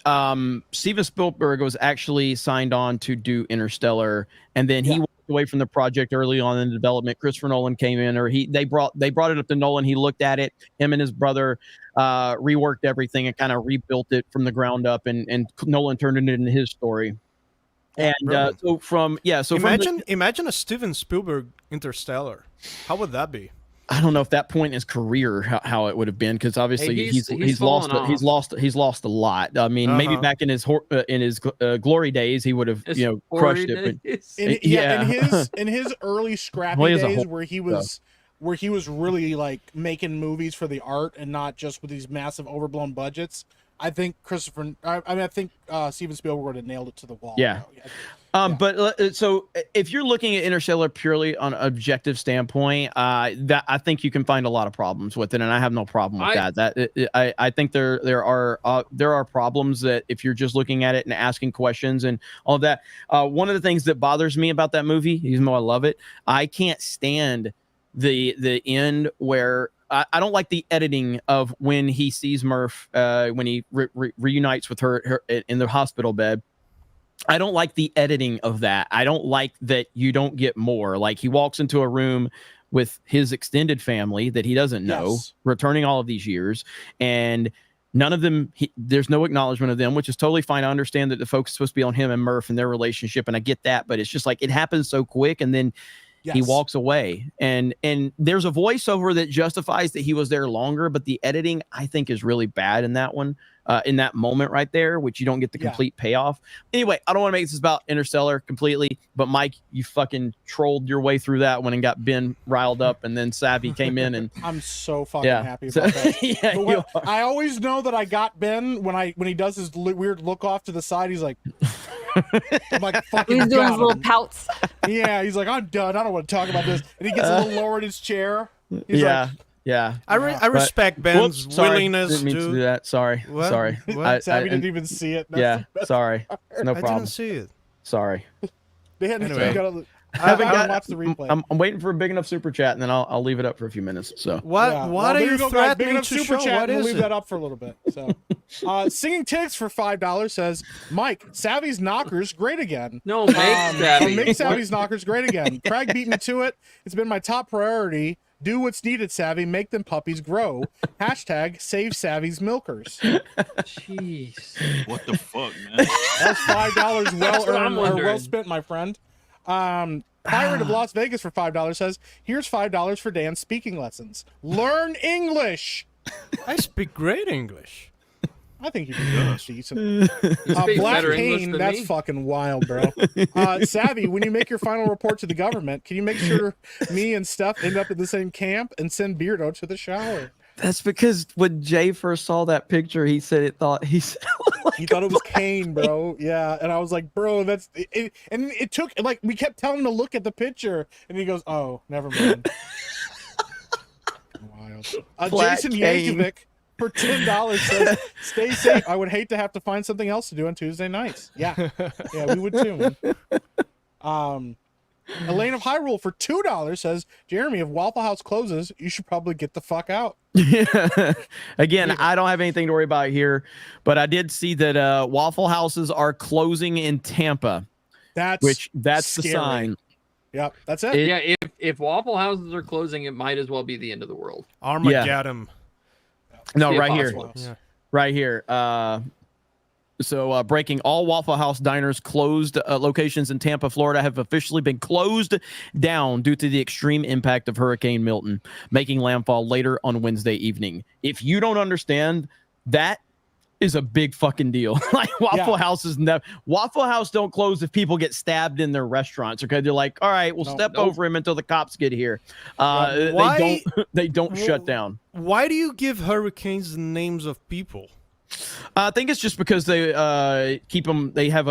Steven Spielberg was actually signed on to do Interstellar, and then he walked away from the project early on in the development. Christopher Nolan came in, or they brought it up to Nolan. He looked at it. Him and his brother reworked everything and kind of rebuilt it from the ground up, and Nolan turned it into his story. And imagine a Steven Spielberg Interstellar. How would that be? I don't know if that point in his career how it would have been, because obviously he's lost a lot. I mean, maybe back in his glory days he would have crushed it. But, in his early scrappy days where he was really like making movies for the art and not just with these massive overblown budgets. I think Steven Spielberg would have nailed it to the wall. Yeah. But so if you're looking at Interstellar purely on an objective standpoint, that I think you can find a lot of problems with it, and I have no problem with that. I think there are problems that if you're just looking at it and asking questions and all of that. One of the things that bothers me about that movie, even though I love it, I can't stand the end where I don't like the editing of when he sees Murph when he reunites with her in the hospital bed. I don't like the editing of that. I don't like that you don't get more. Like he walks into a room with his extended family that he doesn't know, returning all of these years, and none of them, there's no acknowledgement of them, which is totally fine. I understand that the focus is supposed to be on him and Murph and their relationship, and I get that, but it's just like it happens so quick, and then he walks away, and there's a voiceover that justifies that he was there longer, but the editing I think is really bad in that one, in that moment right there, which you don't get the complete payoff. Anyway, I don't want to make this about Interstellar completely, but Mike, you fucking trolled your way through that one and got Ben riled up, and then Savvy came in, and I'm so fucking happy about that. I always know that I got Ben when he does his weird look off to the side. He's like, I'm like, fucking He's doing his little pouts. Yeah, he's like, I'm done. I don't want to talk about this. And he gets a little lower in his chair. He's like, I respect Ben's willingness didn't mean to do that. Sorry. What? Sorry. What? Savvy didn't even see it. Sorry. No problem. I didn't see it. Sorry. They had Anyway. I haven't watched the replay. I'm waiting for a big enough super chat, and then I'll leave it up for a few minutes. So What Yeah. what Well, are there you go, guys. Big threatening enough to super show? chat, What and we'll is leave it? that up for a little bit. So, Singing Ticks for $5 says, Mike, Savvy's knockers great again. No, make Savvy. Make Savvy's knockers great again. Craig beat me to it. It's been my top priority. Do what's needed, Savvy. Make them puppies grow. Hashtag save Savvy's milkers. Jeez. What the fuck, man? That's $5 well what I'm earned or wondering. well spent, my friend. Pirate of Las Vegas for $5 says, here's $5 for Dan's speaking lessons. Learn English. I speak great English. I think you can do decent. speak Black better English Cane, than that's me. fucking wild, bro. Savvy, when you make your final report to the government, can you make sure me and Steph end up at the same camp and send Beardo to the shower? that's because when Jay first saw that picture, he said he thought He thought it was Kane, bro. Yeah, and I was like, bro, that's it. And it took like we kept telling him to look at the picture, and he goes, "Oh, never mind." Wild. Black Jason Kane. Yankovic for $10 says, "Stay safe. I would hate to have to find something else to do on Tuesday nights." Yeah, we would too. Man. Elaine of Hyrule for $2 says, "Jeremy, if Waffle House closes, you should probably get the fuck out." Again, I don't have anything to worry about here, but I did see that Waffle Houses are closing in Tampa. That's the scary. sign. Yep, that's it. Yeah, if Waffle Houses are closing, it might as well be the end of the world. Armageddon. No, The right here. apocalypse. Yeah. Right here. So breaking, all Waffle House diners closed locations in Tampa, Florida have officially been closed down due to the extreme impact of Hurricane Milton, making landfall later on Wednesday evening. If you don't understand, that is a big fucking deal. Like Waffle House don't close if people get stabbed in their restaurants. Okay, they're like, all right, we'll step over him until the cops get here. Why- They don't shut down. Why do you give hurricanes the names of people? I think it's just because they keep them. They have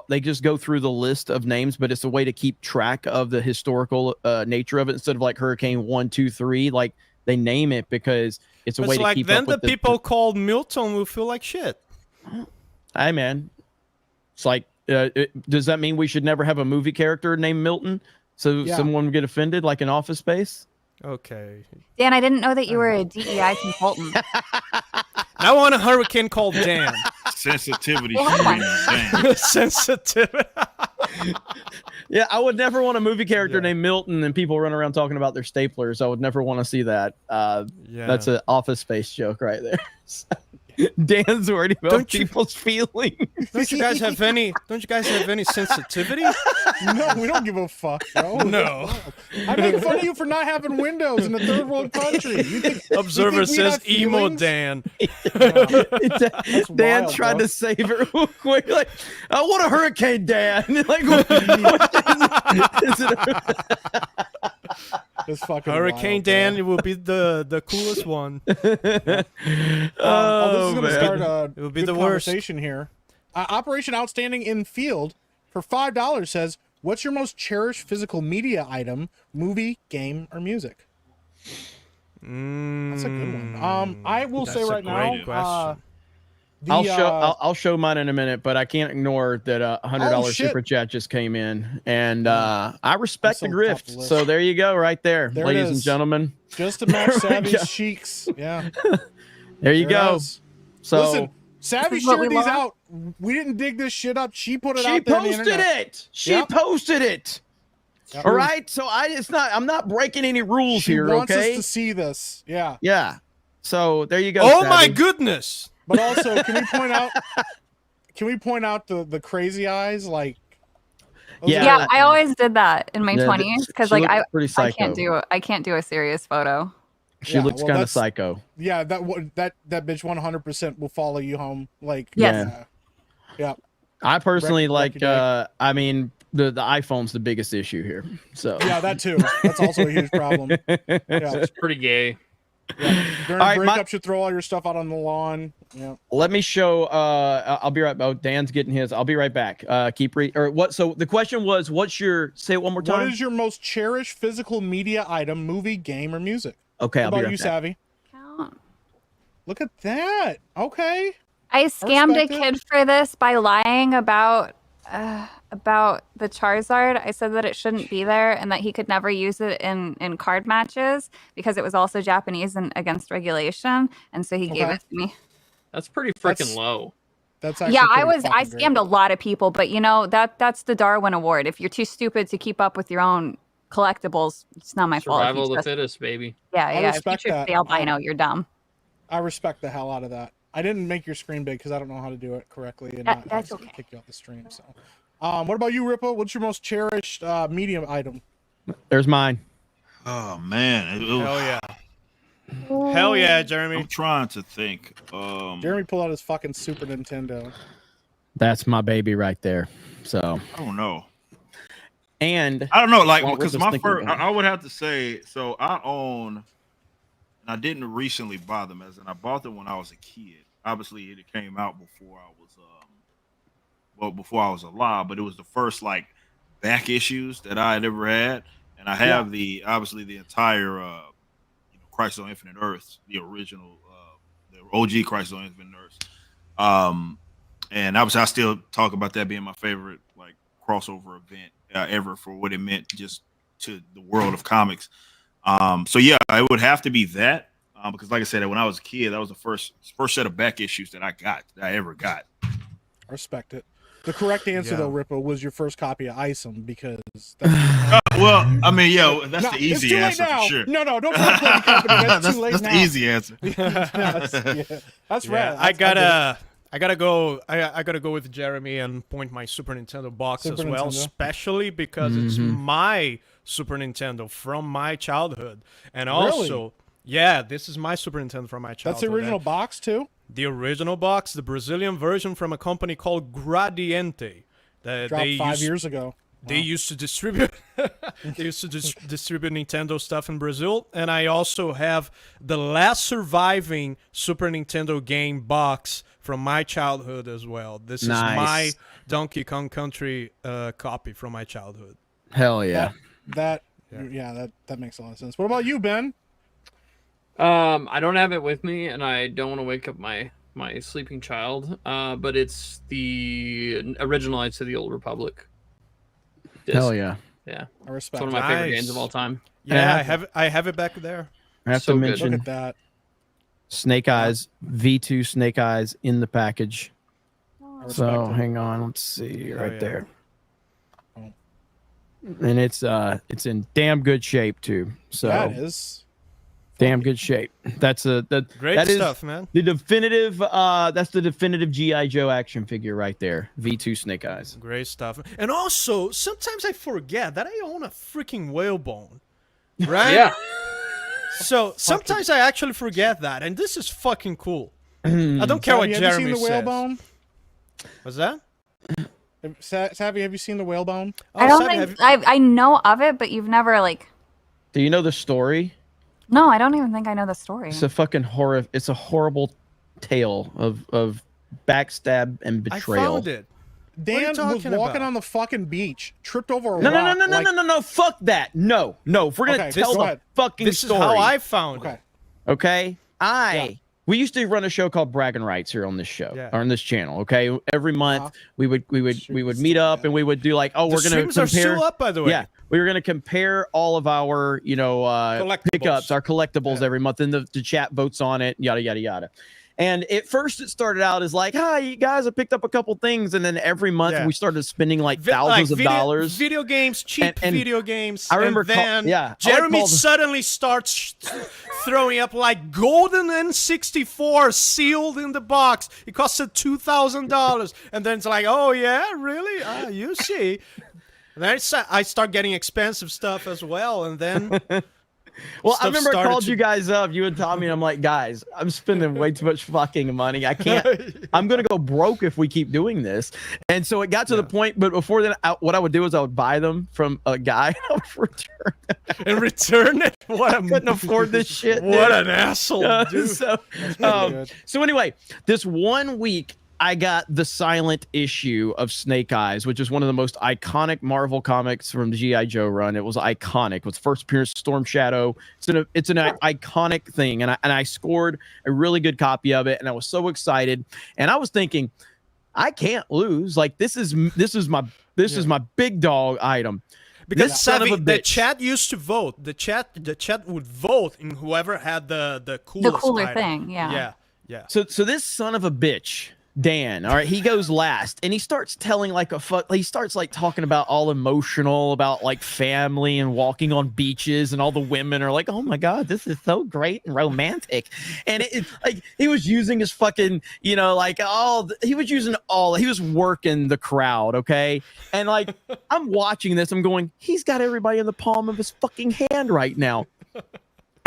they just go through the list of names, but it's a way to keep track of the historical nature of it instead of like Hurricane 1, 2, 3. Like they name it because it's a way It's to like keep then up with the people called Milton will feel like shit. Hey man, it's like does that mean we should never have a movie character named Milton so someone would get offended like in Office Space? Okay. Dan, I didn't know that you were a DEI consultant. I want a hurricane called Dan. Sensitivity. Sensitivity. Yeah, I would never want a movie character named Milton and people run around talking about their staplers. I would never want to see that. That's an Office Space joke right there. Dan's worried about people's feelings. Don't you guys have any? Don't you guys have any sensitivity? No, we don't give a fuck, bro. No. I make fun of you for not having windows in a third world country. Observer you think we says have emo feelings? Dan. Dan wild, tried bro. to save it real quick. Like, I want a hurricane, Dan. Like, This fucking Hurricane wild, Dan will be the coolest one. This is gonna start a It would be good the worst. conversation here. Operation Outstanding in Field for $5 says, "What's your most cherished physical media item, movie, game, or music?" That's a good one. I will say That's a right great now, question. I'll show mine in a minute, but I can't ignore that $100 shit. super chat just came in, and I respect the I'm so top of grift. the list. So there you go, right there, There it ladies and is. gentlemen. just to match There we Savvy's go. cheeks. Yeah. There you There it go. is. So Listen, Savvy This is what shared we these love. out. We didn't dig this shit up. She put it she out there. on the posted internet. it. She Yep. posted it. Yep. All right. So I'm not breaking any rules She here. wants Okay. us to see this. Yeah. Yeah. So there you go. Oh my Savvy. goodness! But also, can we point out? Can we point out the crazy eyes? Like, those Yeah. are- Yeah, I always did that in my Yeah, 20s because she like looks pretty I psycho. can't do a serious photo. She Yeah, looks well, kind of that's- psycho. yeah, that bitch 100% will follow you home. Like, Yes. yeah. I personally Wreck like. your day. I mean, the iPhone's the biggest issue here. So Yeah, that too. That's also a huge problem. Yeah. It's pretty gay. During All right, breakup, you throw all your stuff out on the lawn. Yeah. let me show. I'll be right. Oh, Dan's getting his. I'll be right back. Keep read or what? So the question was, what's your? Say it one more time. What is your most cherished physical media item, movie, game, or music? Okay, How I'll be about right you, back. Savvy? Count. Look at that. Okay. I scammed a respect it. kid for this by lying about about the Charizard, I said that it shouldn't be there and that he could never use it in card matches because it was also Japanese and against regulation, and so he gave it to me. That's pretty freaking low. That's Yeah, I scammed a lot of people, but you know that's the Darwin Award. If you're too stupid to keep up with your own collectibles, it's not my fault. Survival of the fittest, baby. Yeah, I yeah. If you respect choose that. the albino, you're dumb. I respect the hell out of that. I didn't make your screen big because I don't know how to do it correctly, and That's okay. kick you off the stream. So, what about you, Ripple? What's your most cherished medium item? There's mine. Oh man. Hell yeah. Hell yeah, Jeremy. I'm trying to think. Jeremy pulled out his fucking Super Nintendo. That's my baby right there. So I don't know. And I don't know, like, while because Ripper's my thinking first, about it. I would have to say, so I own, and I didn't recently buy them, as in I bought them when I was a kid. Obviously, it came out before I was, before I was alive, but it was the first like back issues that I had ever had, and I have obviously the entire, Crisis on Infinite Earths, the original, the OG Crisis on Infinite Earths. And obviously, I still talk about that being my favorite like crossover event ever for what it meant just to the world of comics. So yeah, it would have to be that because, like I said, when I was a kid, that was the first set of back issues that I ever got. I respect it. The correct answer, though, Ripple, was your first copy of Isom because. Well, I mean, yeah, that's the it's easy too late answer now. for sure. No, don't put a play company. That's too late that's now. the easy answer. That's right. I gotta go with Jeremy and point my Super Nintendo box as well, especially because it's my Super Nintendo from my childhood, and also, yeah, this is my Super Nintendo from my childhood. That's the original box too. The original box, the Brazilian version from a company called Gradiente. Dropped 5 years ago. They used to distribute. They used to distribute Nintendo stuff in Brazil, and I also have the last surviving Super Nintendo game box from my childhood as well. This is my Donkey Kong Country copy from my childhood. Hell yeah. That makes a lot of sense. What about you, Ben? I don't have it with me, and I don't want to wake up my sleeping child. But it's the original Knights of the Old Republic. Hell yeah. Yeah. I respect. It's one of my favorite games of all time. Yeah, I have it back there. I have to mention Look at that. Snake Eyes, V2 Snake Eyes in the package. So hang on, let's see right there. And it's in damn good shape too. So that is damn good shape. That's great stuff, man. The definitive that's the definitive G.I. Joe action figure right there. V2 Snake Eyes. Great stuff. And also, sometimes I forget that I own a freaking whalebone. Right? Yeah. So sometimes I actually forget that, and this is fucking cool. I don't care what Jeremy says. Have you seen the whalebone? What's that? Savvy, have you seen the whalebone? I don't think I know of it, but you've never like. Do you know the story? No, I don't even think I know the story. It's a fucking horror. It's a horrible tale of backstab and betrayal. I found it. Dan was walking on the fucking beach, tripped over a rock. No, fuck that. No. If we're gonna tell the fucking this story. This is how I found it. Okay. We used to run a show called Bragging Rights here on this show or on this channel. Okay, every month we would meet up and we would do like, we're gonna compare. Are still up, by the way. Yeah, we were gonna compare all of our pickups, our collectibles every month, and the chat votes on it. Yada yada yada. And at first it started out as like, hi, you guys, I picked up a couple things. And then every month we started spending like thousands of dollars. Video games, cheap video games. I remember, and then Jeremy suddenly starts throwing up like golden N64 sealed in the box. It costed $2,000. And then it's like, oh yeah, really? You see. And then I start getting expensive stuff as well. And then... Well, I remember I called you guys up, you and Tommy, and I'm like, guys, I'm spending way too much fucking money. I can't. I'm gonna go broke if we keep doing this. And so it got to the point. But before that, what I would do is I would buy them from a guy and return it. I couldn't afford this shit. What an asshole, dude. So anyway, this 1 week. I got the silent issue of Snake Eyes, which is one of the most iconic Marvel comics from the G.I. Joe run. It was iconic. It was first appearance of Storm Shadow. It's an iconic thing. And I scored a really good copy of it. And I was so excited. And I was thinking, I can't lose. Like this is my big dog item. Because This son of a the bitch. chat used to vote. The chat would vote in whoever had the coolest cooler item. thing, yeah. Yeah. So this son of a bitch, Dan, all right, he goes last and he starts telling he starts like talking about all emotional about like family and walking on beaches, and all the women are like, oh my God, this is so great and romantic. And it like he was using his fucking, he was working the crowd, okay? And like I'm watching this, I'm going, he's got everybody in the palm of his fucking hand right now.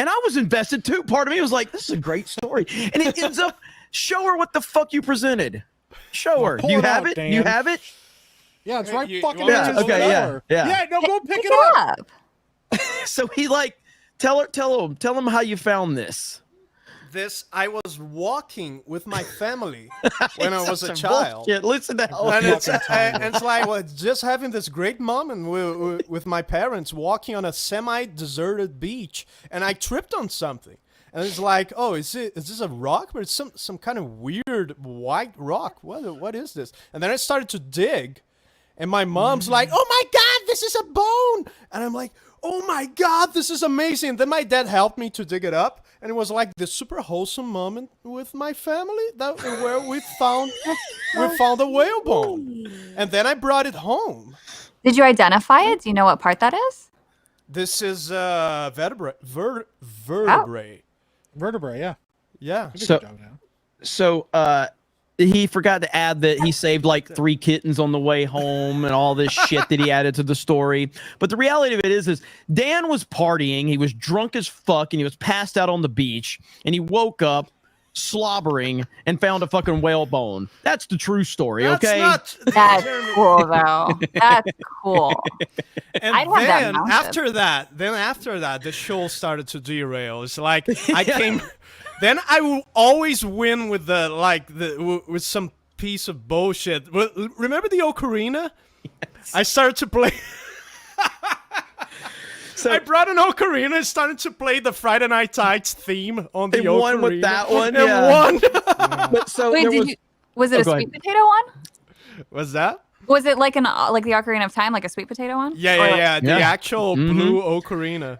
And I was invested too. Part of me was like, this is a great story. And it ends up, show her what the fuck you presented. Show her. Pull You it have out, it? Dan. You have it? Yeah, it's right You fucking want in me his to- Okay, drawer. yeah. No, go pick it up. So he like, tell him how you found this. This, I was walking with my family when I was a Such child. bullshit. Listen to how And it's like well, just having this great moment with my parents walking on a semi-deserted beach, and I tripped on something. And it's like, oh, is this a rock? But it's some kind of weird white rock. What is this? And then I started to dig, and my mom's like, oh my God, this is a bone. And I'm like, oh my God, this is amazing. And then my dad helped me to dig it up. And it was like this super wholesome moment with my family where we found a whale bone. And then I brought it home. Did you identify it? Do you know what part that is? This is vertebrae. Vertebrae. Vertebrae, yeah. Yeah. So he forgot to add that he saved like 3 kittens on the way home and all this shit that he added to the story. But the reality of it is Dan was partying. He was drunk as fuck and he was passed out on the beach, and he woke up slobbering and found a fucking whale bone. That's the true story, okay? That's cool, though. That's cool. And I'd have that then mounted. after that, the show started to derail. It's like I came. Then I will always win with with some piece of bullshit. Remember the ocarina? Yes. I started to play. So I brought an ocarina and started to play the Friday Night Lights theme on the ocarina. Won with that one. And won. But so Wait, was it a sweet potato one? What's that? Was it like the Ocarina of Time, like a sweet potato one? Yeah. The actual blue ocarina.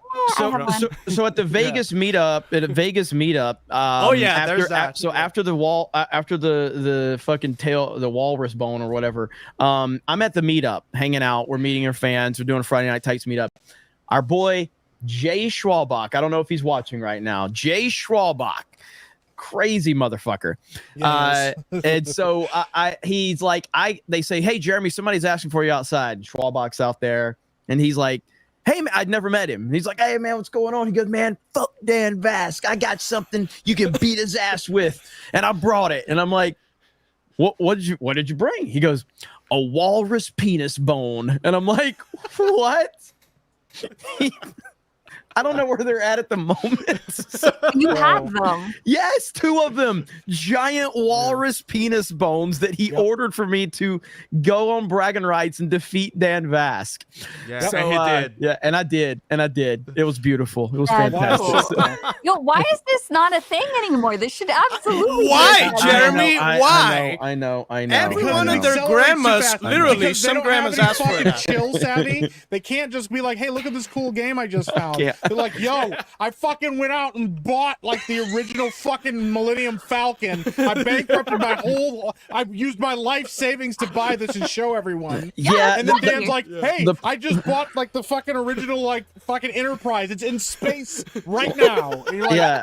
So at the Vegas meetup, there's that. So after the fucking the walrus bone or whatever, I'm at the meetup hanging out. We're meeting our fans. We're doing a Friday Night Tights meetup. Our boy Jay Schwalbach. I don't know if he's watching right now. Jay Schwalbach. Crazy motherfucker. Yes. And so he's like, they say, hey Jeremy, somebody's asking for you outside. Schwalbach's out there, and he's like, hey man, I'd never met him. And he's like, hey man, what's going on? He goes, man, fuck Dan Vask. I got something you can beat his ass with, and I brought it. And I'm like, what did you bring? He goes, a walrus penis bone. And I'm like, what? I don't know where they're at the moment. You have them. Yes, 2 of them. Giant walrus penis bones that he ordered for me to go on bragging rights and defeat Dan Vask. Yeah, so he did. Yeah, and I did. It was beautiful. It was fantastic. Yo, why is this not a thing anymore? This should absolutely. Why, be Jeremy? Why? I know. Everyone and their grandmas, literally, some grandmas asked for it. Chill savvy. They can't just be like, hey, look at this cool game I just found. Yeah. They're like, yo, I fucking went out and bought like the original fucking Millennium Falcon. I bankrupted I used my life savings to buy this and show everyone. Yeah. And then Dan's like, hey, I just bought like the fucking original like fucking Enterprise. It's in space right now. And you're like, Yeah.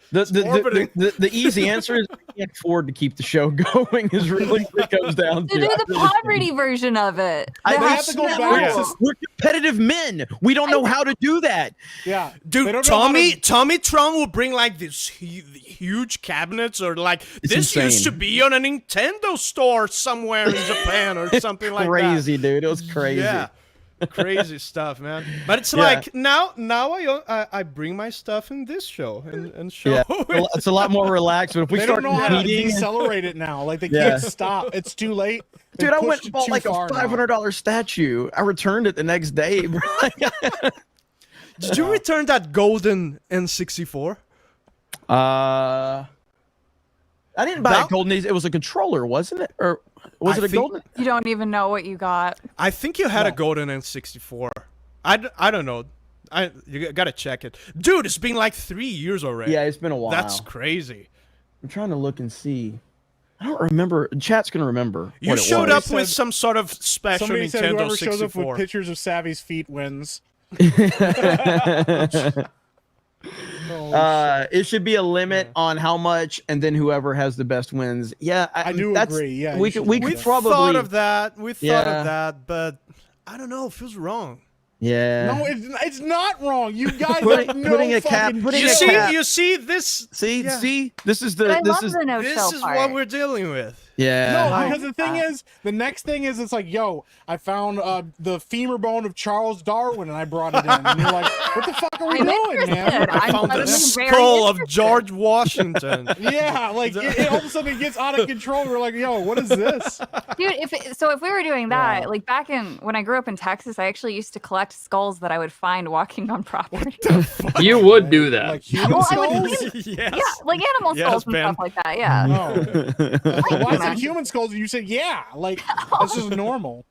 The easy answer is I can't afford to keep the show going. Is really what it comes down to. To do the poverty version of it. They have to go back. We're competitive men. We don't know how to do that. Yeah, dude. Tommy Tron will bring like this huge cabinets, or like this used to be on a Nintendo store somewhere in Japan or something like that. Crazy, dude. It was crazy. Yeah. Crazy stuff, man. But it's like now I bring my stuff in this show and show. Yeah, it's a lot more relaxed. But if we they start don't know how to competing, decelerate it now. Like they can't stop. It's too late. Dude, I went and bought like a $500 statue. I returned it the next day. Bro. Did you return that golden N64? I didn't buy a golden. It was a controller, wasn't it? Or was it a golden? You don't even know what you got. I think you had a golden N64. I don't know. You gotta check it, dude. It's been like 3 years already. Yeah, it's been a while. That's crazy. I'm trying to look and see. I don't remember. Chat's gonna remember. You what it showed was. up with some sort of special Somebody said Nintendo whoever shows up 64. with pictures of Savvy's feet wins. It should be a limit on how much, and then whoever has the best wins. Yeah, I do agree. Yeah, we could probably thought of that. We thought Yeah. of that, but I don't know. It feels wrong. Yeah. No, it's not wrong. You guys Putting- have no putting a cap- fucking putting You a shit. cap- see this. See, Yeah. see. This is But I the. love This is the no This chill is part. what we're dealing with. yeah. No, because the thing is, the next thing is, it's like, yo, I found the femur bone of Charles Darwin, and I brought it in. And you're like, what the fuck are we I'm doing, man? interested. I I'm found the very skull of interested. George Washington. Yeah, like all of a sudden it gets out of control. We're like, yo, what is this? Dude, if we were doing that, like back when I grew up in Texas, I actually used to collect skulls that I would find walking on property. You would do that. Like human Well, I skulls? would Yes. Yeah, like animal Yes, skulls and Ben. stuff like that. Yeah. Oh. Why is it human skulls? And you said, yeah, like this is normal.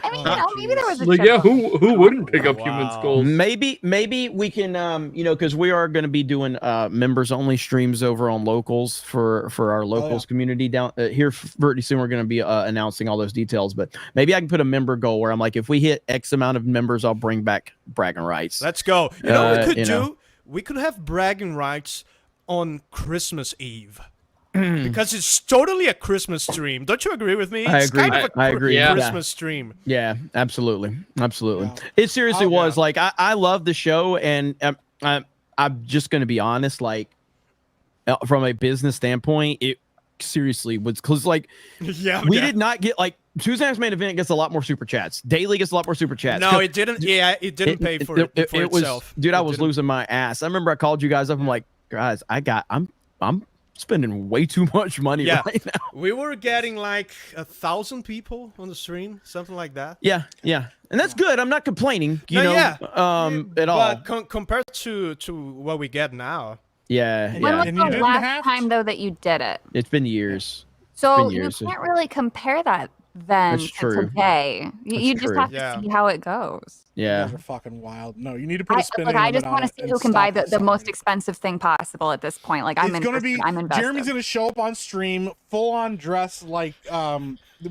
I mean, maybe there was a Like, chip yeah, on who wouldn't pick up human skulls? Maybe we can because we are going to be doing members only streams over on locals for our locals community down here pretty soon. We're going to be announcing all those details, but maybe I can put a member goal where I'm like, if we hit X amount of members, I'll bring back bragging rights. Let's go. You know what we could you do? know. We could have bragging rights on Christmas Eve. Because it's totally a Christmas stream. Don't you agree with me? I It's agree. kind of a I agree. Yeah. Christmas stream. Yeah, absolutely. It seriously was like I love the show, and I'm just going to be honest, like from a business standpoint, it seriously was because like Yeah, we did not get like Tuesday Night's Main Event gets a lot more super chats. Daily gets a lot more super chats. No, it didn't. Yeah, it didn't pay for it was, itself. dude. I It was didn't. losing my ass. I remember I called you guys up. I'm like, guys, I'm spending way too much money Yeah, right now. we were getting like 1,000 people on the stream, something like that. Yeah, and that's good. I'm not complaining. You No, know, yeah. at all. But compared to what we get now, Yeah, When yeah. was And you the didn't last have time though that you did it? It's been years. So been you years. can't really compare that then That's to true. today. You That's just true. have to Yeah. see how it goes. You Yeah. guys are fucking wild. No, you need to put a spinning I limit just on want to it see and who can buy stop the it. most expensive thing possible at this point. Like I'm It's gonna interested. be I'm invested. Jeremy's gonna show up on stream full on dress like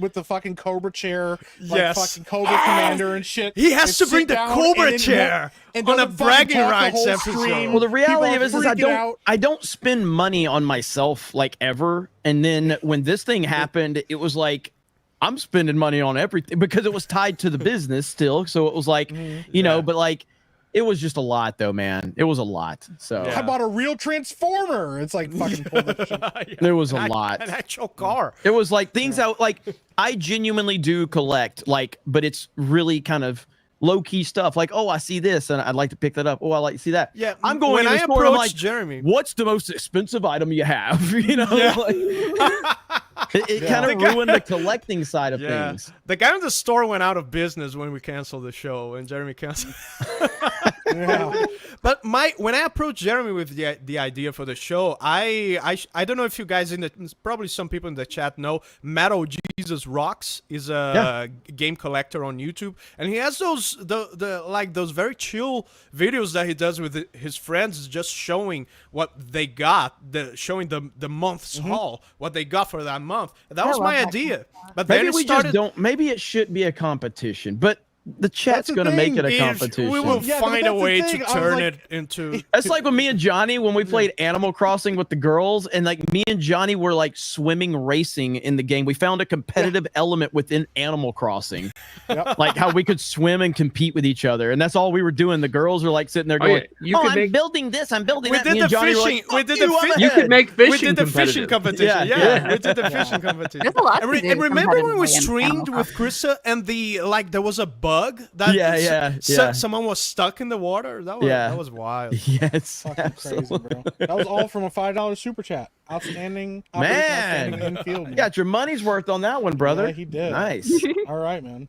with the fucking Cobra chair, like Yes. fucking Cobra Commander and shit. He has and to bring sit the down Cobra and then chair and on a doesn't fucking bragging talk the rights whole episode. stream. Well, the reality People of it are is freaking out. I don't spend money on myself like ever. And then when this thing happened, it was like I'm spending money on everything because it was tied to the business still. So it was like, you know, but like it was just a lot though, man. It was a lot. So I bought a real Transformer. It's like fucking pull that shit. there was a lot. An actual car. It was like things out like I genuinely do collect, like, but it's really kind of low key stuff. Like, oh, I see this and I'd like to pick that up. Oh, I like to see that. Yeah, I'm going when to the I store and I'm approached like, Jeremy. what's the most expensive item you have? You know, Yeah. like, it kind of ruined the collecting side of things. The guy in the store went out of business when we canceled the show, and Jeremy canceled. But when I approached Jeremy with the idea for the show, I don't know if you guys probably some people in the chat know Metal Jesus Rocks is a game collector on YouTube, and he has those those very chill videos that he does with his friends, just showing what they got, showing the month's haul, what they got for that month. That was my idea. But Maybe then we it started. just don't. Maybe it should be a competition, but the chat's going to make it a competition. We will Yeah, but find a that's the way thing. to I was turn like- it into. It's like with me and Johnny when we played Animal Crossing with the girls, and like me and Johnny were like swimming racing in the game. We found a competitive element within Animal Crossing, like how we could swim and compete with each other, and that's all we were doing. The girls are like sitting there going, You "Oh, could I'm make building this. I'm building We that." did Me the and Johnny were fishing. like, We "Fuck did you, the I'm fi- you ahead." could make fishing We did the fishing competition. Yeah. We did the fishing competition. There's a lot to do And remember when we competitively in streamed Animal with Krista and there was a bug that Yeah. someone was stuck in the water? That was wild. Yes, Fucking crazy, bro. That was all from a $5 super chat. Outstanding, outstanding man. infield. You Man. got your money's worth on that one, brother. Yeah, he did. Nice. All right, man.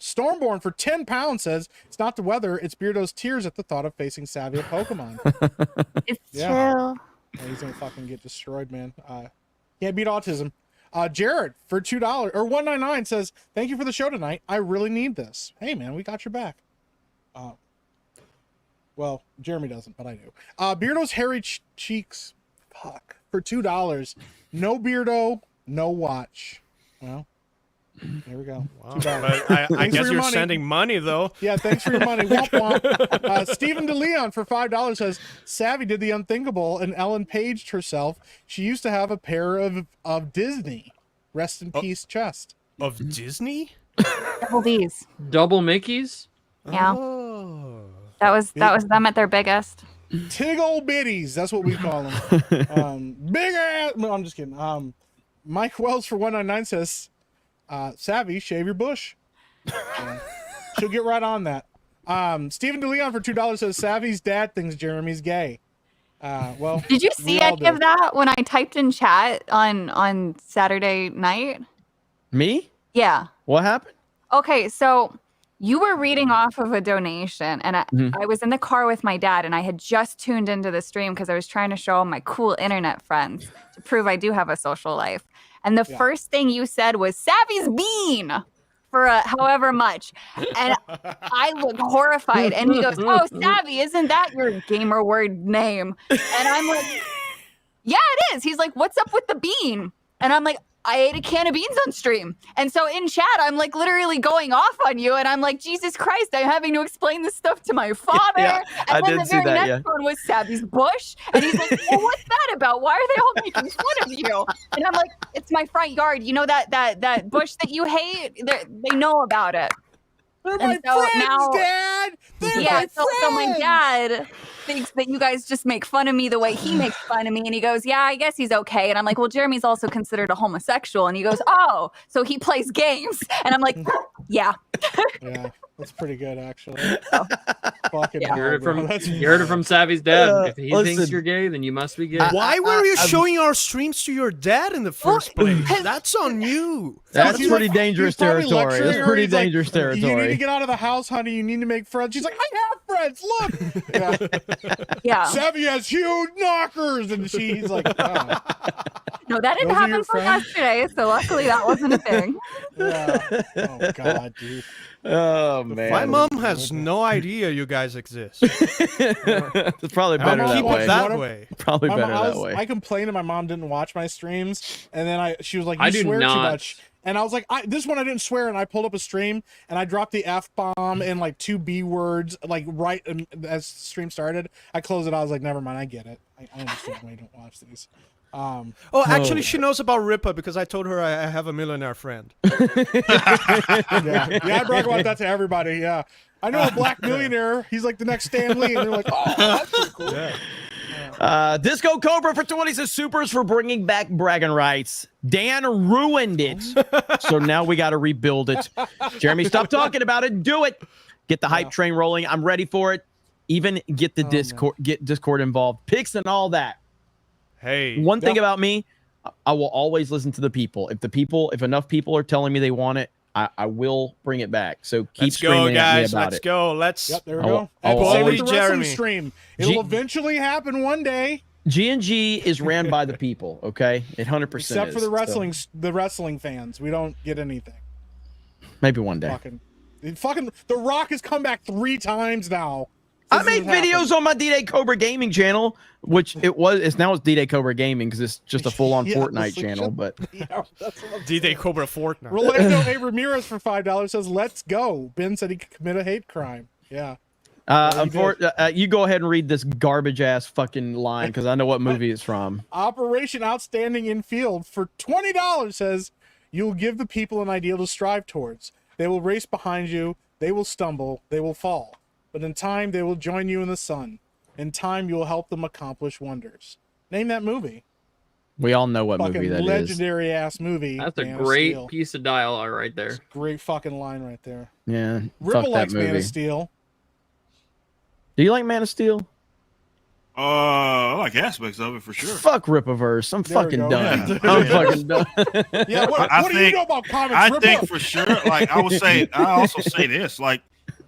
Stormborn for 10 pounds says it's not the weather, it's Beardo's tears at the thought of facing Savvy at Pokemon. It's Yeah. chill. Yeah, he's gonna fucking get destroyed, man. Can't beat autism. Jared for $2 or $1.99 says, "Thank you for the show tonight. I really need this." Hey, man, we got your back. Well, Jeremy doesn't, but I do. Beardo's hairy cheeks. Fuck. For $2. No Beardo, no watch. Well, there we go. Wow. $2. But I guess your you're money. sending money, though. Yeah, thanks for your money. Womp womp. Stephen DeLeon for $5 says, "Savvy did the unthinkable and Ellen paged herself. She used to have a pair of Disney. Rest in peace, chest." Of Disney? Double D's. Double Mickeys? Yeah. Oh. That was them at their biggest. Tig old bitties. That's what we call them. Big ass. No, I'm just kidding. Mike Wells for $1.99 says, "Savvy, shave your bush." She'll get right on that. Stephen DeLeon for $2 says, "Savvy's dad thinks Jeremy's gay." Well, Did you see any of that when I typed in chat on Saturday night? Me? Yeah. What happened? Okay, so you were reading off of a donation, and I was in the car with my dad, and I had just tuned into the stream because I was trying to show my cool internet friends to prove I do have a social life. And the first thing you said was Savvy's bean for however much. And I looked horrified. And he goes, "Oh, Savvy, isn't that your gamer word name?" And I'm like, "Yeah, it is." He's like, "What's up with the bean?" And I'm like, "I ate a can of beans on stream." And so in chat, I'm like literally going off on you. And I'm like, Jesus Christ, I'm having to explain this stuff to my father. Yeah, and I then did the see very that, next one was Savvy's bush. And he's like, "Well, what's that about? Why are they all making fun of you?" And I'm like, "It's my front yard. You know that bush that you hate? They know about it." They're my friends, Dad. They're my so my friends. dad thinks that you guys just make fun of me the way he makes fun of me, and he goes, "Yeah, I guess he's okay." And I'm like, "Well, Jeremy's also considered a homosexual," and he goes, "Oh, so he plays games?" And I'm like, "Yeah." Yeah, that's pretty good actually. Fucking You heard it hell, from bro. That's you heard it from Savvy's dad. If he thinks listen. you're gay, then you must be gay. Why were you showing our streams to your dad in the first place? That's on you. That's He's pretty like- dangerous he's probably territory. lecturing That's her. pretty He's like, dangerous "You need to territory. get out of the house, honey. You need to make friends." She's like, "I have friends. Look." Yeah. Yeah. Savvy has huge knockers, and she's like, "Oh." No, that didn't Those are happen your for friends? yesterday, so luckily that wasn't a thing. Yeah. Oh God, dude. Oh man. My mom has no idea you guys exist. It's probably My better mom that watched way. that one of- way. Probably My better mom- that way. I complained that my mom didn't watch my streams, and then she was like, I "You do swear too not. much." And I was like, "This one I didn't swear," and I pulled up a stream and I dropped the F-bomb and like 2 B words like right as the stream started. I closed it. I was like, "Never mind, I get it. I understand why you don't watch these." Oh, actually, she knows about Ripa because I told her I have a millionaire friend. Yeah, I brag about that to everybody. Yeah, I know a black millionaire. He's like the next Stan Lee, and they're like, "Oh, that's pretty cool." Yeah. Disco Cobra for 20 says supers for bringing back bragging rights. Dan ruined it. So now we got to rebuild it. Jeremy, stop talking about it. Do it. Get the hype train rolling. I'm ready for it. Even get the Discord involved. Picks and all that. Hey. One thing about me, I will always listen to the people. If enough people are telling me they want it, I will bring it back. So keep Let's go, screaming at me guys. about Let's it. go. Let's. Yep, there we I'll- go. I'll And same with always- the wrestling Jeremy. stream. It'll eventually happen one day. G&G is ran by the people, okay? It 100% Except for is, so the wrestling fans. We don't get anything. maybe one day. Fucking The Rock has come back 3 times now. I make videos on my D-Day Cobra Gaming channel, which it's now D-Day Cobra Gaming because it's just a full-on Yeah, Fortnite it's like channel. But Yeah, that's what I'm D-Day Cobra Fortnite. Rolando A. Ramirez for $5 says, "Let's go." Ben said he could commit a hate crime. Yeah. you go ahead and read this garbage ass fucking line because I know what movie it's from. Operation Outstanding in Field for $20 says, "You'll give the people an ideal to strive towards. They will race behind you. They will stumble. They will fall. But in time, they will join you in the sun. In time, you will help them accomplish wonders." Name that movie. We all know what Fucking movie that is. legendary ass movie. That's a Man of great Steel. piece of dialogue right there. Great fucking line right there. Yeah, Ripple fuck that likes Man movie. of Steel. Do you like Man of Steel? I like aspects of it for sure. Fuck Ripaverse. I'm There we fucking go. done. Yeah. I'm fucking done. Yeah, what I do you think- know about comics? I Ripple? think for sure. Like I also say this. Like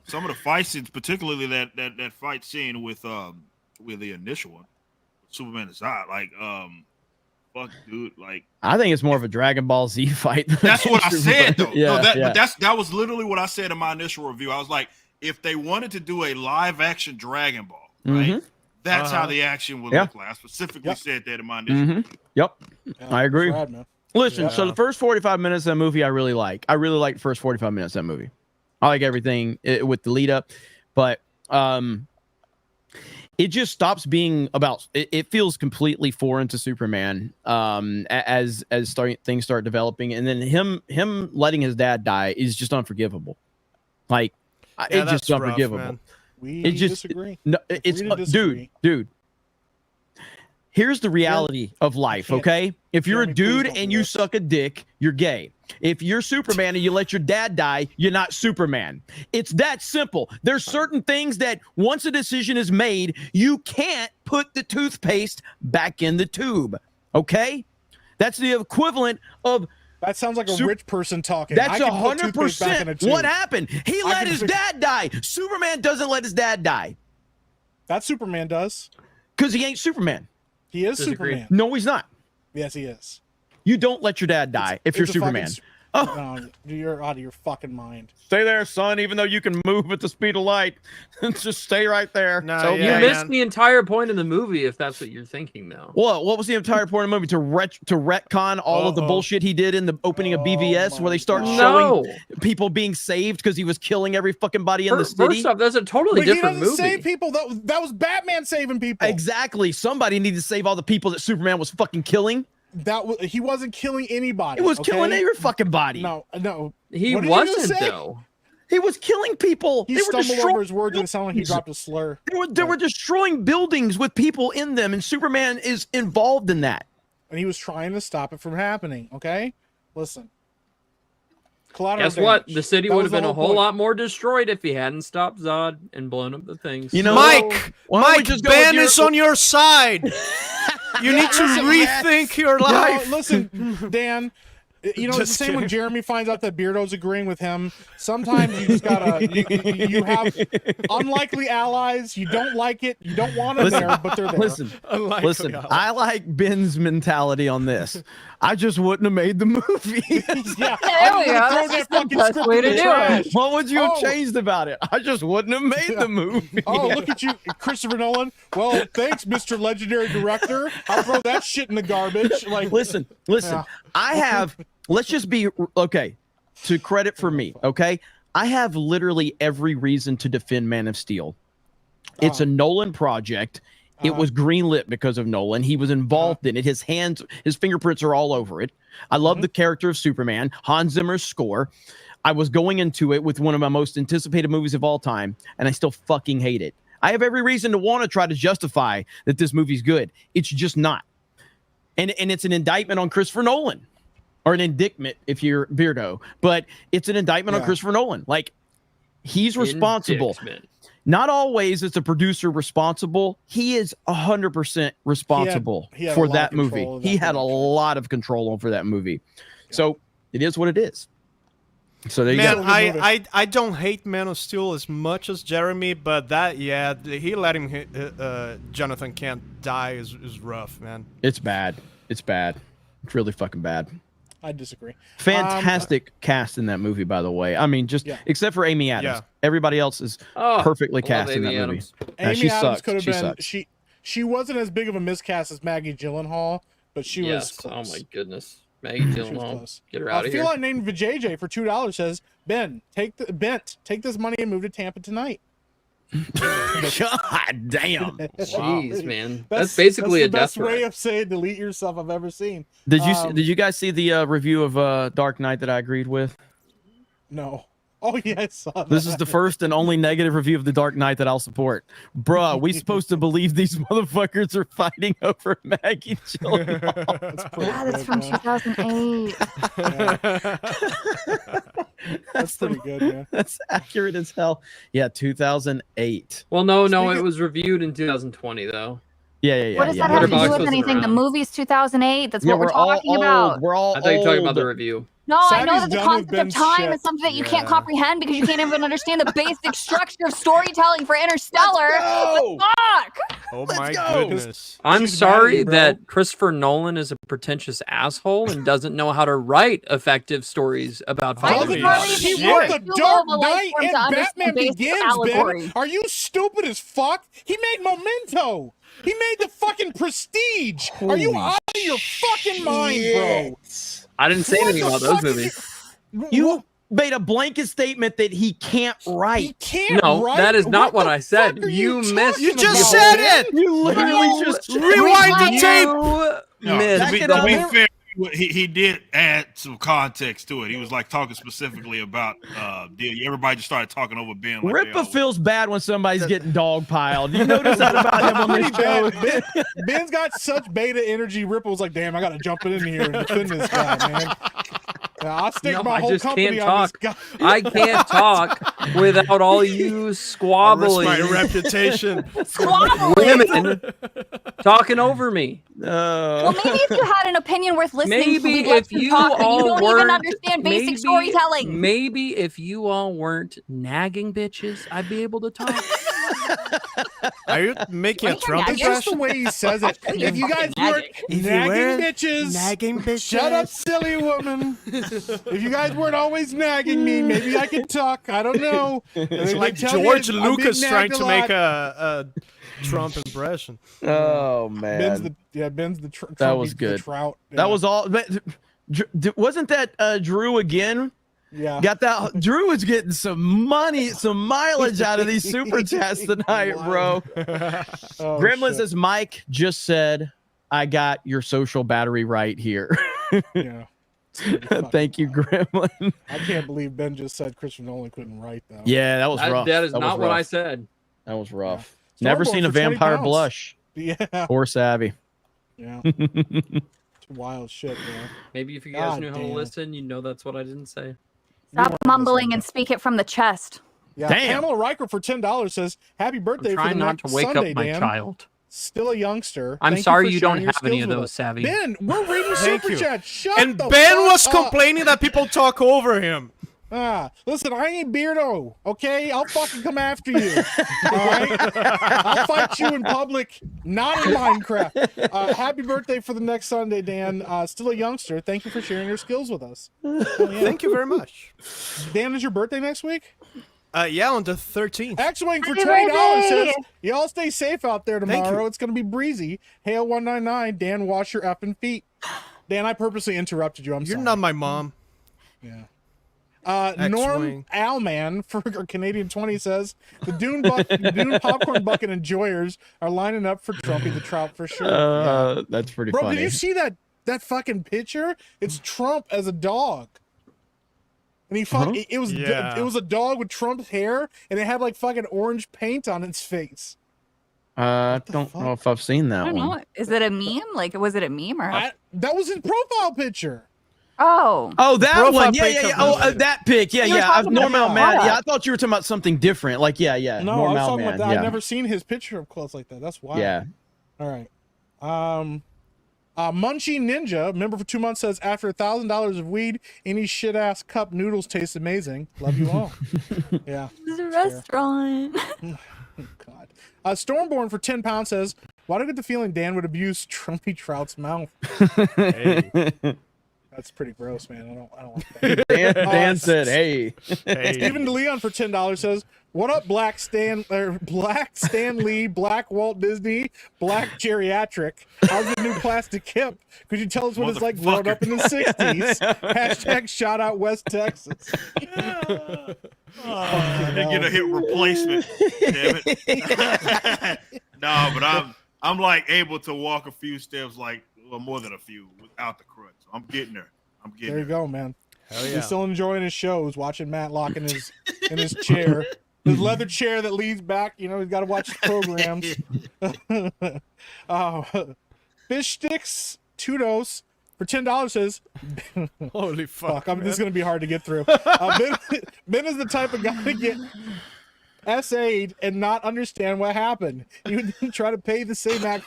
some of the fight scenes, particularly that fight scene with the initial one, Superman is hot. Like, fuck, dude. Like, I think it's more of a Dragon Ball Z fight. that's what I said, though. Yeah, But that was literally what I said in my initial review. I was like, if they wanted to do a live action Dragon Ball, right? That's how the action would look like. I specifically said that in my initial review. Yep. I agree. Rad, man. Listen, so the first 45 minutes of that movie, I really like. I really like the first 45 minutes of that movie. I like everything with the lead up, but it just stops being about. It feels completely foreign to Superman as things start developing, and then him letting his dad die is just unforgivable. Like it's just unforgivable. Rough, We it just disagree. No, it's dude. Here's the reality of life, okay? If you're a dude and you suck a dick, you're gay. If you're Superman and you let your dad die, you're not Superman. It's that simple. There's certain things that once a decision is made, you can't put the toothpaste back in the tube, okay? That's the equivalent of... That sounds like a rich person talking. That's 100% what happened. He let his dad die. Superman doesn't let his dad die. That Superman does. Because he ain't Superman. He is Superman. No, he's not. Yes, he is. You don't let your dad die if you're Superman. No, you're out of your fucking mind. Stay there, son, even though you can move at the speed of light. Just stay right there. No, So, You missed the entire point of the movie if that's what you're thinking, though. What was the entire point of the movie? To retcon all of the bullshit he did in the opening of BVS, where they start showing people being saved because he was killing every fucking body in the city? First off, that's a totally different movie. Save people. That was Batman saving people. Exactly. Somebody needed to save all the people that Superman was fucking killing. He wasn't killing anybody. He was killing every fucking body. No. He What did you wasn't, say? though. He was killing people. He They were stumbled over his words and it sounded like he buildings. dropped a slur. They were destroying buildings with people in them, and Superman is involved in that. And he was trying to stop it from happening. Okay, listen. Collateral Guess what? damage. The city That would was have been the a whole whole point. lot more destroyed if he hadn't stopped Zod and blown up the things. You know, Mike, why don't we Mike, just go with Ben your- is on your side. You need to rethink your life. No, listen, Dan. You know, it's the same when Jeremy finds out that Beardo's agreeing with him. Sometimes you just gotta. You have unlikely allies. You don't like it. You don't want them there, but they're there. Listen, I like Ben's mentality on this. I just wouldn't have made the movie. Yeah, There we go. That's just the best way to do it. What would you have changed about it? I just wouldn't have made the movie. Oh, look at you, Christopher Nolan. Well, thanks, Mr. Legendary Director. I'll throw that shit in the garbage. Like, listen. Yeah. I have. Let's just be okay. To credit for me, okay. I have literally every reason to defend Man of Steel. It's a Nolan project. It was greenlit because of Nolan. He was involved in it. His fingerprints are all over it. I love the character of Superman. Hans Zimmer's score. I was going into it with one of my most anticipated movies of all time, and I still fucking hate it. I have every reason to want to try to justify that this movie's good. It's just not. And it's an indictment on Christopher Nolan. Or an indictment if you're Beardo. But it's an indictment on Christopher Nolan. Like, he's responsible. Not always is the producer responsible. He is 100% responsible he had for a lot that of control movie. of that He had a lot of control over that movie. So it is what it is. So there you Man, go. I don't hate Man of Steel as much as Jeremy, but he letting Jonathan Kent die is rough, man. It's bad. It's bad. It's really fucking bad. I disagree. Fantastic cast in that movie, by the way. I mean, just except for Amy Adams. Yeah. Everybody else is perfectly cast in that movie. Amy she Adams sucks. could have She been. sucks. She wasn't as big of a miscast as Maggie Gyllenhaal, but she was Yes. close. Oh my goodness. Maggie Gyllenhaal. close. Get her out of feel here. like named Vijay for $2 says, Ben, take this money and move to Tampa tonight. God damn. Jeez, man. That's basically the a best death way threat. of saying delete yourself I've ever seen. Did you guys see the review of Dark Knight that I agreed with? No. Oh yeah, I saw that. This is the first and only negative review of the Dark Knight that I'll support. Bruh, we supposed to believe these motherfuckers are fighting over Maggie Gyllenhaal. Yeah, that's from 2008. That's pretty good, man. That's accurate as hell. Yeah, 2008. Well, no, it was reviewed in 2020 though. Yeah. What does that have to do with anything? The movie's 2008. That's what we're talking about. We're all I thought you were talking old. about the review. No, I know Savvy's that the done with concept of Ben's time shit. is something that you can't comprehend because you can't even understand the basic structure of storytelling for Interstellar. go! Fuck! Oh Let's my go. goodness. I'm She's mad at sorry you, bro. that Christopher Nolan is a pretentious asshole and doesn't know how to write effective stories about I Holy just fighting believe bodies. he shit. wrote The too low Dark of a life Knight form and to understand Batman basic Begins, allegory. Ben. Are you stupid as fuck? He made Memento. He made the fucking Prestige. Are you Holy out of your fucking mind, bro? I didn't say What anything the about those fuck is movies. You made a blanket statement that he can't He write. can't No, write? that is not what the I said. fuck are You missed. You just about, said Ben? it. You literally just Rewind the tape. You No, missed. to be, it to up. be fair, he did add some context to it. He was like talking specifically about everybody just started talking over Ben. Like Rippa feels bad when somebody's getting dogpiled. You notice that about him on this Pretty show? bad. Ben's got such beta energy. Ripple's like, damn, I gotta jump in here and defend this guy, man. I'll stake No, my I whole just company can't on this talk. guy. I can't talk without all you squabbling My reputation. Squabbling. women talking over me. Well, maybe if you had an opinion worth listening to, Maybe we'd let if you you talk, but you all don't even weren't, understand basic storytelling. Maybe if you all weren't nagging bitches, I'd be able to talk. Are you making a Trump It's just the impression? way he says it. If you guys weren't If you nagging weren't bitches, nagging shut up, bitches. silly woman. If you guys weren't always nagging me, maybe I could talk. I don't know. It's like George Lucas trying to make a Trump impression. Oh man, Ben's the that was good. Trout. That was all. But, wasn't that Drew again? Yeah. Got that. Drew was getting some money, some mileage out of these super chats tonight, bro. Gremlin says, Mike just said, I got your social battery right here. Yeah. Thank you, Gremlin. I can't believe Ben just said Christopher Nolan couldn't write though. Yeah, that was rough. That is was not what rough. I said. That was rough. Yeah. Never Starborn seen a for 20 vampire pounds. blush. Yeah. Or Savvy. Yeah. It's wild shit, man. Maybe if you guys God knew how to damn. listen, you know that's what I didn't say. Stop mumbling and speak it from the chest. Yeah. Damn. Pamela Riker for $10 says, "Happy birthday for Trying the not next to wake Sunday, up my Dan. child. Still a youngster. I'm Thank you sorry for you don't sharing your have any skills of with those, us." Savvy. Ben, we're reading Thank super you. chat. Shut And the Ben fuck was up. complaining that people talk over him. Listen, I ain't Beardo, okay? I'll fucking come after you. All right? I'll fight you in public, not in Minecraft. Happy birthday for the next Sunday, Dan. Still a youngster. Thank you for sharing your skills with us. Oh, yeah. Thank you very much. Dan, is your birthday next week? Yeah, on the 13th. X-Wing for Happy $20 says, birthday! y'all stay safe out there Thank tomorrow. you. It's going to be breezy. Hail 199. Dan, wash your effing feet. Dan, I purposely interrupted you. I'm You're sorry. not my mom. Yeah. X-Wing. Norm Owlman for Canadian 20 says the Dune popcorn bucket enjoyers are lining up for Trumpy the Trout for sure. Yeah. That's pretty Bro, funny. did you see that fucking picture? It's Trump as a dog. And he it was Yeah. it was a dog with Trump's hair and it had like fucking orange paint on its face. I don't know if I've seen that I don't one. know. Is it a meme? Like, was it a meme or? That was his profile picture. Oh. Oh, that Profile one. Yeah, pic yeah, of yeah. Oh, Mr. that pic. Yeah, You were yeah. talking about Normal that. man. Yeah, I thought you were talking about something different. Like, yeah. No, I Normal was talking man. about that. Yeah. I've never seen his picture up close like that. That's wild. Yeah. All right. Munchie Ninja, member for 2 months, says after $1,000 of weed, any shit ass cup noodles taste amazing. Love you all. Yeah. It's a restaurant. God. Stormborn for 10 pounds says, why do I get the feeling Dan would abuse Trumpy Trout's mouth? Hey. That's pretty gross, man. I don't like that. Dan said, "Hey." Stephen DeLeon for $10 says, "What up, Black Stan Lee, Black Walt Disney, Black Geriatric? How's the new plastic hip? Could you tell us what it's like growing up in the '60s?" Hashtag shout out West Texas. They get a hip replacement. Damn it. No, but I'm like able to walk a few steps, like more than a few, without the crutch. So I'm getting there. There you go, man. Hell yeah. He's still enjoying his shows, watching Matlock in his chair, his leather chair that leads back. You know, he's got to watch the programs. Fish Sticks Tudos for $10 says, Holy fuck. this is gonna be hard to get through. Ben is the type of guy to get essayed and not understand what happened. He would then try to pay the same act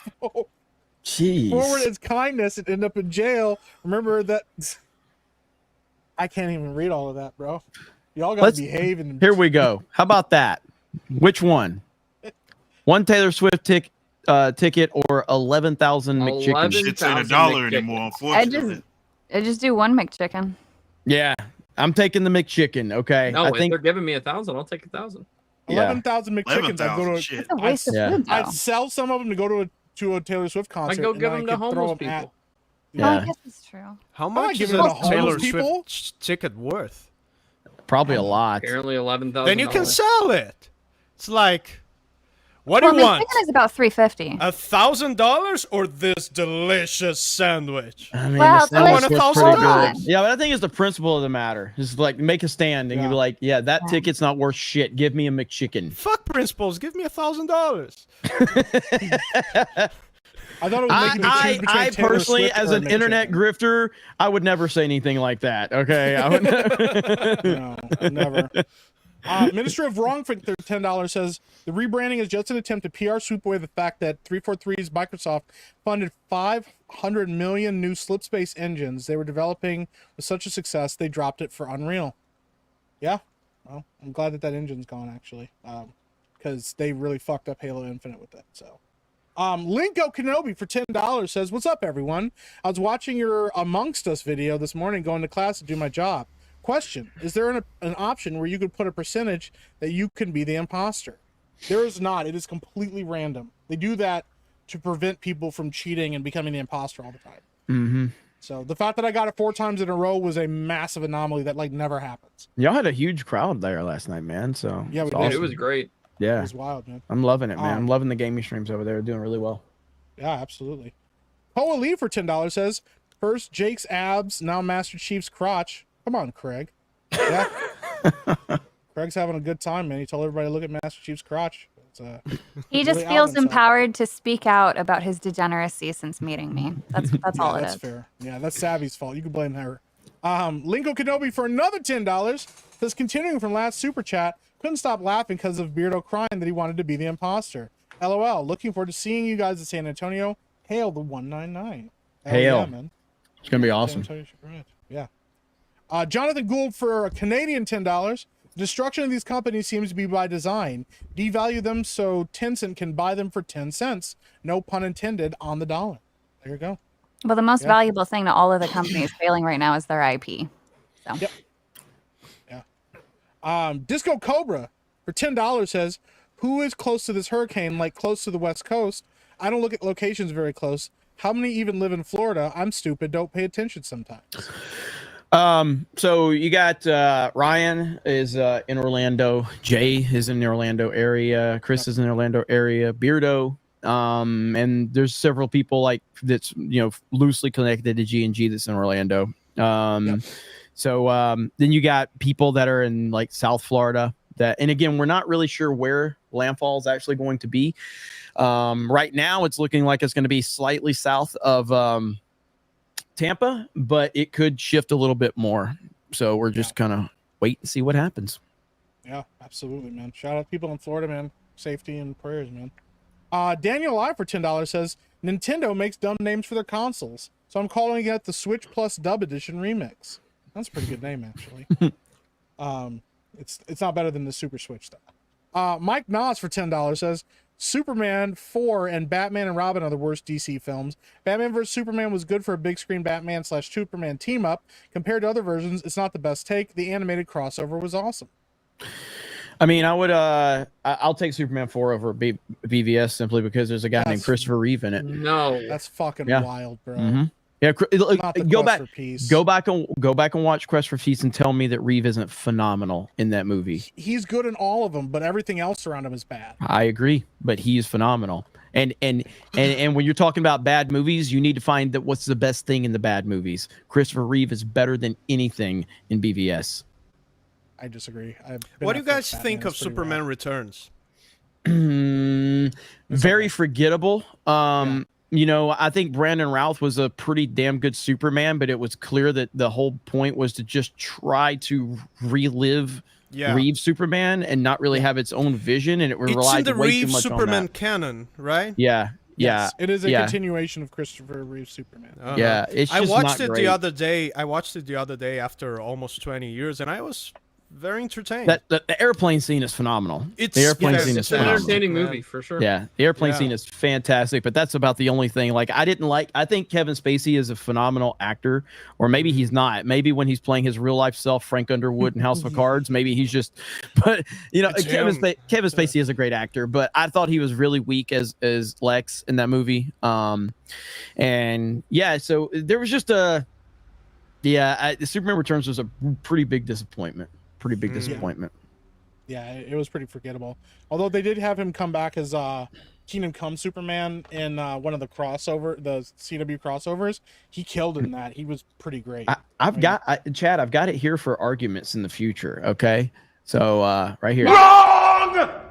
Jeez. forward as kindness and end up in jail. Remember that. I can't even read all of that, bro. Y'all gotta behave. And Here we go. How about that? Which one? One Taylor Swift ticket or 11,000 McChickens? Shit's ain't $1 anymore, unfortunately. I just do one McChicken. Yeah, I'm taking the McChicken. Okay, No, I if think they're giving me 1,000, I'll take 1,000. 11,000 McChickens. I'd go to. Shit. That's a waste of food, though. I'd sell some of them to go to a Taylor Swift concert. I'd go and give then them I to could throw homeless them at- people. Oh, I yeah, guess that's true. How not much is giving it to a Taylor homeless people. Swift ticket worth? probably a lot. Apparently 11,000. Then you can sell it. It's like, what do Well, you want? McChicken is about $3.50. $1,000 or this delicious sandwich? I mean, Well, the sandwich delicious was pretty $1,000. good. Yeah, but I think it's the principle of the matter. Just like make a stand and you be like, yeah, that ticket's not worth shit. Give me a McChicken. Fuck principles. Give me $1,000. I thought it was making a choose between I Taylor personally, Swift as or an McChicken. internet grifter, I would never say anything like that. Okay, I would No, never. Minister of Wrongfink $10 says the rebranding is just an attempt to PR sweep away the fact that 343's Microsoft funded 500 million new slip space engines they were developing with such a success they dropped it for Unreal. Yeah, well, I'm glad that engine's gone actually, because they really fucked up Halo Infinite with it. So. Linko Kenobi for $10 says, "What's up, everyone? I was watching your Amongst Us video this morning going to class to do my job. Question, is there an option where you could put a percentage that you can be the imposter? There is not. It is completely random. They do that to prevent people from cheating and becoming the imposter all the time. Mm-hmm. So the fact that I got it 4 times in a row was a massive anomaly that like never happens. Y'all had a huge crowd there last night, man. So Yeah, we it's did. awesome. It was great. Yeah, It was wild, man. I'm loving it, man. I'm loving the gaming streams over there. They're doing really well. Yeah, absolutely. Poa Lee for $10 says, first Jake's abs, now Master Chief's crotch. Come on, Craig. Yeah. Craig's having a good time, man. He told everybody to look at Master Chief's crotch. It's, He just really out feels himself. empowered to speak out about his degeneracy since meeting me. That's all it That's is. fair. Yeah, that's Savvy's fault. You can blame her. Linko Kenobi for another $10 says, continuing from last super chat, couldn't stop laughing because of Beardo crying that he wanted to be the imposter. LOL. Looking forward to seeing you guys at San Antonio. Hail the 199. Hell Hail. yeah, man. It's gonna be San awesome. Antonio should be right. Yeah. Jonathan Gould for a Canadian $10. Destruction of these companies seems to be by design. Devalue them so Tencent can buy them for 10 cents. No pun intended on the dollar. There you go. Well, the most Yeah. valuable thing to all of the companies failing right now is their IP. So. Yep. Yeah. Disco Cobra for $10 says, who is close to this hurricane, like close to the West Coast? I don't look at locations very close. How many even live in Florida? I'm stupid. Don't pay attention sometimes. So you got Ryan is in Orlando, Jay is in the Orlando area, Chris is in the Orlando area, Beardo, and there's several people like that's loosely connected to G&G that's in Orlando. So then you got people that are in like South Florida that, and again, we're not really sure where landfall is actually going to be. Right now it's looking like it's going to be slightly south of Tampa, but it could shift a little bit more. So we're just kind of wait and see what happens. Yeah, absolutely, man. Shout out to people in Florida, man. Safety and prayers, man. Daniel I for $10 says, Nintendo makes dumb names for their consoles, so I'm calling it the Switch Plus Dub Edition Remix. That's a pretty good name, actually. It's not better than the Super Switch, though. Mike Nas for $10 says, Superman 4 and Batman and Robin are the worst DC films. Batman vs. Superman was good for a big screen Batman/Superman team up. Compared to other versions, it's not the best take. The animated crossover was awesome. I mean, I would I'll take Superman 4 over BVS simply because there's a guy named Christopher Reeve in it. No, that's fucking wild, bro. Mm-hmm. Yeah, Not the go Quest back, for Peace. go back and watch Quest for Peace and tell me that Reeve isn't phenomenal in that movie. He's good in all of them, but everything else around him is bad. I agree, but he is phenomenal. And when you're talking about bad movies, you need to find that what's the best thing in the bad movies. Christopher Reeve is better than anything in BVS. I disagree. What do you guys think of Superman Returns? Very forgettable. I think Brandon Routh was a pretty damn good Superman, but it was clear that the whole point was to just try to relive Reeve Superman and not really have its own vision, and it relied in the way too Reeve much Superman on that. canon, right? Yeah. Yeah, Yes, it is a yeah. continuation of Christopher Reeve's Superman. Yeah, it's just I watched not it great. the other day. I watched it the other day after almost 20 years, and I was very entertained. The airplane scene is phenomenal. It's The airplane scene is It's an phenomenal. entertaining movie for sure. Yeah, the airplane Yeah. scene is fantastic, but that's about the only thing. Like, I think Kevin Spacey is a phenomenal actor, or maybe he's not. Maybe when he's playing his real life self, Frank Underwood in House of Cards, maybe he's just. But It's Kevin him. Spacey is a great actor, but I thought he was really weak as Lex in that movie. And yeah, so there was just the Superman Returns was a pretty big disappointment. Pretty big disappointment. Yeah, it was pretty forgettable. Although they did have him come back as Kingdom Come Superman in one of the CW crossovers. He killed in that. He was pretty great. Chad, I've got it here for arguments in the future. Okay, so right here. Wrong.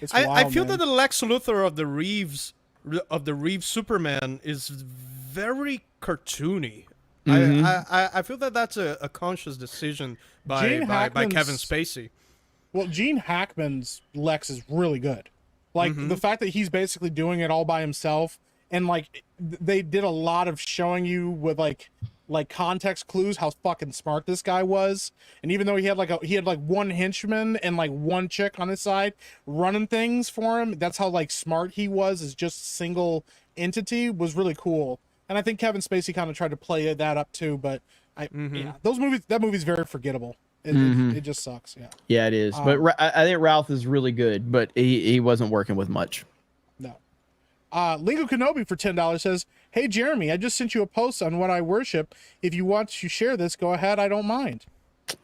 It's I wild, feel man. that the Lex Luthor of the Reeves Superman is very cartoony. Mhm. I feel that that's a conscious decision by Kevin Spacey. Well, Gene Hackman's Lex is really good. Like the fact that he's basically doing it all by himself, and like they did a lot of showing you with like context clues how fucking smart this guy was. And even though he had like one henchman and like one chick on his side running things for him, that's how like smart he was as just a single entity, was really cool. And I think Kevin Spacey kind of tried to play that up too, but that movie's very forgettable. It just sucks. Yeah. Yeah, it is. But I think Ralph is really good, but he wasn't working with much. No. Lingo Kenobi for $10 says, "Hey Jeremy, I just sent you a post on what I worship. If you want to share this, go ahead. I don't mind."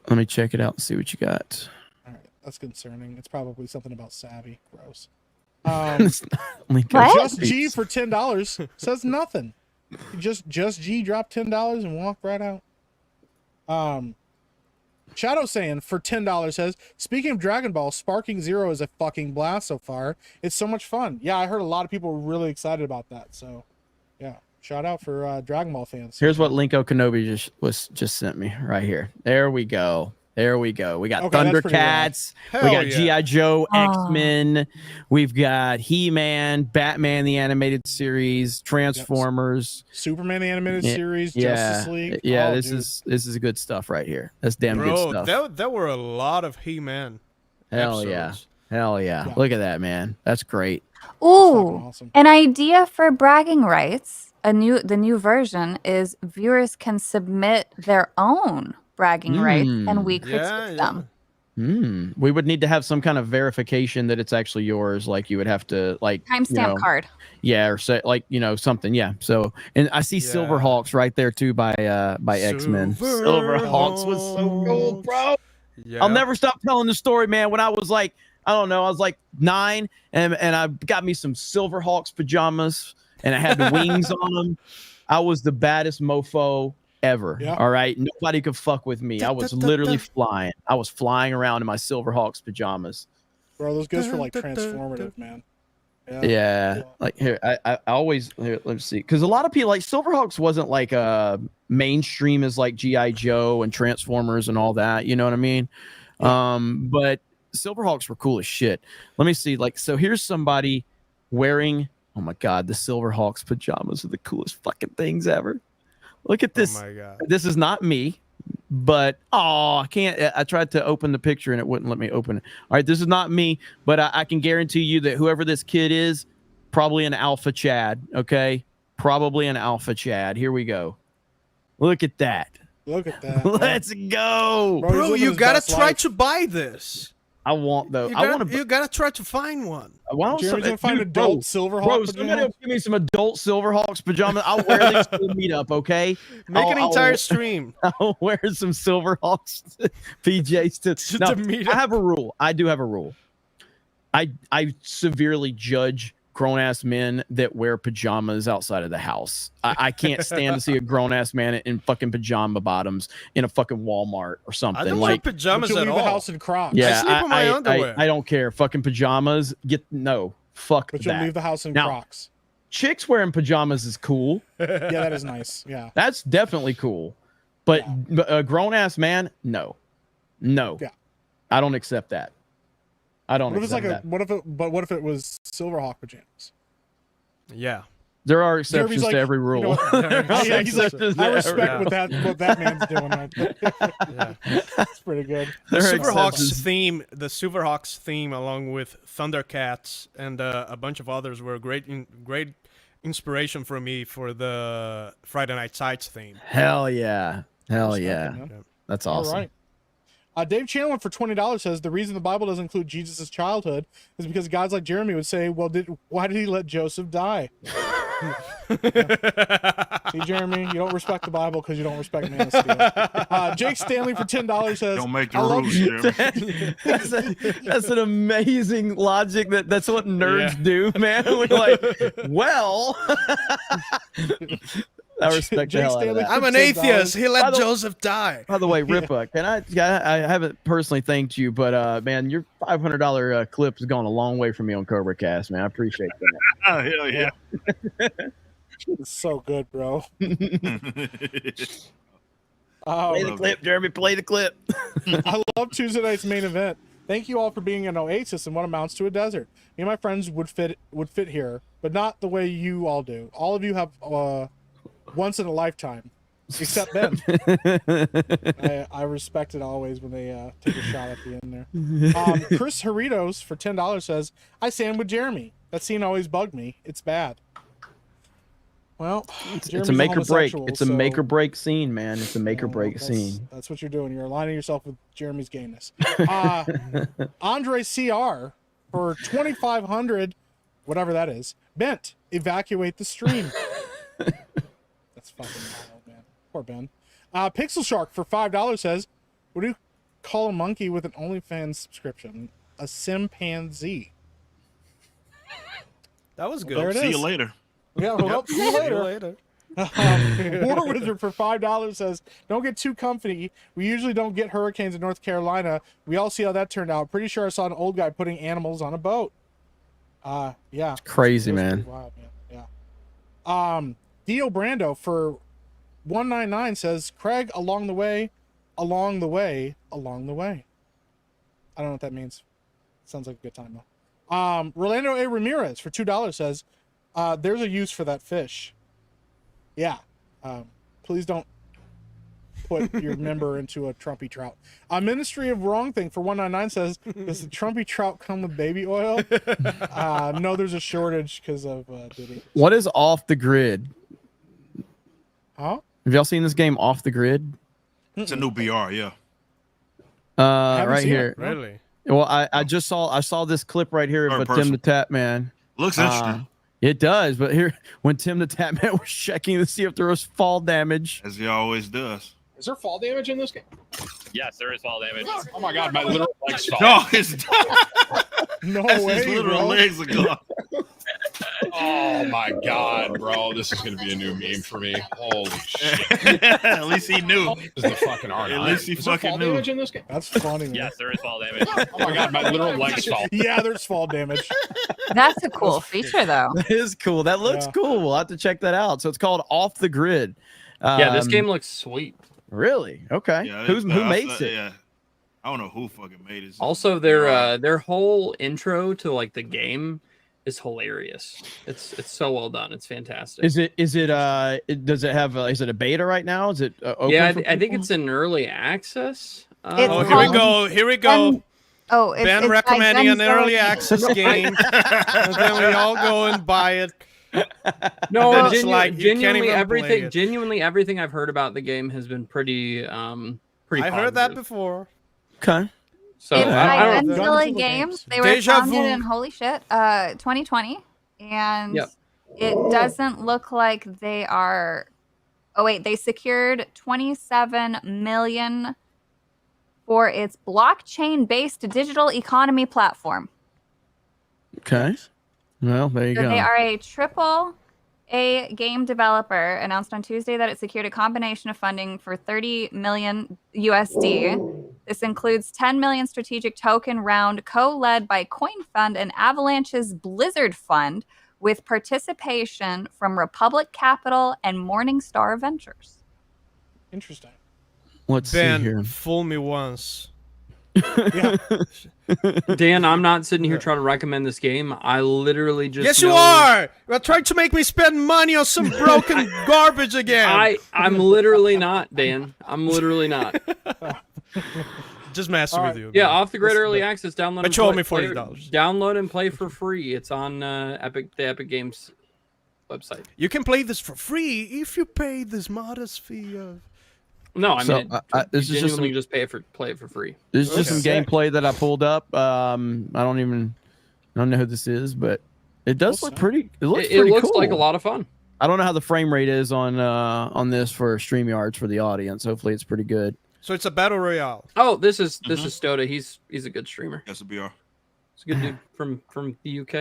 Let me check it out and see what you got. All right, that's concerning. It's probably something about Savvy. Gross. Lincoln. Just G for $10 says nothing. Just G dropped $10 and walked right out. Shadow saying for $10 says, "Speaking of Dragon Ball, Sparking Zero is a fucking blast so far. It's so much fun." Yeah, I heard a lot of people were really excited about that. So, yeah, shout out for Dragon Ball fans. Here's what Linko Kenobi just sent me right here. There we go. There we go. We got Okay, that's pretty Thundercats. rad. We Hell got yeah. G.I. Joe, Oh. X-Men. We've got He-Man, Batman the Animated Series, Transformers. Superman the Animated Yeah, Series, yeah, Justice League. Yeah, Oh, this dude. is good stuff right here. That's damn good Bro, stuff. there were a lot of He-Man. Hell episodes. yeah. Hell yeah. Yeah. Look at that, man. That's great. Ooh, awesome. an idea for bragging rights. The new version is viewers can submit their own bragging rights, and we critique them. We would need to have some kind of verification that it's actually yours. Like you would have to Timestamp card. Yeah, or say something. Yeah. So, and I see Silverhawks right there too by X-Men. Silverhawks was so cool, bro. Yeah. I'll never stop telling the story, man. When I was like, I don't know, I was like 9, and I got me some Silverhawks pajamas, and I had the wings on them. I was the baddest mofo ever. Yeah. All right, nobody could fuck with me. I was literally flying. I was flying around in my Silverhawks pajamas. Bro, those goes for like transformative, man. Yeah, like here, I always here. Let's see, because a lot of people like Silverhawks wasn't like mainstream as like G.I. Joe and Transformers and all that. You know what I mean? But Silverhawks were cool as shit. Let me see. Like, so here's somebody wearing. Oh my god, the Silverhawks pajamas are the coolest fucking things ever. Look at this. Oh my god. This is not me, but I can't. I tried to open the picture and it wouldn't let me open it. All right, this is not me, but I can guarantee you that whoever this kid is, probably an alpha Chad. Okay, probably an alpha Chad. Here we go. Look at that. Look at that. Let's go, Bro, he's Bro, living you his gotta best try life. to buy this. I want though. You I gotta, want to. you gotta try to find one. Why don't Jeremy's gonna find dude, adult Silverhawk bro, somebody pajamas? will give me some adult Silverhawks pajamas. I'll wear these to the meetup, okay? Make an I'll- entire stream. I'll wear some Silverhawks PJs to. No, the meetup. I have a rule. I do have a rule. I severely judge grown-ass men that wear pajamas outside of the house. I can't stand to see a grown-ass man in fucking pajama bottoms in a fucking Walmart or something. I don't wear like, pajamas But you at leave all. the house in Crocs. yeah, I sleep in my underwear. I don't care. Fucking pajamas. Fuck But you'll that. leave the house in Now, Crocs. Chicks wearing pajamas is cool. Yeah, that is nice. Yeah. That's definitely cool. But a grown ass man, no. Yeah. I don't accept that. I don't What if it's like accept that. what if it was Silverhawk pajamas? Yeah. There are exceptions Jeremy's to every rule. You know what? Yeah, he's like, I respect what that man's doing right there. Yeah. That's pretty good. The There are Silverhawks exceptions. theme, along with Thundercats and a bunch of others, were great inspiration for me for the Friday Night Sights theme. Hell yeah. Hell yeah. man. That's All awesome. right. Dave Chandler for $20 says the reason the Bible doesn't include Jesus' childhood is because guys like Jeremy would say, "Well, why did he let Joseph die?" See, Jeremy, you don't respect the Bible because you don't respect Man of Steel. Jake Stanley for $10 says, Don't make the "I love rules, Jeremy." That's an amazing logic. That's what nerds do, man. We're like, well, I respect the hell out of that. I'm an atheist. He let Joseph die. By the way, Ripa, I haven't personally thanked you, but man, your $500 clip has gone a long way for me on Cobra Cast, man. I appreciate that. Oh, hell yeah. It's so good, bro. Play the clip, Jeremy. Play the clip. I love Tuesday night's main event. Thank you all for being an oasis in what amounts to a desert. Me and my friends would fit here, but not the way you all do. All of you have once in a lifetime, except Ben. I respect it always when they take a shot at the end there. Chris Heritos for $10 says, "I stand with Jeremy. That scene always bugged me. It's bad." Well, It's a make or break. It's a make or break scene, man. It's a make or break scene. That's what you're doing. You're aligning yourself with Jeremy's gayness. Andre CR for 2,500, whatever that is. Bent, evacuate the stream. That's fucking wild, man. Poor Ben. Pixel Shark for $5 says, "What do you call a monkey with an OnlyFans subscription? A simpanzee." That was good. There it is. See you later. Yeah, well, see you later. War Wizard for $5 says, "Don't get too comfy. We usually don't get hurricanes in North Carolina. We all see how that turned out. Pretty sure I saw an old guy putting animals on a boat." Yeah. It's crazy, It was man. pretty wild, man. Yeah. Dio Brando for $199 says, "Craig, along the way, along the way, along the way." I don't know what that means. Sounds like a good time though. Rolando A. Ramirez for $2 says, "There's a use for that fish." Yeah. Please don't put your member into a Trumpy trout. Ministry of Wrong Thing for $199 says, "Does the Trumpy trout come with baby oil?" No, there's a shortage because of Diddy. What is Off the Grid? Huh? Have y'all seen this game Off the Grid? It's a new BR, yeah. Right seen here. it. Really? Well, I saw this clip right here Third of Tim person. the Tap Man. Looks interesting. It does, but here when Tim the Tap Man was checking to see if there was fall damage. As he always does. Is there fall damage in this game? Yes, there is fall damage. Oh my god, my literal legs fell. No, it's No That's way, his literal bro. legs are gone. Oh my god, bro. This is gonna be a new meme for me. Holy shit. At least he knew. This is the fucking R9. At least he Is there fucking fall knew. damage in this game? That's funny, man. Yes, there is fall damage. Oh my god, my literal legs fell. Yeah, there's fall damage. That's a cool feature, though. That is cool. That looks Yeah. cool. We'll have to check that out. So it's called Off the Grid. Yeah, this game looks sweet. Really? Okay. Yeah, Who makes it? Yeah. I don't know who fucking made it. Also, their whole intro to like the game is hilarious. It's so well done. It's fantastic. Does it does it have is it a beta right now? Is it open Yeah, for I think people? it's in early access. It's Oh, here we called- go. Here we go. It's Ben by recommending an Ben early Zimmerman. access game, and then we all go and buy it. No, And then it's like, you can't genuinely even play everything. it. Genuinely everything I've heard about the game has been pretty pretty. I heard that positive. before. Okay. So It's I by don't. Benzilla Games. They were Deja founded vu. in holy shit, 2020, and Yep. it doesn't look like they are. Oh wait, they secured 27 million for its blockchain-based digital economy platform. Okay. Well, there you So go. they are a triple A game developer. Announced on Tuesday that it secured a combination of funding for 30 million USD. This includes 10 million strategic token round co-led by CoinFund and Avalanche's Blizzard Fund, with participation from Republic Capital and Morningstar Ventures. Interesting. Let's see Ben, here. fool me once. Dan, I'm not sitting here trying to recommend this game. I literally just Yes, you are. You're trying to make me spend money on some broken garbage again. I'm literally not, Dan. I'm literally not. Just messing with you. Yeah, man. off the grid Listen, early access. Download. But you owe me $40. Download and play for free. It's on the Epic Games website. You can play this for free if you pay this modest fee of. No, I mean, this is genuinely just just play it for free. This is just some gameplay that I pulled up. I don't know who this is, but it does look pretty. It looks pretty looks cool. like a lot of fun. I don't know how the frame rate is on this for StreamYards for the audience. Hopefully, it's pretty good. So it's a battle royale. Oh, this is Stoda. He's a good streamer. Yes, a BR. He's a good dude from the UK.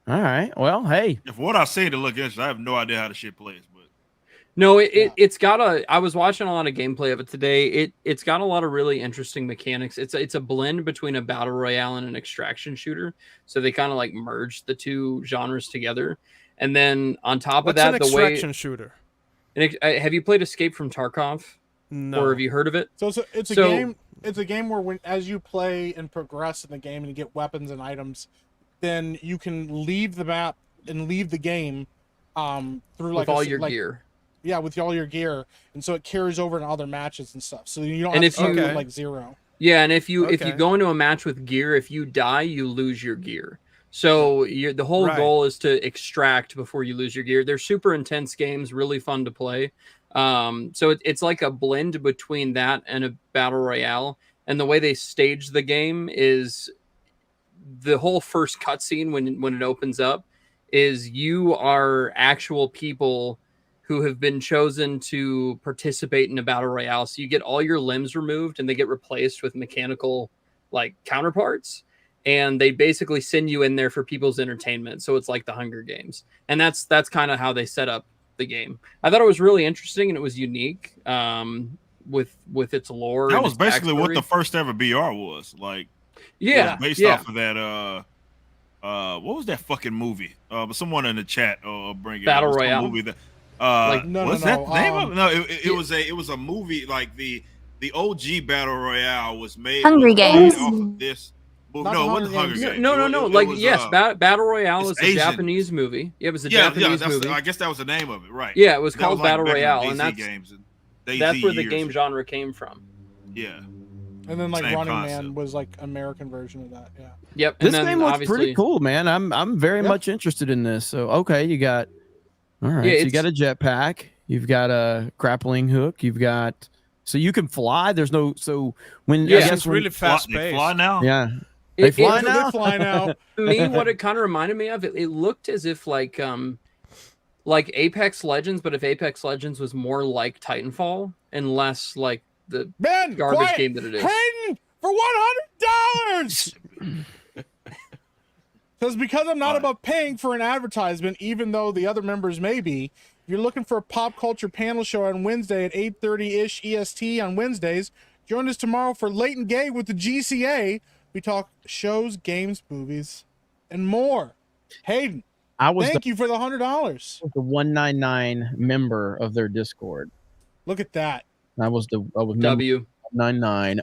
All right. Well, hey. If what I say to look interesting, I have no idea how the shit plays, but No, it's got I was watching a lot of gameplay of it today. It's got a lot of really interesting mechanics. It's a blend between a battle royale and an extraction shooter. So they kind of like merged the two genres together. And then on top of that, an extraction shooter? Have you played Escape from Tarkov? No. Or have you heard of it? So it's a game. It's a game where as you play and progress in the game and you get weapons and items, then you can leave the map and leave the game through like with all your gear. Yeah, with all your gear, and so it carries over in other matches and stuff. So you don't And have if to start you- with like zero. Yeah, and if you go into a match with gear, if you die, you lose your gear. So the whole Right. goal is to extract before you lose your gear. They're super intense games, really fun to play. So it's like a blend between that and a battle royale. And the way they stage the game is the whole first cutscene when it opens up is you are actual people who have been chosen to participate in a battle royale. So you get all your limbs removed and they get replaced with mechanical like counterparts. And they basically send you in there for people's entertainment. So it's like the Hunger Games. And that's kind of how they set up the game. I thought it was really interesting and it was unique with its lore. that and was its basically what backstory. the first ever BR was. Like, Yeah, it was based yeah. off of that. What was that fucking movie? But someone in the chat bring it. Battle up. It was some Royale? movie that. Like- What's that the name of it? No, it was a movie like the OG Battle Royale was made. Hungry was made Games. Off of this. Well, Not no, the it wasn't Hunger Hunger Games. Games. No. It Like, was, yes, Battle Royale it's is a Asian. Japanese movie. Yeah, it was a Yeah, Japanese that's movie. I guess that was the name of it, right? Yeah, it was That called like Battle back in the Royale, DayZ and that's games and that's DayZ where the years. game genre came from. Yeah. And then like Same Running concept. Man was like American version of that. Yeah. Yep. And This then game looks obviously, pretty cool, man. I'm very much interested in this. So okay, you got all right. Yeah, so you got a jetpack. You've got a grappling hook. You've got so you can fly. There's no so when Yeah, I guess it's when, really fast They paced. fly now. yeah. They fly They now. fly now. to me, what it kind of reminded me of, it looked as if like Apex Legends, but if Apex Legends was more like Titanfall and less like the Ben, garbage quiet. game that it is. Hayden, for $100. Because I'm not about paying for an advertisement, even though the other members may be. If you're looking for a pop culture panel show on Wednesday at 8:30-ish EST on Wednesdays, join us tomorrow for Late and Gay with the GCA. We talk shows, games, movies, and more. Hayden, I was thank you for the $100. the 199 member of their Discord. Look at that. I was member W. 99.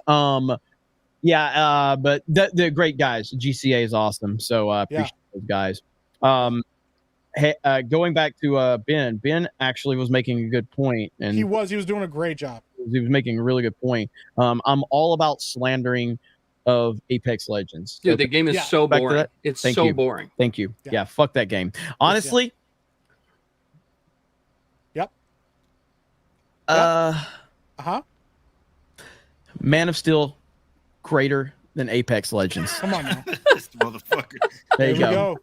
Yeah, but they're great guys. GCA is awesome. So appreciate those guys. Going back to Ben actually was making a good point, and He was doing a great job. he was making a really good point. I'm all about slandering of Apex Legends. Dude, the game is so Back to boring. that? It's Thank so you. boring. Thank you. Yeah, fuck that game. Honestly, Yep. uh-huh. Man of Steel greater than Apex Legends. Come on now. This motherfucker. There you There we go. go.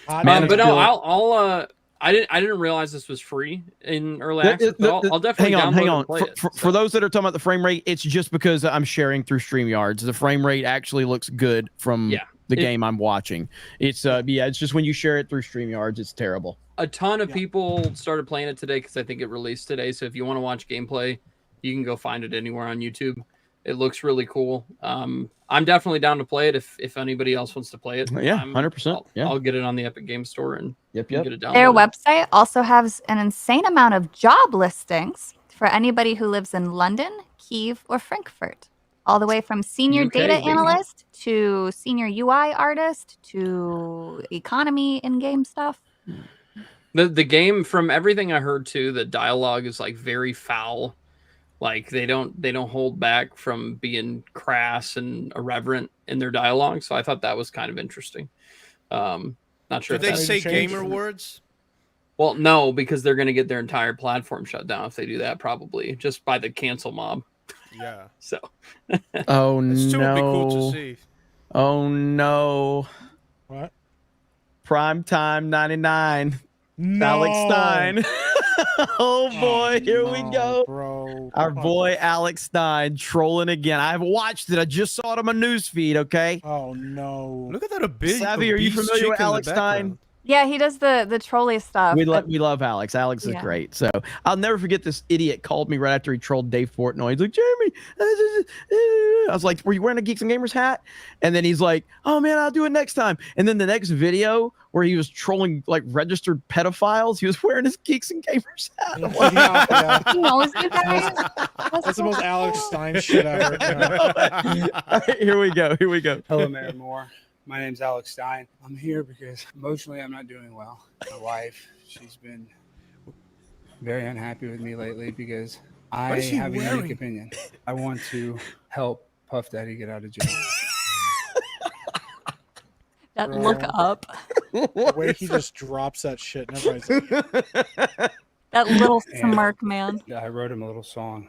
Hot Man of But no, Steel- I'll I didn't realize this was free in early access. But I'll definitely hang download on. and play it. For those that are talking about the frame rate, it's just because I'm sharing through StreamYards. The frame rate actually looks good from the game I'm watching. It's it's just when you share it through StreamYards, it's terrible. A ton of people started playing it today because I think it released today. So if you want to watch gameplay, you can go find it anywhere on YouTube. It looks really cool. I'm definitely down to play it if anybody else wants to play it. Yeah, 100%. Yeah, I'll get it on the Epic Game Store and get it down. Their website also has an insane amount of job listings for anybody who lives in London, Kyiv, or Frankfurt. All the way from senior UK, data baby. analyst to senior UI artist to economy in-game stuff. The game, from everything I heard too, the dialogue is like very foul. Like they don't hold back from being crass and irreverent in their dialogue. So I thought that was kind of interesting. Not sure Did if they that's say gamer words? Well, no, because they're going to get their entire platform shut down if they do that, probably just by the cancel mob. Yeah. So. Oh It still would be cool to no. see. Oh no. What? Primetime 99. No. Alex Stein. Oh boy, here we go. Bro. Our boy Alex Stein trolling again. I've watched it. I just saw it on my news feed, okay? Oh no. Look at that obese. Savvy, are you familiar with Alex Stein? Yeah, he does the trolley stuff. We love Alex. Alex is Yeah. great. So I'll never forget this idiot called me right after he trolled Dave Portnoy. He's like, Jeremy, I was like, were you wearing a Geeks and Gamers hat? And then he's like, oh man, I'll do it next time. And then the next video where he was trolling like registered pedophiles, he was wearing his Geeks and Gamers hat. I'm like, He knows you guys. That's the most Alex Stein shit ever. All right, here we go. Here we go. Hello, Mayor Moore. My name's Alex Stein. I'm here because emotionally I'm not doing well. My wife, she's been very unhappy with me lately because I What is he have a wearing? unique opinion. I want to help Puff Daddy get out of jail. That Bro. look up. The way he just drops that shit and everybody's like, That little And- smirk, man. Yeah, I wrote him a little song.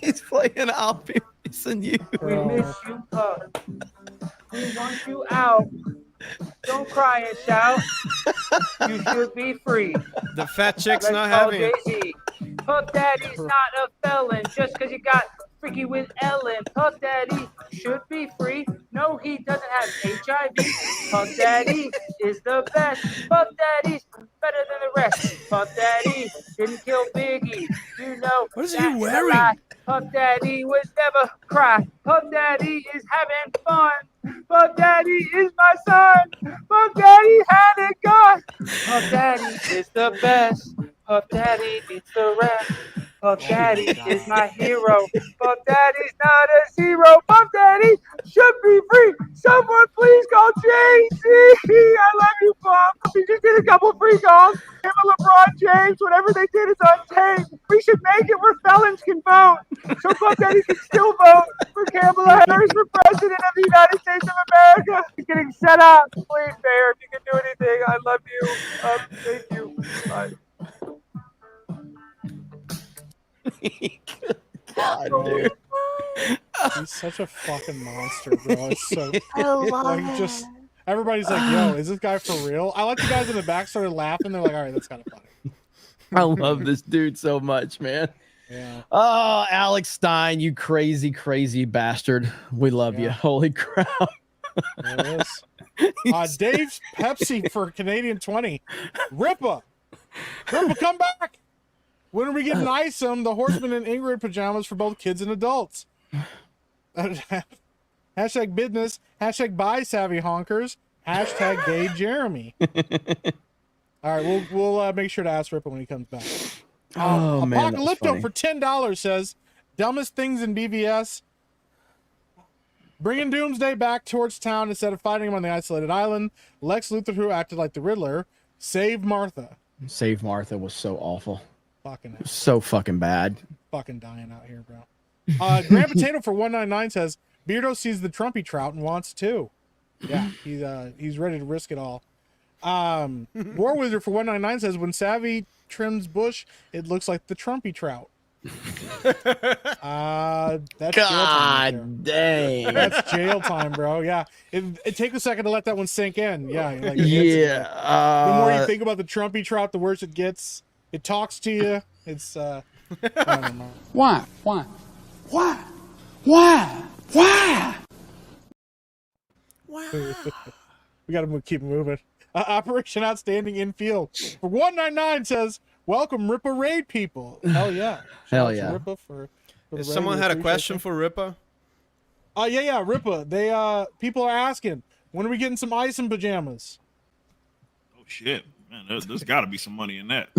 He's playing I'll Be Missing You. We miss you, Puff. We want you out. Don't cry and shout. You should be free. The fat chick's Let's not call having it. Jay-Z. Puff Daddy's not a felon just because you got freaky with Ellen. Puff Daddy should be free. No, he doesn't have HIV. Puff Daddy is the best. Puff Daddy's better than the rest. Puff Daddy didn't kill Biggie. You know What is he that a wearing? lie. Puff Daddy would never cry. Puff Daddy is having fun. Puff Daddy is my son. Puff Daddy had it gone. Puff Daddy is the best. Puff Daddy beats the rest. Puff Daddy is my hero. Puff Daddy's not a zero. Puff Daddy should be free. Someone please call JC. I love you, Puff. He just did a couple free calls. Him and LeBron James, whatever they did is untamed. We should make it where felons can vote. So Puff Daddy can still vote for Kamala Harris for president of the United States of America. He's getting set up. Please, Mayor, if you can do anything, I love you. Thank you. Bye. God, dude. he's such a fucking monster, bro. It's so I love like just everybody's like, yo, is this guy for real? I like the guys in the back started laughing. They're like, all right, that's kind of funny. I love this dude so much, man. Yeah. Oh, Alex Stein, you crazy, crazy bastard. We love you. Holy crap. There it is. Dave's Pepsi for Canadian 20. Rippa, come back. When are we getting Isom, the Horseman and Ingrid pajamas for both kids and adults? Hashtag business. Hashtag buy savvy honkers. Hashtag gay Jeremy. All right, we'll make sure to ask Rippa when he comes back. Oh, man, that's Apocalypto funny. for $10 says, dumbest things in BVS. Bringing Doomsday back towards town instead of fighting him on the isolated island. Lex Luthor, who acted like the Riddler. Save Martha. Save Martha was so awful. Fucking So fucking bad. fucking dying out here, bro. Grand Potato for 199 says, Beardo sees the Trumpy trout and wants two. Yeah, he's ready to risk it all. War Wizard for 199 says, when Savvy trims bush, it looks like the Trumpy trout. That's jail time right God dang. there. That's jail time, bro. Yeah, it takes a second to let that one sink in. Yeah, like, Yeah. the more you think about the Trumpy trout, the worse it gets. It talks to you. It's I don't know. Why? Why? Why? Why? Why? We got to keep moving. Operation Outstanding Infield for 199 says, welcome Rippa Raid people. Hell yeah. Hell Shout out to yeah. Rippa for the If raid. someone We had a appreciate question that. for Rippa, Yeah, Rippa. They people are asking, when are we getting some ice and pajamas? Oh shit, man, there's got to be some money in that.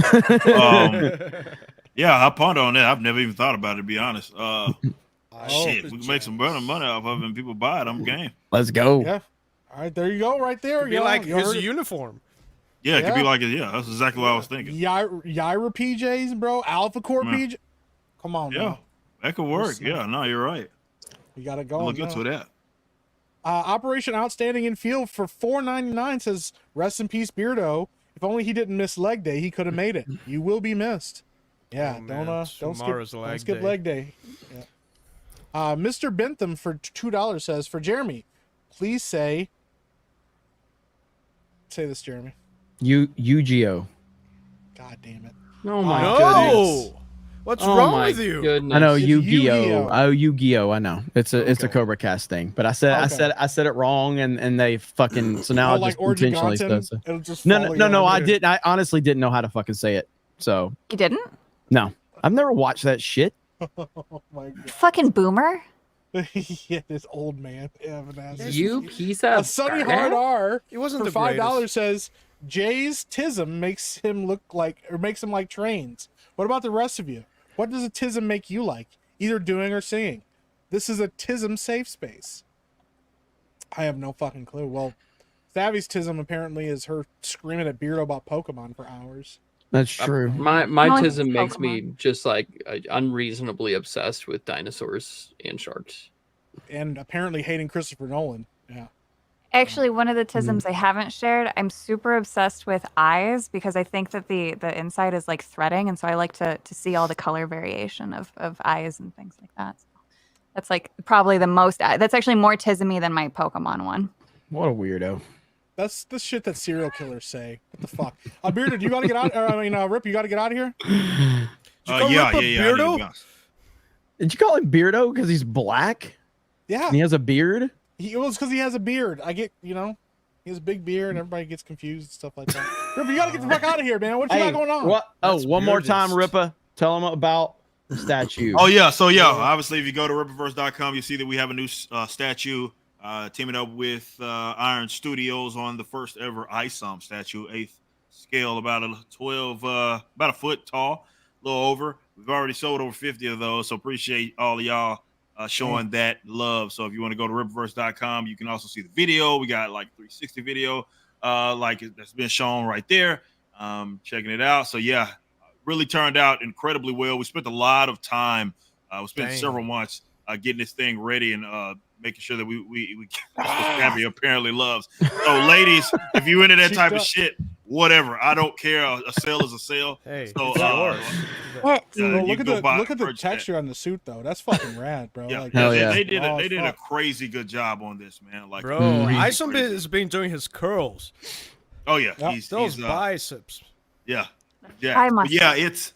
Yeah, I ponder on that. I've never even thought about it, to be honest. Shit, hope we it can make some money off of it and people buy it. I'm game. Let's go. Yeah. All right, there you go, right there. Be y'all. like You his heard it. uniform. Yeah, it could be Yeah. like it. Yeah, that's exactly what I was thinking. Yaira PJs, bro. Alpha Core Man. PJ. Come on, Yeah, now. that could work. Listen. Yeah, no, you're right. You got to go. Look into that. Operation Outstanding in Field for $4.99 says, rest in peace, Beardo. If only he didn't miss leg day, he could have made it. You will be missed. Yeah, Oh, don't man. skip Tomorrow's leg leg day. day. Yeah. Mr. Bentham for $2 says, for Jeremy, please say this, Jeremy. Yu-Gi-Oh. God damn it. Oh my No! goodness. What's Oh wrong my with you? goodness. I know It's Yu-Gi-Oh. Yu-Gi-Oh. Oh, Yu-Gi-Oh. I know. It's a Okay. Cobra Cast thing. But I said it wrong, and they fucking so now Oh, I like just intentionally Orgiganten? said so. It'll just No, follow no, you no. I around. didn't. I honestly didn't know how to fucking say it. So You didn't? no, I've never watched that shit. Oh my god. Fucking boomer. Yeah, this old man. You piece A of Sunny crap. Hard R He wasn't for the $5 greatest. says Jay's tism makes him like trains. What about the rest of you? What does a tism make you like? Either doing or singing. This is a tism safe space. I have no fucking clue. Well, Savvy's tism apparently is her screaming at Beardo about Pokemon for hours. That's true. My No, it's tism makes me Pokemon. just like unreasonably obsessed with dinosaurs and sharks. And apparently hating Christopher Nolan. Yeah. Actually, one of the Mm-hmm. tisms I haven't shared, I'm super obsessed with eyes because I think that the inside is like threading, and so I like to see all the color variation of eyes and things like that. So that's like probably the most. That's actually more tismy than my Pokemon one. What a weirdo. That's the shit that serial killers say. What the fuck? Bearded, you gotta get out. Rip, you gotta get out of here. Yeah. I need to bounce. Did you call him Beardo because he's black? Yeah. And he has a beard? It was because he has a beard. I get, he has a big beard, and everybody gets confused and stuff like that. Rip, you gotta get the fuck out of here, man. What you got going on? What? Oh, That's one more beardist. time, Rippa. Tell him about the statue. Oh yeah, so yeah, obviously if you go to ripperverse.com, you see that we have a new statue teaming up with Iron Studios on the first ever ISOM statue, 8th scale, about a foot tall, a little over. We've already sold over 50 of those, so appreciate all of y'all showing that love. So if you want to go to ripperverse.com, you can also see the video. We got like 360 video that's been shown right there. Checking it out. So yeah, really turned out incredibly well. We spent a lot of time. We spent Dang. several months getting this thing ready and making sure that we that's what Gabby apparently loves. So ladies, if you into that She's type done. of shit, whatever. I don't care. A sale is a sale. Hey, So it's yours. What? Bro, you look go at buy- the purchase that. texture on the suit though. That's fucking rad, bro. Yeah, Like, Hell yeah. they did raw they as did a fuck. crazy good job on this, man. Like, Bro, Mm. Isom has been doing his curls. oh yeah, Yep. he's Those he's, biceps. yeah, I yeah, must yeah. It's,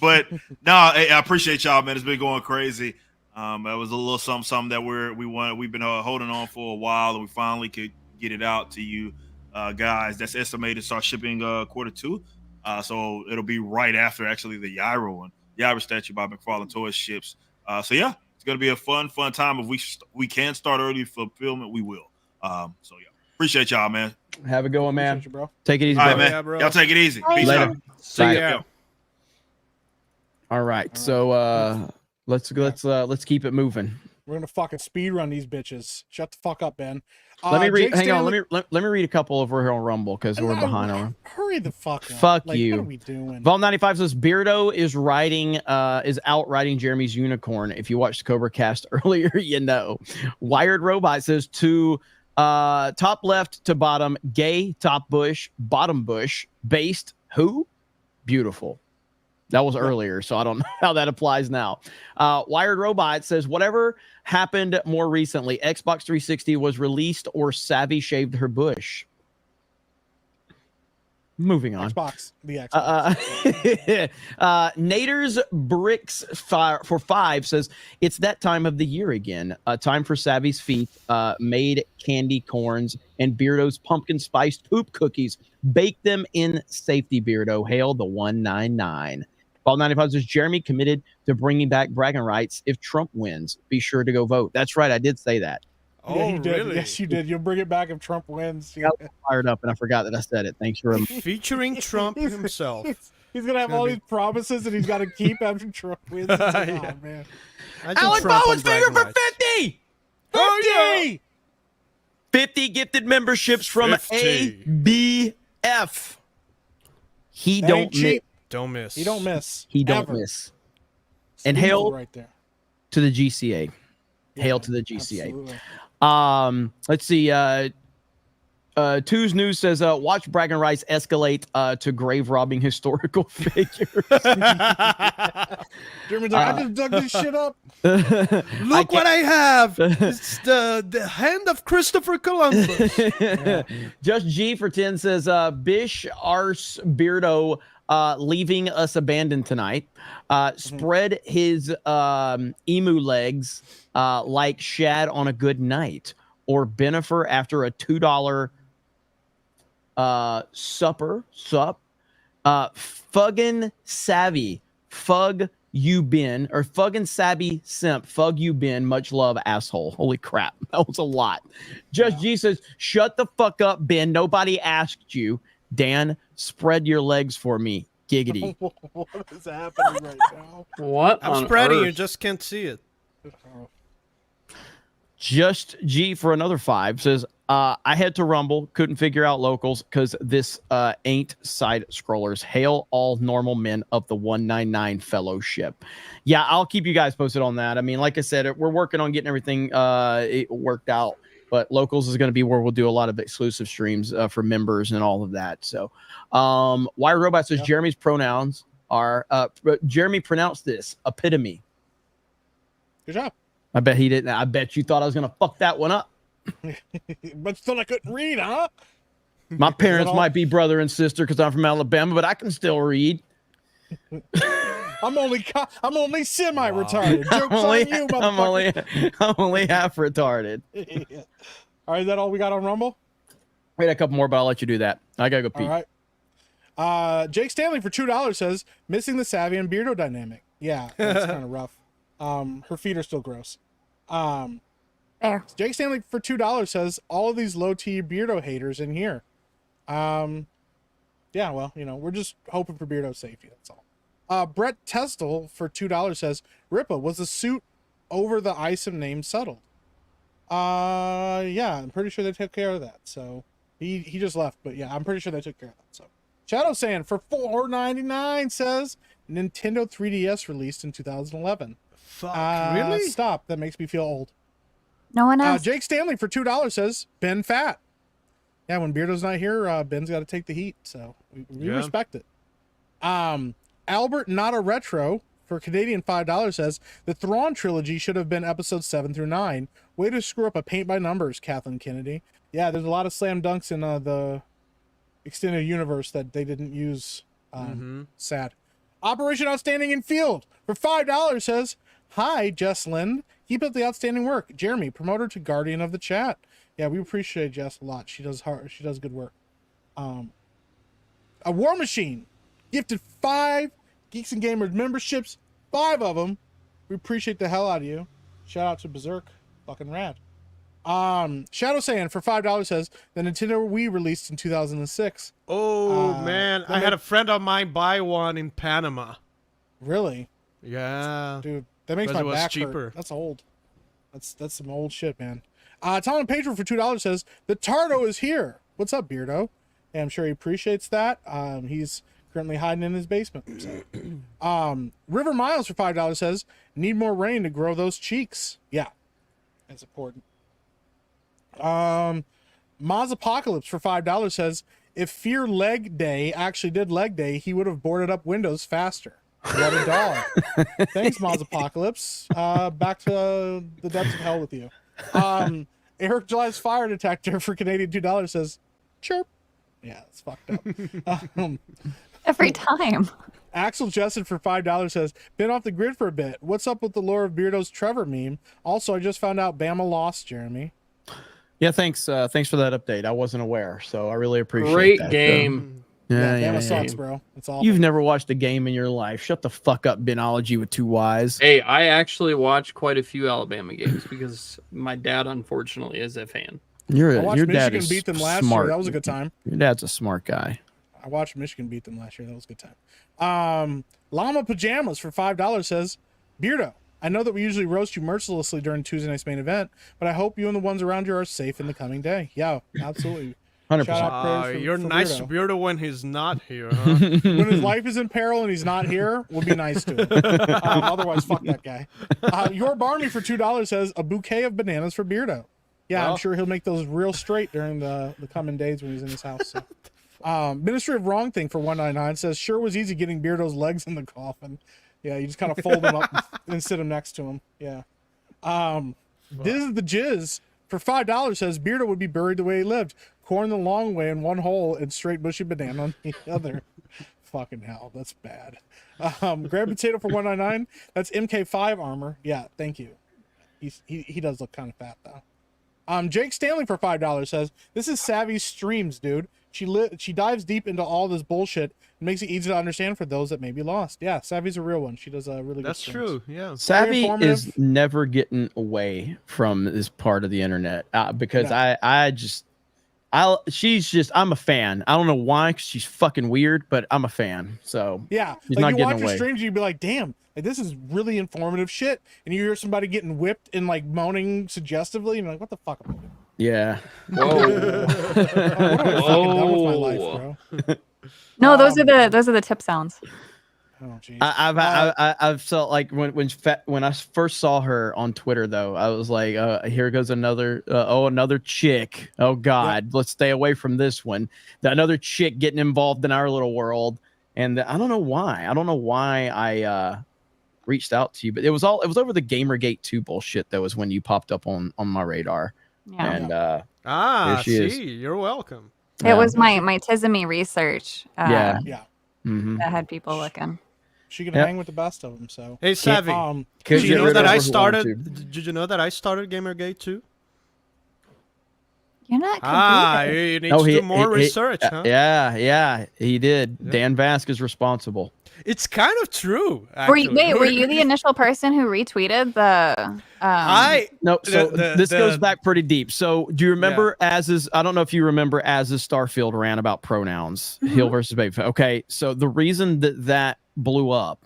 but no, I appreciate y'all, man. It's been going crazy. That was a little something that we've been holding on for a while, and we finally could get it out to you guys. That's estimated to start shipping Q2. So it'll be right after actually the Yaira one. Yaira statue by McFarlane Toys ships. So yeah, it's gonna be a fun time. If we can start early fulfillment, we will. So yeah, appreciate y'all, man. Have a good one, man. Appreciate you, bro. Take it easy, All right, bro. man. Yeah, bro. Y'all take it easy. Peace Later. out. See Bye. ya. All right. So let's keep it moving. We're gonna fucking speed run these bitches. Shut the fuck up, Ben. Let me read. Jake Hang on. Stanley- Let me read a couple over here on Rumble because we're behind on them. Hurry the fuck up. Fuck Like, you. What are we doing? Vol95 says Beardo is out riding Jeremy's unicorn. If you watched the Cobra Cast earlier, you know. Wired Robot says to top left to bottom, gay, top bush, bottom bush, based, who? Beautiful. That was earlier, so I don't know how that applies now. Wired Robot says, whatever happened more recently, Xbox 360 was released or Savvy shaved her bush. Moving on. Xbox. The Xbox. Nader's Bricks for 5 says, it's that time of the year again. Time for Savvy's feet, made candy corns, and Beardo's pumpkin spiced poop cookies. Bake them in safety, Beardo. Hail the 199. Ball 95 says, Jeremy committed to bringing back bragging rights if Trump wins. Be sure to go vote. That's right. I did say that. Oh, Yeah, you did. really? Yes, you did. You'll bring it back if Trump wins. I got fired up and I forgot that I said it. Thanks for Featuring Trump himself. He's gonna have all these promises and he's got to keep after Trump wins. It's like, Yeah. oh, man. Alec Bowen's finger for 50! 50! 50 gifted memberships from 50. ABF. He That don't ain't miss. cheap. Don't miss. He don't miss. He don't Ever. miss. And Squeeze hail right there. to the GCA. Hail to the GCA. Absolutely. Let's see. Two's News says, watch bragging rights escalate to grave robbing historical figures. Jeremy's like, I just dug this shit up. Look what I have. It's the hand of Christopher Columbus. Just G for 10 says, Bish Arse Beardo leaving us abandoned tonight. Spread his emu legs like Shad on a good night, or Benifer after a $2 sup. Fuggin' savvy, fug you been, or fuggin' savvy simp, fug you been, much love, asshole. Holy crap, that was a lot. Just G says, shut the fuck up, Ben. Nobody asked you. Dan, spread your legs for me. Giggity. What is happening right now? What? I'm spreading, you just can't see it. Just G for another 5 says, I had to Rumble, couldn't figure out locals because this ain't side scrollers. Hail all normal men of the 199 fellowship. Yeah, I'll keep you guys posted on that. I mean, like I said, we're working on getting everything worked out, but locals is going to be where we'll do a lot of exclusive streams for members and all of that. So Wire Robot says Jeremy's pronouns are Jeremy pronounced this epitome. Good job. I bet he didn't. I bet you thought I was going to fuck that one up. But still I couldn't read, huh? My parents might be brother and sister because I'm from Alabama, but I can still read. I'm only semi-retarded. Joke's on you, motherfucker. I'm only half retarded. All right, is that all we got on Rumble? Wait, a couple more, but I'll let you do that. I gotta go pee. All right. Jake Stanley for $2 says, missing the Savvy and Beardo dynamic. Yeah, that's kind of rough. Her feet are still gross. There. Jake Stanley for $2 says, all of these low-T Beardo haters in here. Yeah, well, we're just hoping for Beardo's safety, that's all. Brett Testel for $2 says, Ripa, was the suit over the Isom name settled? Yeah, I'm pretty sure they took care of that. So he just left, but yeah, I'm pretty sure they took care of that. So Shadow Sand for $4.99 says Nintendo 3DS released in 2011. Fuck, really? Stop. That makes me feel old. No one else. Jake Stanley for $2 says Ben Fat. Yeah, when Beardo's not here, Ben's got to take the heat. So we respect it. Albert Not a Retro for Canadian $5 says the Thrawn trilogy should have been episodes 7 through 9. Way to screw up a paint by numbers, Kathleen Kennedy. Yeah, there's a lot of slam dunks in the extended universe that they didn't use. Sad. Operation Outstanding in Field for $5 says, hi, Jess Lynn. Keep up the outstanding work. Jeremy, promote her to Guardian of the Chat. Yeah, we appreciate Jess a lot. She does good work. A War Machine gifted 5 Geeks and Gamers memberships, 5 of them. We appreciate the hell out of you. Shout out to Berserk. Fucking rad. Shadow Sand for $5 says the Nintendo Wii released in 2006. Oh, man. I had a friend of mine buy one in Panama. Really? Yeah. Dude, that makes my back cheaper. hurt. That's old. That's some old shit, man. Tom and Patron for $2 says the Tardo is here. What's up, Beardo? Yeah, I'm sure he appreciates that. He's currently hiding in his basement. So. River Miles for $5 says need more rain to grow those cheeks. Yeah, that's important. Maz Apocalypse for $5 says if Fear Leg Day actually did Leg Day, he would have boarded up windows faster. What a dog. Thanks, Maz Apocalypse. Back to the depths of hell with you. Eric July's Fire Detector for Canadian $2 says chirp. Yeah, it's fucked up. Every time. Axel Justin for $5 says been off the grid for a bit. What's up with the lore of Beardo's Trevor meme? Also, I just found out Bama lost, Jeremy. Yeah, thanks for that update. I wasn't aware, so I really appreciate Great that. game. Bama sucks, bro. It's all. You've never watched a game in your life. Shut the fuck up, Benology with 2 Ys. Hey, I actually watch quite a few Alabama games because my dad, unfortunately, is a fan. Your Michigan dad is beat them last smart. year. That was a good time. Your dad's a smart guy. I watched Michigan beat them last year. That was a good time. Llama Pajamas for $5 says, Beardo, I know that we usually roast you mercilessly during Tuesday night's main event, but I hope you and the ones around you are safe in the coming day. Yeah, absolutely. 100%. Shout out prayers for, You're for nice Beardo. to Beardo when he's not here, huh? When his life is in peril and he's not here, we'll be nice to him. Otherwise, fuck that guy. Your Barney for $2 says, a bouquet of bananas for Beardo. Yeah, I'm Well. sure he'll make those real straight during the coming days when he's in his house. So. Ministry of Wrong Thing for $1.99 says, sure was easy getting Beardo's legs in the coffin. Yeah, you just kind of fold them up and sit him next to him. Yeah. This is the Jizz for $5 says, Beardo would be buried the way he lived. Corn the long way in one hole and straight bushy banana on the other. Fucking hell, that's bad. Grab Potato for $1.99. That's MK5 armor. Yeah, thank you. He does look kind of fat though. Jake Stanley for $5 says, this is Savvy's streams, dude. She dives deep into all this bullshit and makes it easy to understand for those that may be lost. Yeah, Savvy's a real one. She does a really good That's streams. true. Yeah. Savvy is never getting away from this part of the internet because she's just, I'm a fan. I don't know why, because she's fucking weird, but I'm a fan. So yeah, she's like not you getting watch her away. streams, you'd be like, damn, like this is really informative shit. And you hear somebody getting whipped and like moaning suggestively, and you're like, what the fuck am I doing? Yeah. What am I fucking done with my life, bro? No, those are the tip sounds. Oh, geez. I've felt like when I first saw her on Twitter though, I was like, here goes another another chick. Oh God, let's stay away from this one. Another chick getting involved in our little world, and I don't know why. I don't know why I reached out to you, but it was over the Gamergate 2 bullshit that was when you popped up on my radar. Yeah. And Ah, here she is. you're welcome. It was my Tizamy research. Yeah. Mm-hmm. That had people looking. She can hang with the best of them. So Hey, Savvy, Did you know that I started? Did you know that I started Gamergate too? You're not. You need to do more research, huh? Yeah, he did. Dan Vask is responsible. It's kind of true. Were Actually. you, were you the initial person who retweeted the? No, so this goes back pretty deep. So do you remember Az's? I don't know if you remember Az's Starfield rant about pronouns, Hill versus Baby. Okay, so the reason that blew up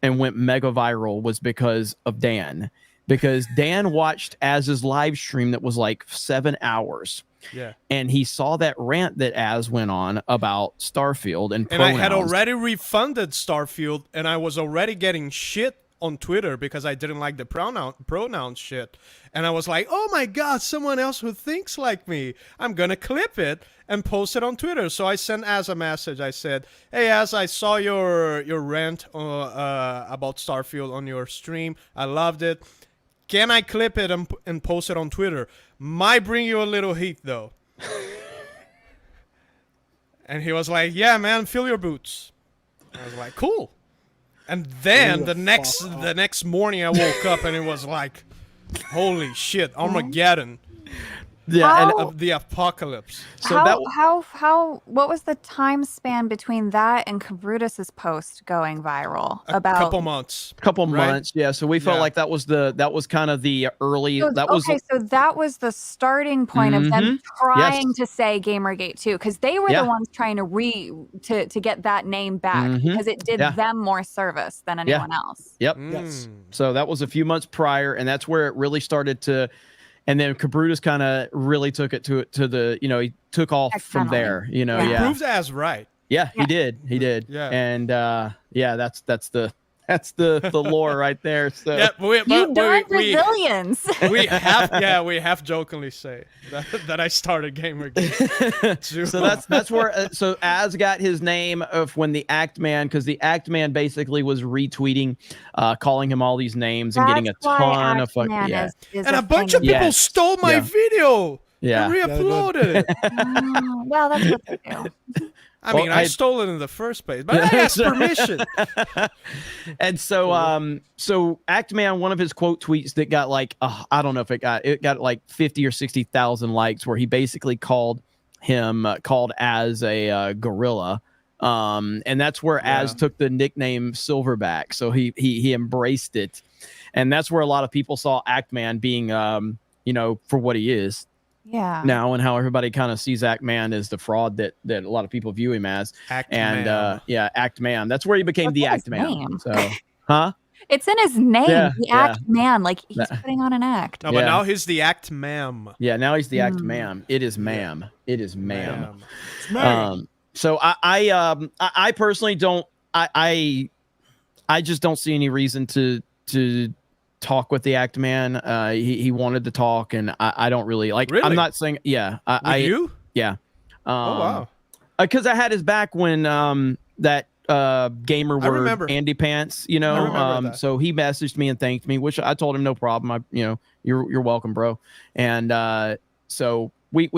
and went mega viral was because of Dan. Because Dan watched Az's live stream that was like 7 hours. Yeah. And he saw that rant that Az went on about Starfield and And pronouns. I had already refunded Starfield, and I was already getting shit on Twitter because I didn't like the pronoun shit. And I was like, oh my God, someone else who thinks like me. I'm going to clip it and post it on Twitter. So I sent Az a message. I said, hey, Az, I saw your rant about Starfield on your stream. I loved it. Can I clip it and post it on Twitter? Might bring you a little heat, though. And he was like, yeah, man, fill your boots. I was like, cool. And then the next morning I woke up and it was like, holy shit, Armageddon. Yeah, and the apocalypse. So what was the time span between that and Kabrutus's post going viral? About couple months. Couple months, yeah. So we felt like that was kind of the early. So that was the starting point of them trying to say Gamergate 2, because they were the ones trying to get that name back because it did them more service than anyone else. Yep. Yes. So that was a few months prior, and that's where it really started to. And then Kabrutus kind of really took it to the, he took off from there, He proved Az right. Yeah, he did. He did. Yeah. And that's the lore right there. So you darn Brazilians. We have jokingly say that I started Gamergate. So that's where so Az got his name of when the Act Man, because the Act Man basically was retweeting, calling him all these names and getting a ton of fucking and a bunch of people stole my video. Yeah, and re-uploaded it. Well, that's what they do. I mean, I stole it in the first place, but I asked permission. And so, so Act Man, one of his quote tweets that got like, I don't know if it got like 50 or 60,000 likes, where he basically called Az a gorilla. And that's where Az took the nickname Silverback. So he embraced it. And that's where a lot of people saw Act Man being, for what he is. Yeah. now, and how everybody kind of sees Act Man as the fraud that a lot of people view him as. Act and Man. yeah, Act Man. That's where he became the Act Man. name. So, huh? It's in his name. Yeah, The yeah. Act Man. Like he's That- putting on an act. No, but now he's the Act Ma'am. Yeah, now he's the Act Ma'am. It is ma'am. It is ma'am. Ma'am. So I personally don't. I just don't see any reason to talk with the Act Man. He wanted to talk, and I don't really like. Really? I'm not saying. Yeah. With you? Yeah. Oh, wow. Because I had his back when that gamer I word remember. Andy Pants, I remember that. so he messaged me and thanked me, which I told him no problem. You're welcome, bro. And so we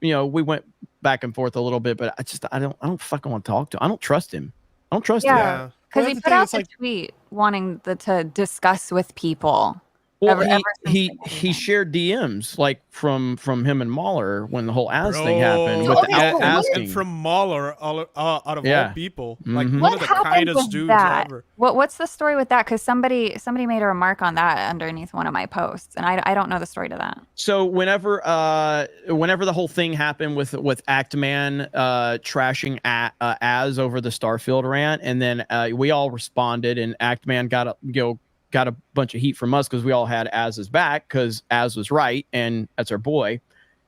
went back and forth a little bit, but I don't fucking want to talk to him. I don't trust him. I don't trust him. Yeah. Because he put out the tweet wanting to discuss with people. Well, ever he shared DMs like from him and Mahler when the whole Az thing happened with the yeah, asking. and from Mahler, out of Yeah. all people, like Mhm. one of the kindest with dudes that? ever. What's the story with that? Because somebody made a remark on that underneath one of my posts, and I don't know the story to that. So whenever the whole thing happened with Act Man trashing Az over the Starfield rant, and then we all responded, and Act Man got a bunch of heat from us because we all had Az's back because Az was right, and that's our boy.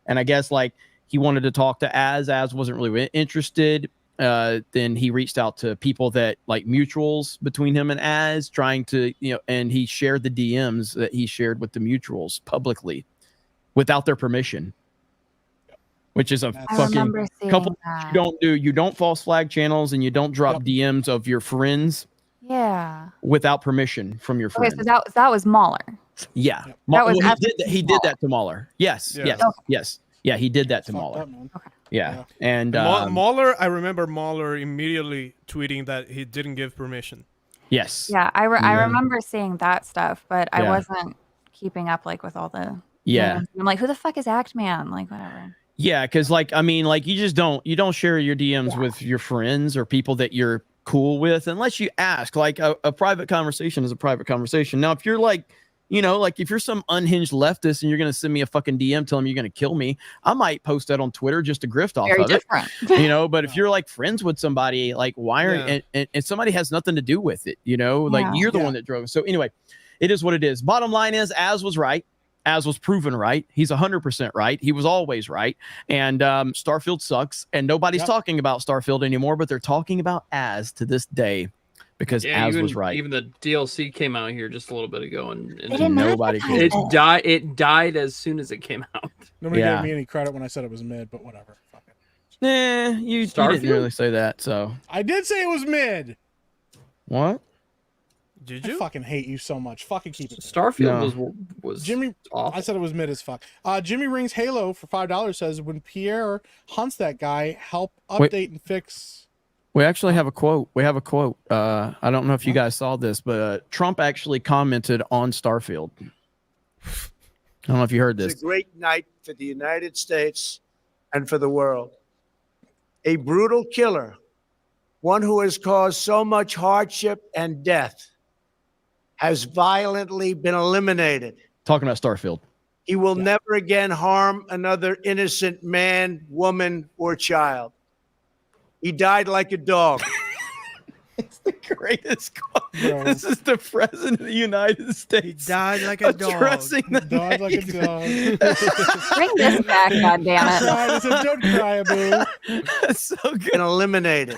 And I guess like he wanted to talk to Az wasn't really interested. Then he reached out to people that like mutuals between him and Az, trying to, and he shared the DMs that he shared with the mutuals publicly without their permission, which is a fucking couple you don't false flag channels, and you don't drop DMs of your friends Yeah. without permission from your Okay, friends. so that was Mahler. Yeah. That was He did that to Mahler. Yes. Yeah. Yes. Okay. Yes. Yeah, he did that to Mahler. Yeah. And Mahler, I remember Mahler immediately tweeting that he didn't give permission. yes. Yeah, I remember seeing that stuff, but I Yeah. wasn't keeping up like with all the Yeah. names. I'm like, who the fuck is Act Man? Like whatever. Yeah, because like you just don't share your DMs with your friends or people that you're cool with unless you ask. Like a private conversation is a private conversation. Now, if you're like, if you're some unhinged leftist and you're gonna send me a fucking DM telling me you're gonna kill me, I might post that on Twitter just to grift off Very of different. it. But if you're like friends with somebody, like why are Yeah. and somebody has nothing to do with it, like you're the one that drove. So anyway, it is what it is. Bottom line is, Az was right. Az was proven right. He's 100% right. He was always right. And Starfield sucks. And nobody's talking about Starfield anymore, but they're talking about Az to this day because Az was right. Even the DLC came out here just a little bit ago, and nobody it died. It died as soon as it came out. Nobody gave me any credit when I said it was mid, but whatever. Fuck it. Nah, you didn't really say that. So I did say it was mid. what? Did I fucking hate you so much. Fucking keep it. Starfield was Jimmy. awful. I said it was mid as fuck. Jimmy Rings Halo for $5 says when Pierre hunts that guy, help update and fix. We actually have a quote. I don't know if you guys saw this, but Trump actually commented on Starfield. I don't know if you heard this. It's a great night for the United States and for the world. A brutal killer, one who has caused so much hardship and death, has violently been eliminated. Talking about Starfield. He will never again harm another innocent man, woman, or child. He died like a dog. It's the greatest quote. This is the president of the United States. He died like a dog. Addressing the Died like a dog. Bring this back, goddammit. I said, don't cry, boo. That's so good. Been eliminated.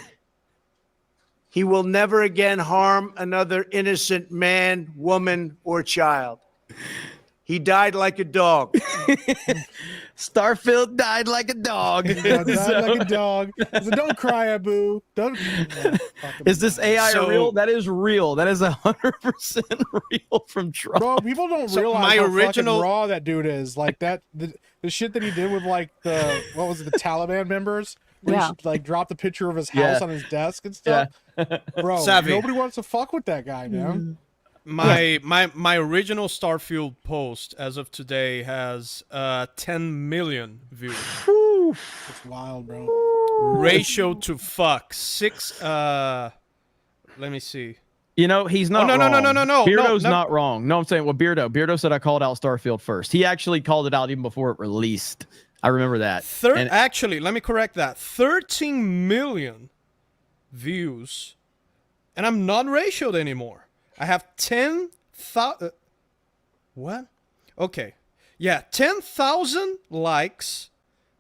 He will never again harm another innocent man, woman, or child. He died like a dog. Starfield died like a dog. Died like a dog. I said, don't cry, boo. Don't. Is this AI So- real? That is real. That is 100% real from Trump. Bro, people don't So realize my how original- fucking raw that dude is. Like that, the shit that he did with like the Taliban members. Where Yeah. he like dropped a picture of his house on his desk and stuff. Bro, Savvy. nobody wants to fuck with that guy, man. My original Starfield post as of today has 10 million views. It's wild, bro. Ratio to fuck 6. Let me see. He's not no, wrong. no. Beardo's No. not wrong. No, I'm saying, well, Beardo said I called out Starfield first. He actually called it out even before it released. I remember that. And- Actually, let me correct that. 13 million views, and I'm non-ratioed anymore. I have 10,000. What? Okay. Yeah, 10,000 likes.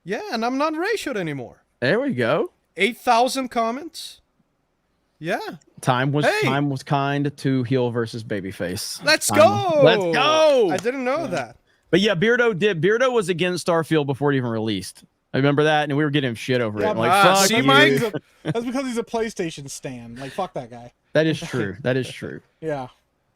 Yeah, and I'm non-ratioed anymore. There we go. 8,000 comments. Yeah. Time was kind to heel versus babyface. Let's Time- go. Let's go. I didn't know that. But yeah, Beardo was against Starfield before it even released. I remember that, and we were getting him shit over it. Like, fuck see, you. Mike? That's because he's a PlayStation stan. Like, fuck that guy. That is true. That is true. Yeah.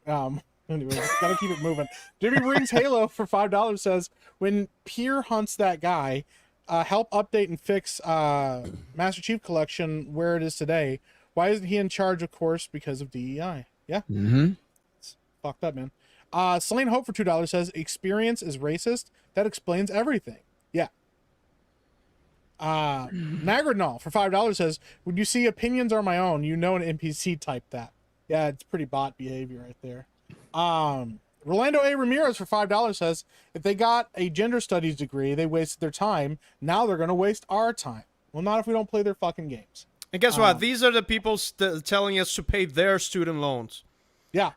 Anyway, gotta keep it moving. Jimmy Brings Halo for $5 says, when Pierre hunts that guy, help update and fix Master Chief Collection where it is today. Why isn't he in charge? Of course, because of DEI. Yeah. Mm-hmm. It's fucked up, man. Slain Hope for $2 says, experience is racist. That explains everything. Yeah. Nagradnall for $5 says, when you see opinions are my own, you know an NPC typed that. Yeah, it's pretty bot behavior right there. Rolando A. Ramirez for $5 says, if they got a gender studies degree, they wasted their time. Now they're going to waste our time. Well, not if we don't play their fucking games. And guess what? These are the people telling us to pay their student loans. Yeah.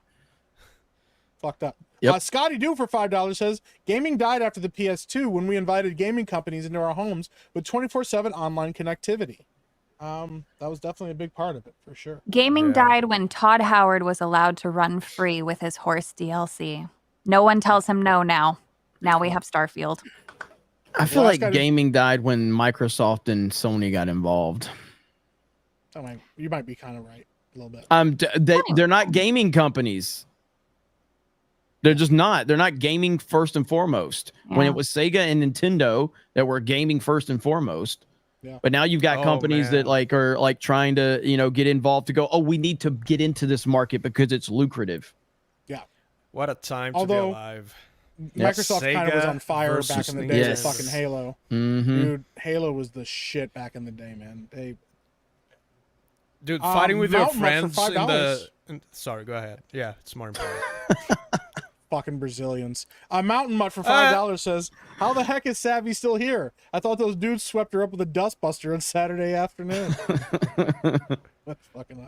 Fucked up. Yep. Scotty Do for $5 says, gaming died after the PS2 when we invited gaming companies into our homes with 24/7 online connectivity. That was definitely a big part of it, for sure. Gaming died when Todd Howard was allowed to run free with his horse DLC. No one tells him no now. Now we have Starfield. I feel like gaming died when Microsoft and Sony got involved. You might be kind of right a little bit. They're not gaming companies. They're just not. They're not gaming first and foremost. Yeah. When it was Sega and Nintendo that were gaming first and foremost. Yeah. But now you've got companies that are like trying to, get involved to go, oh, we need to get into this market because it's lucrative. Yeah. What a time to be alive. Microsoft kind of was on fire back in the day with Yes. fucking Halo. Mm-hmm. Dude, Halo was the shit back in the day, man. Dude, fighting with your Mountain Mutt friends for in $5. the... Sorry, go ahead. Yeah, it's more important. Fucking Brazilians. Mountain Mutt for $5 says, how the heck is Savvy still here? I thought those dudes swept her up with a dustbuster on Saturday afternoon. That's fucking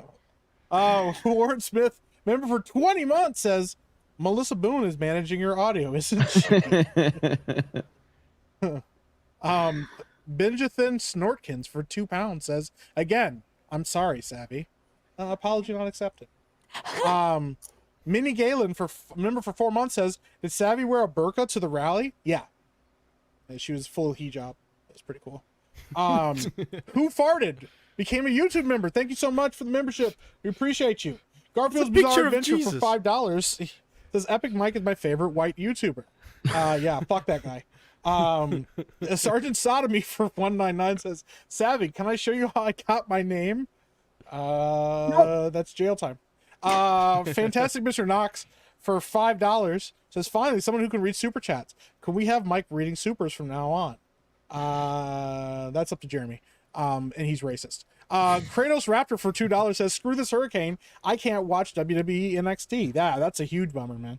up. Warren Smith, member for 20 months, says, Melissa Boone is managing your audio, isn't she? Benjathan Snortkins for £2 says, again, I'm sorry, Savvy. Apology not accepted. Minnie Galen member for 4 months says, did Savvy wear a burqa to the rally? Yeah. She was full of hijab. That's pretty cool. Who farted? Became a YouTube member. Thank you so much for the membership. We appreciate you. Garfield's Bizarre Adventure for $5 says, Epic Mike is my favorite white YouTuber. Yeah, fuck that guy. Sergeant Sodomy for $1.99 says, Savvy, can I show you how I got my name? That's jail time. Fantastic Mr. Knox for $5 says, finally, someone who can read super chats. Can we have Mike reading supers from now on? That's up to Jeremy. And he's racist. Kratos Raptor for $2 says, screw this hurricane. I can't watch WWE NXT. That's a huge bummer, man.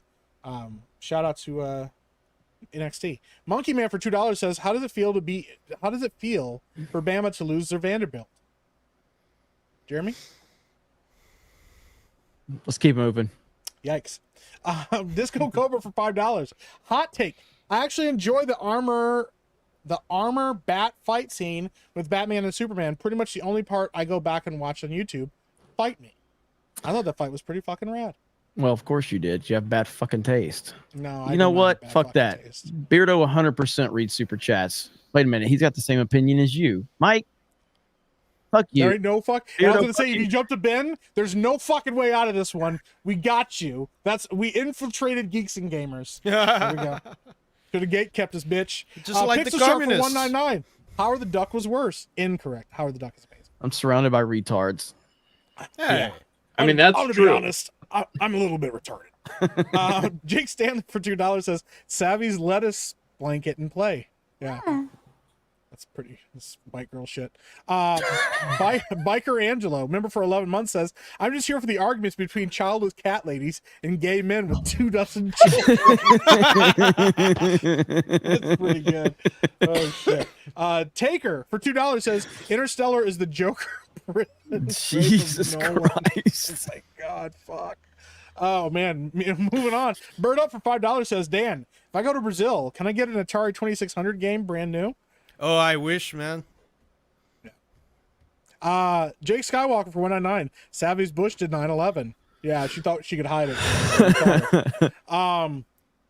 Shout out to NXT. Monkey Man for $2 says, how does it feel for Bama to lose their Vanderbilt? Jeremy? Let's keep moving. Yikes. Disco Cobra for $5. Hot take. I actually enjoy the armor bat fight scene with Batman and Superman. Pretty much the only part I go back and watch on YouTube. Fight me. I thought that fight was pretty fucking rad. Well, of course you did. You have bad fucking taste. No, I you know do not what? have bad Fuck that. taste. Beardo 100% reads super chats. Wait a minute. He's got the same opinion as you. Mike, fuck you. There ain't no fuck. I was going to say, if you jump to Ben, there's no fucking way out of this one. We got you. We infiltrated Geeks and Gamers. There we go. Could have gate kept us, bitch. Just like the Pixel Shark for communists. $1.99. Howard the Duck was worse. Incorrect. Howard the Duck is amazing. I'm surrounded by retards. Yeah. I mean, that's I'm true. To be honest, I'm a little bit retarded. Jake Stanley for $2 says, Savvy's lettuce blanket and play. Yeah. That's bike girl shit. Biker Angelo, member for 11 months, says, I'm just here for the arguments between childless cat ladies and gay men with 2 dozen children. That's pretty good. Oh, shit. Taker, for $2, says, Interstellar is the Joker. Jesus Christ. Oh, my God, fuck. Oh, man. Moving on. Bird Up for $5 says, Dan, if I go to Brazil, can I get an Atari 2600 game brand new? Oh, I wish, man. Jake Skywalker for 199. Savvy's Bush did 9/11. Yeah, she thought she could hide it.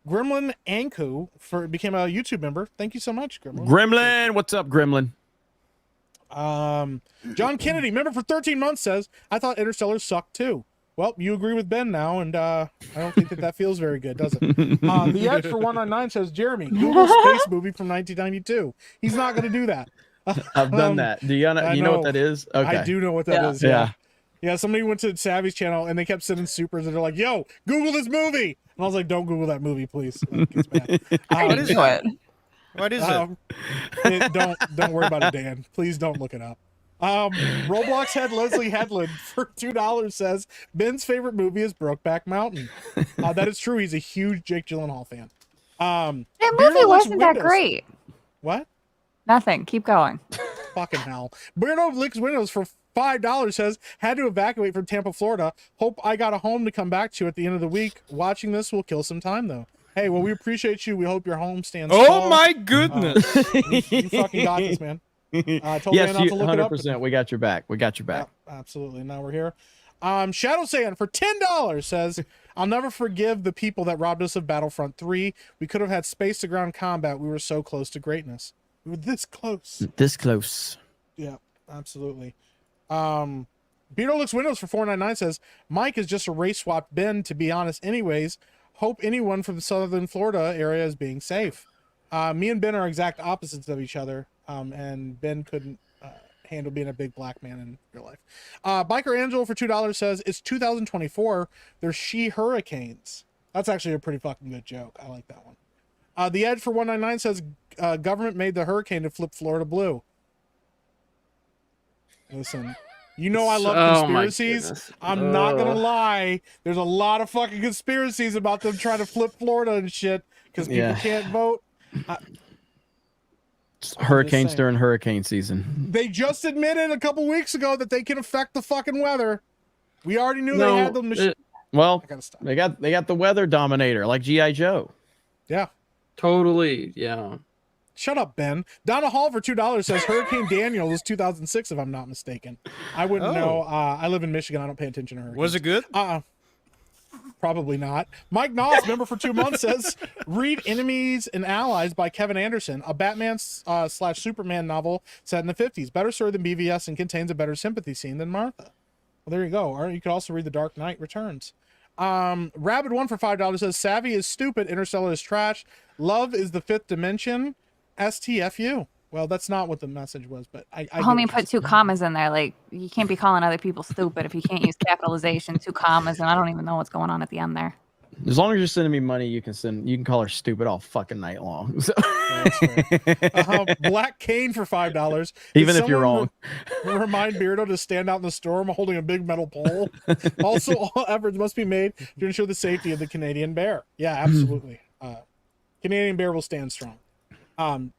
Gremlin Anku became a YouTube member. Thank you so much, Gremlin. Gremlin, what's up, Gremlin? John Kennedy, member for 13 months, says, I thought Interstellar sucked too. Well, you agree with Ben now, and I don't think that feels very good, does it? The Edge for 199 says, Jeremy, Google space movie from 1992. He's not going to do that. I've done that. Do you know what that is? Okay. I do know what that is. Yeah. Somebody went to Savvy's channel, and they kept sending supers, and they're like, yo, Google this movie. And I was like, don't Google that movie, please. It's bad. What is it? What is it? Don't worry about it, Dan. Please don't look it up. Roblox head Leslie Headland for $2 says Ben's favorite movie is Brokeback Mountain. That is true. He's a huge Jake Gyllenhaal fan. That movie wasn't that great. What? Nothing. Keep going. Fucking hell. Beardo Licks Windows for $5 says had to evacuate from Tampa, Florida. Hope I got a home to come back to at the end of the week. Watching this will kill some time though. Hey, well, we appreciate you. We hope your home stands tall. Oh my goodness. You fucking got this, man. Yes, you 100%. We got your back. We got your back. Absolutely. Now we're here. Shadow Sand for $10 says, I'll never forgive the people that robbed us of Battlefront 3. We could have had space to ground combat. We were so close to greatness. We were this close. This close. Yeah, absolutely. Beardo Looks Windows for $4.99 says, Mike is just a race swap Ben, to be honest, anyways. Hope anyone from the southern Florida area is being safe. Me and Ben are exact opposites of each other. And Ben couldn't handle being a big black man in real life. Biker Angel for $2 says, it's 2024. There's hurricanes. That's actually a pretty fucking good joke. I like that one. The Edge for $199 says, government made the hurricane to flip Florida blue. Listen, you know I love conspiracies. I'm not going to lie. There's a lot of fucking conspiracies about them trying to flip Florida and shit because people can't vote. Hurricanes during hurricane season. They just admitted a couple weeks ago that they can affect the fucking weather. We already knew they had them. Well, they got the weather dominator like G.I. Joe. Yeah. Totally. Yeah. Shut up, Ben. Donna Hall for $2 says Hurricane Daniel was 2006, if I'm not mistaken. I wouldn't know. I live in Michigan. I don't pay attention to hurricanes. Was it good? Probably not. Mike Knopf, member for 2 months, says read Enemies and Allies by Kevin Anderson, a Batman / Superman novel set in the 50s. Better story than BVS and contains a better sympathy scene than Martha. Well, there you go. Or you could also read The Dark Knight Returns. Rabid One for $5 says Savvy is stupid, Interstellar is trash, love is the fifth dimension, STFU. Well, that's not what the message was, but I Homie put 2 commas in there. Like, you can't be calling other people stupid if you can't use capitalization, 2 commas, and I don't even know what's going on at the end there. As long as you're sending me money, you can call her stupid all fucking night long. So. Black Cane for $5. Even if you're wrong. Remind Beardo to stand out in the storm holding a big metal pole. Also, all efforts must be made to ensure the safety of the Canadian bear. Yeah, absolutely. Canadian bear will stand strong.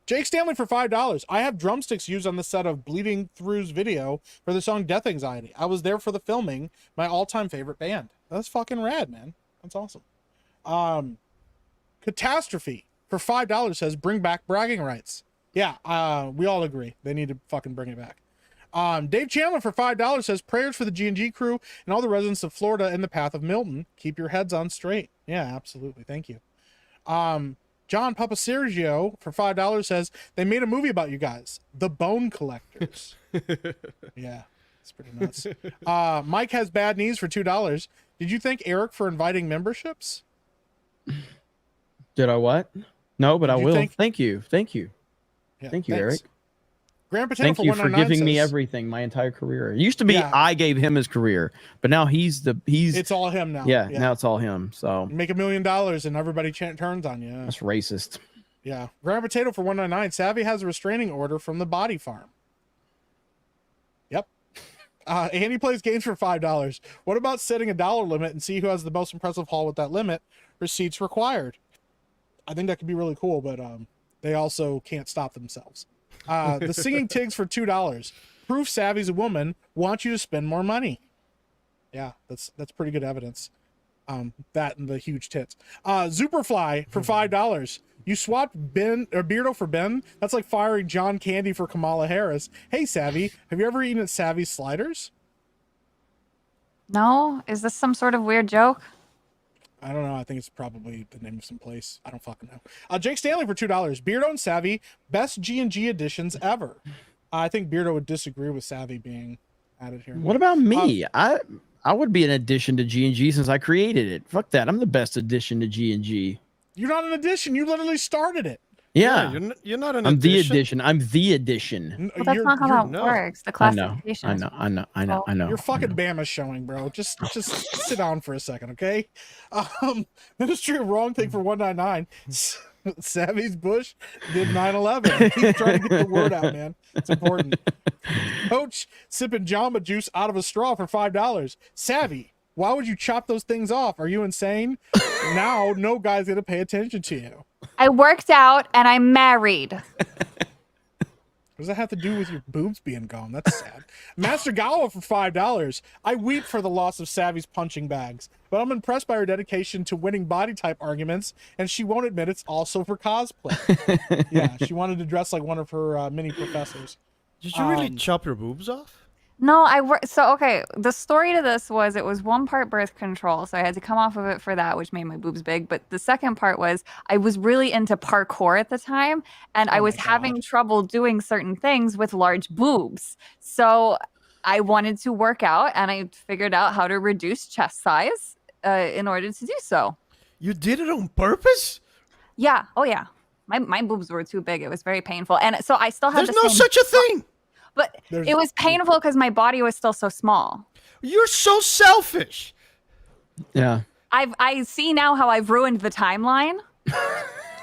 Jake Stanley for $5. I have drumsticks used on the set of Bleeding Through's video for the song Death Anxiety. I was there for the filming. My all-time favorite band. That's fucking rad, man. That's awesome. Catastrophe for $5 says bring back bragging rights. Yeah, we all agree. They need to fucking bring it back. Dave Chandler for $5 says prayers for the G&G crew and all the residents of Florida in the path of Milton. Keep your heads on straight. Yeah, absolutely. Thank you. John Papa Sergio for $5 says they made a movie about you guys, The Bone Collectors. Yeah, it's pretty nuts. Mike has bad knees for $2. Did you thank Eric for inviting memberships? Did I what? No, but I will. Thank you. Thank you. Yeah, Thank you, thanks. Eric. Grand Potato Thank for you for $1.99 giving me says- everything my entire career. It used to be Yeah. I gave him his career, but now he's It's all him now. Yeah, now it's all him. So you make $1 million and everybody turns on you. that's racist. Yeah. Grand Potato for 199. Savvy has a restraining order from the Body Farm. Yep. Andy plays games for $5. What about setting a dollar limit and see who has the most impressive haul with that limit? Receipts required. I think that could be really cool, but they also can't stop themselves. The Singing Tigs for $2. Proof Savvy's a woman. Want you to spend more money. Yeah, that's pretty good evidence. That and the huge tits. Superfly for $5. You swapped Ben or Beardo for Ben? That's like firing John Candy for Kamala Harris. Hey, Savvy, have you ever eaten at Savvy's Sliders? No? Is this some sort of weird joke? I don't know. I think it's probably the name of some place. I don't fucking know. Jake Stanley for $2. Beardo and Savvy, best G&G editions ever. I think Beardo would disagree with Savvy being added here. What about me? I would be an addition to G&G since I created it. Fuck that. I'm the best addition to G&G. You're not an addition. You literally started it. Yeah. You're not an I'm addition. the addition. I'm the addition. Well, that's not how that works. The classification. I know. Your fucking Bama's showing, bro. Just sit down for a second, okay? Ministry of Wrong Thing for 199. Savvy's Bush did 9/11. He's trying to get the word out, man. It's important. Coach sipping Jamba Juice out of a straw for $5. Savvy, why would you chop those things off? Are you insane? Now no guy's gonna pay attention to you. I worked out and I'm married. What does that have to do with your boobs being gone? That's sad. Master Gawa for $5. I weep for the loss of Savvy's punching bags, but I'm impressed by her dedication to winning body type arguments, and she won't admit it's also for cosplay. Yeah, she wanted to dress like one of her mini professors. Did you really chop your boobs off? No, so okay, the story to this was it was 1 part birth control, so I had to come off of it for that, which made my boobs big. But the second part was I was really into parkour at the time, and I was having trouble doing certain things with large boobs. So I wanted to work out, and I figured out how to reduce chest size in order to do so. You did it on purpose? Yeah. Oh yeah. My boobs were too big. It was very painful, and so I still had. There's no such a thing. But it was painful because my body was still so small. You're so selfish. Yeah. I see now how I've ruined the timeline.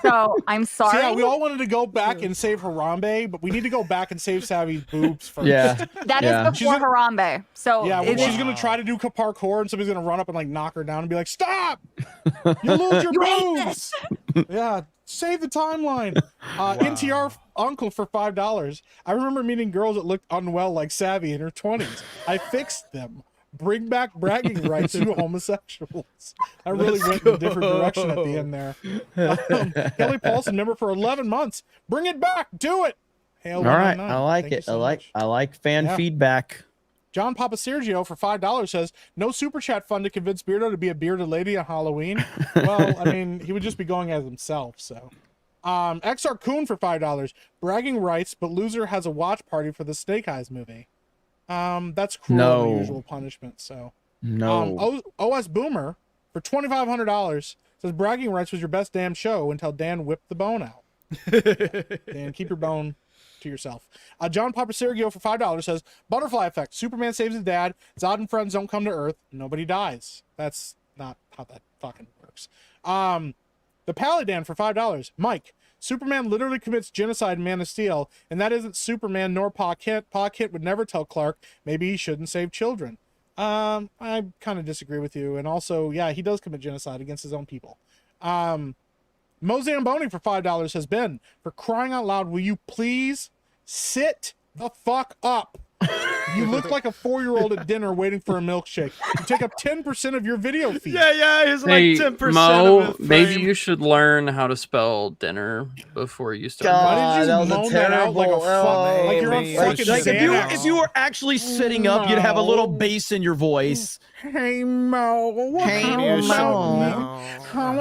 So I'm sorry. So yeah, we all wanted to go back and save Harambe, but we need to go back and save Savvy's boobs first. Yeah. That is before Harambe. So yeah, when she's gonna try to do parkour and somebody's gonna run up and like knock her down and be like, "Stop! You lose your boobs." Yeah, save the timeline. NTR uncle for $5. I remember meeting girls that looked unwell like Savvy in her 20s. I fixed them. Bring back bragging rights, you homosexuals. I really went in a different direction at the end there. Kelly Paulson, member for 11 months. Bring it back. Do it. Hail All right. 199. I like Thank you it. so I like fan feedback. John Papa Sergio for $5 says, no super chat fund to convince Beardo to be a bearded lady on Halloween. Well, I mean, he would just be going as himself, so. XR Coon for $5. Bragging rights, but loser has a watch party for the Snake Eyes movie. That's cruel and unusual punishment, so. No. OS Boomer for $2,500 says bragging rights was your best damn show until Dan whipped the bone out. Dan, keep your bone to yourself. John Papa Sergio for $5 says butterfly effect. Superman saves his dad. Zod and friends don't come to Earth. Nobody dies. That's not how that fucking works. The Paladin for $5. Mike, Superman literally commits genocide in Man of Steel, and that isn't Superman nor Pa Kent. Pa Kent would never tell Clark maybe he shouldn't save children. I kind of disagree with you. And also, yeah, he does commit genocide against his own people. Mo Zamboni for $5 has been, for crying out loud, will you please sit the fuck up? You look like a 4-year-old at dinner waiting for a milkshake. You take up 10% of your video feed. Yeah, he's like 10% Mo, of his maybe frame. you should learn how to spell dinner before you start. Why did you moan that out like a fuck? Like you're on fucking Like Xanax. if you were actually sitting up, you'd have a little bass in your voice. Hey Mo, Hey Mo,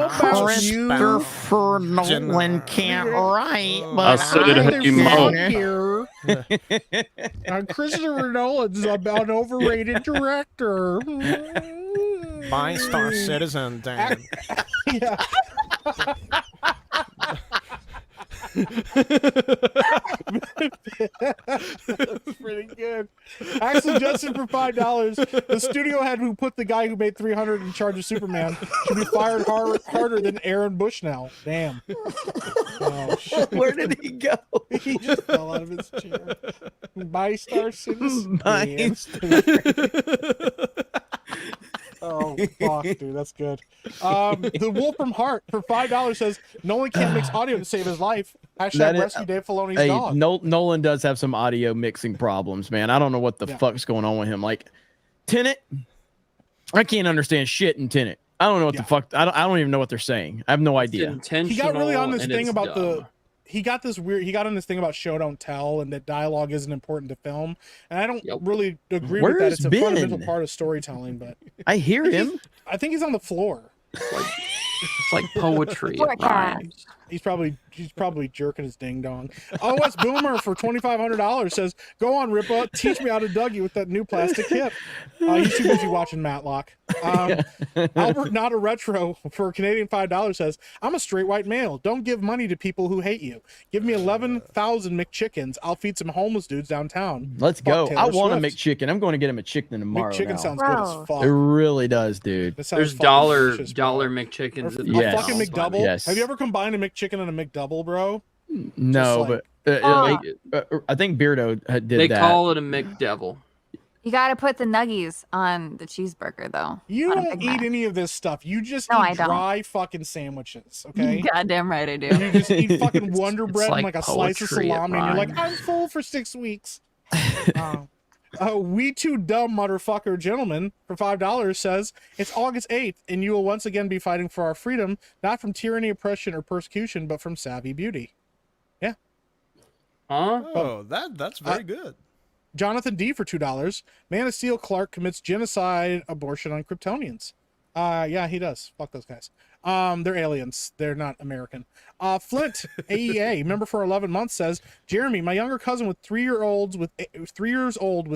Christopher Nolan can't write, but here. Christopher Nolan's about an overrated director. Buy Star Citizen, Dan. Yeah. That's pretty good. Actually, Justin, for $5, the studio head who put the guy who made 300 in charge of Superman should be fired harder than Aaron Bushnell. Damn. Oh, shit. Where did he go? He just fell out of his chair. My Star Citizen. My Oh fuck, dude, that's good. The Wolf from Heart for $5 says Nolan can't mix audio to save his life. Hashtag rescue Dave Filoni's hey, dog. Nolan does have some audio mixing problems, man. I don't know what the fuck's going on with him. Like Tenet, I can't understand shit in Tenet. I don't know what the fuck. I don't even know what they're saying. I have no idea. He got really on this thing about he got on this thing about show don't tell and that dialogue isn't important to film, and I don't really agree with that. It's a fundamental part of storytelling, but I hear him. I think he's on the floor. It's like poetry at times. He's probably jerking his ding dong. OS Boomer for $2,500 says, "Go on, Ripa, teach me how to Dougie with that new plastic hip." He's too busy watching Matlock. Albert Not a Retro for Canadian $5 says, "I'm a straight white male. Don't give money to people who hate you. Give me 11,000 McChickens. I'll feed some homeless dudes downtown." Let's go. Taylor I want a Swift. McChicken. I'm going to get him a chicken tomorrow. McChicken now. sounds good as fuck. It really does, dude. There's dollar McChickens. A fucking McDouble. Yes. Have you ever combined a McChicken and a McDouble, bro? No, but I think Beardo did They that. call it a McDevil. You got to put the nuggies on the cheeseburger, though. You on a don't Big Mac. eat any of this stuff. You just No, eat I don't. dry fucking sandwiches, okay? Goddamn right I do. You just eat fucking Wonder Bread like and like a slice of poetry, it salami, and you're like, rhymes. I'm full for 6 weeks. We Too Dumb Motherfucker Gentleman for $5 says, "It's August 8th, and you will once again be fighting for our freedom, not from tyranny, oppression, or persecution, but from savvy beauty." Yeah. Huh? Oh, that's very good. Jonathan D for $2. Man of Steel Clark commits genocide abortion on Kryptonians. Yeah, he does. Fuck those guys. They're aliens. They're not American. Flint AEA, member for 11 months, says, "Jeremy, my younger cousin with 3 years old with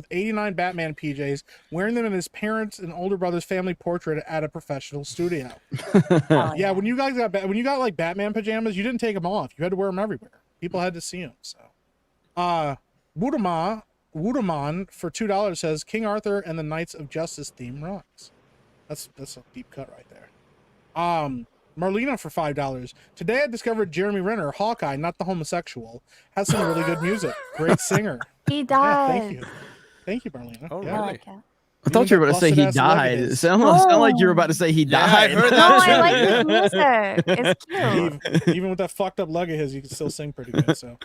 89 Batman PJs, wearing them in his parents' and older brother's family portrait at a professional studio." Yeah, when you got like Batman pajamas, you didn't take them off. You had to wear them everywhere. People had to see them. So, Woodaman for $2 says, "King Arthur and the Knights of Justice theme rocks." That's a deep cut right there. Marlena for $5. "Today I discovered Jeremy Renner, Hawkeye, not the homosexual, has some really good music. Great singer." He does. Yeah, thank you. Thank you, Marlena. Oh, Yeah. really? I thought you were about to say he died. It sounded like you were about to say he died. I heard No, that I like his music. It's cute. Even with that fucked up leg of his, you can still sing pretty good. So,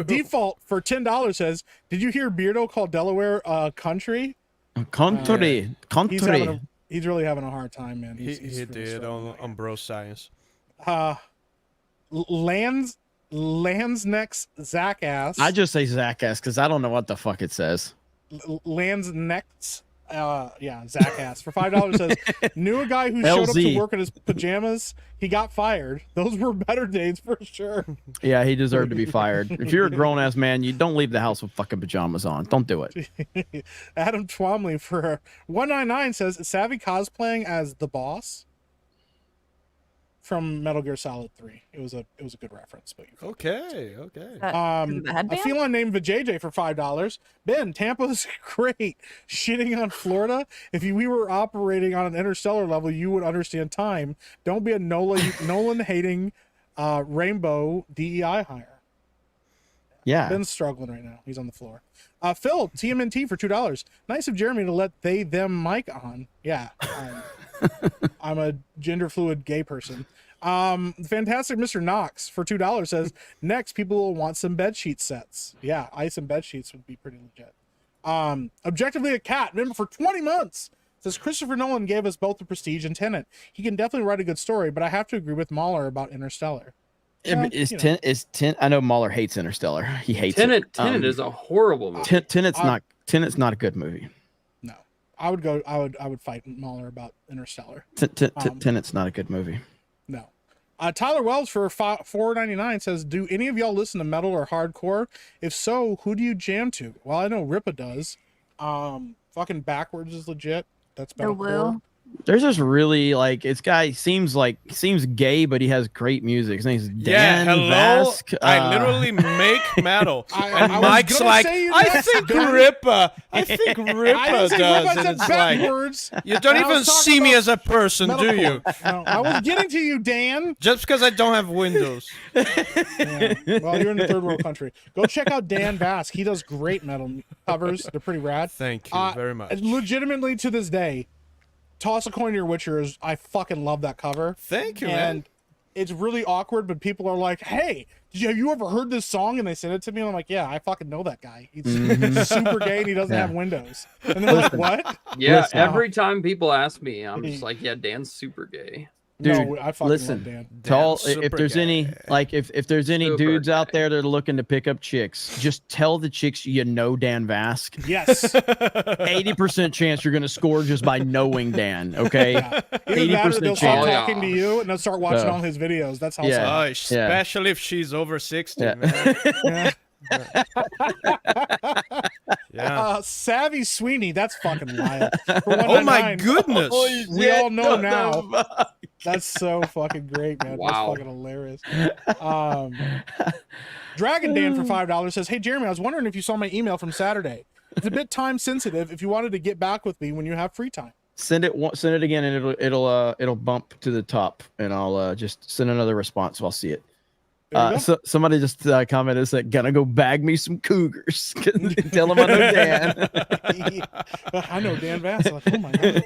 Default for $10 says, "Did you hear Beardo call Delaware country?" Country. He's really having a hard time, man. He really did on Bro Science. Landsneck's Zach ass. I just say Zach ass because I don't know what the fuck it says. Landsneck's Zach ass for $5 says, "Knew a guy who showed up to LZ. work in his pajamas. He got fired. Those were better days for sure." Yeah, he deserved to be fired. If you're a grown ass man, you don't leave the house with fucking pajamas on. Don't do it. Adam Twomley for $199 says, "Is Savvy cosplaying as the boss from Metal Gear Solid 3?" It was a good reference, but Okay. a feline named Vajayjay for $5. "Ben, Tampa's great. Shitting on Florida. If we were operating on an interstellar level, you would understand time. Don't be a Nolan hating rainbow DEI hire." Yeah. Ben's struggling right now. He's on the floor. Phil, TMNT for $2. "Nice of Jeremy to let them mic on." Yeah. I'm a gender fluid gay person. Fantastic Mr. Knox for $2 says, "Next, people will want some bed sheet sets." Yeah, ice and bed sheets would be pretty legit. Objectively a Cat, member for 20 months, says, "Christopher Nolan gave us both The Prestige and Tenet. He can definitely write a good story, but I have to agree with Mahler about Interstellar." I know Mahler hates Interstellar. He hates Tenet. it. Tenet is a horrible movie. Tenet's not a good movie. No, I would fight Mahler about Interstellar. Tenet's not a good movie. No. Tyler Wells for $4.99 says, "Do any of y'all listen to metal or hardcore? If so, who do you jam to?" Well, I know Ripa does. Fucking Backwards is legit. That's The metalcore. Woo. There's this really like this guy seems gay, but he has great music. His name's Dan hello. Vask. I literally make metal, and I was Mike's gonna like, say you I next, think Ben." Ripper. I think Ripper I didn't say does, Ripper, I and said it's like, backwards. you don't And I even was talking see me about as a person, do you? No, I was getting to you, Dan. Just because I don't have Windows. Yeah. Well, you're in a third world country. Go check out Dan Vask. He does great metal covers. They're pretty rad. Thank you very much. Legitimately, to this day, Toss a Coin to Your Witcher is. I fucking love that cover. Thank you, and man. it's really awkward, but people are like, "Hey, have you ever heard this song?" And they send it to me, and I'm like, "Yeah, I fucking know that guy. He's super gay, and he doesn't have Windows." And they're like, "What?" Yeah, every time people ask me, I'm just like, yeah, Dan's super gay. Dude, No, I fucking listen, love Dan. to all, Super if there's gay. any like if there's any Super dudes out there that are looking to pick up chicks, just tell the chicks you know Dan Vask. Yes. 80% chance you're gonna score just by knowing Dan. Okay, Either that or 80% they'll start chance. talking to you, and they'll start watching all his videos. That's how. Yeah. Oh, especially if she's over 60, Yeah. man. Yeah. Savvy Sweeney, that's fucking wild. For Oh my 199, goodness. we all know now. That's so fucking great, man. Wow. That's fucking hilarious. Dragon Dan for $5 says, "Hey Jeremy, I was wondering if you saw my email from Saturday. It's a bit time sensitive. If you wanted to get back with me when you have free time." Send it again, and it'll bump to the top, and I'll just send another response. I'll see it. So somebody just commented that gonna go bag me some cougars. Tell them I know Dan. I know Dan Vass. Like, oh my god.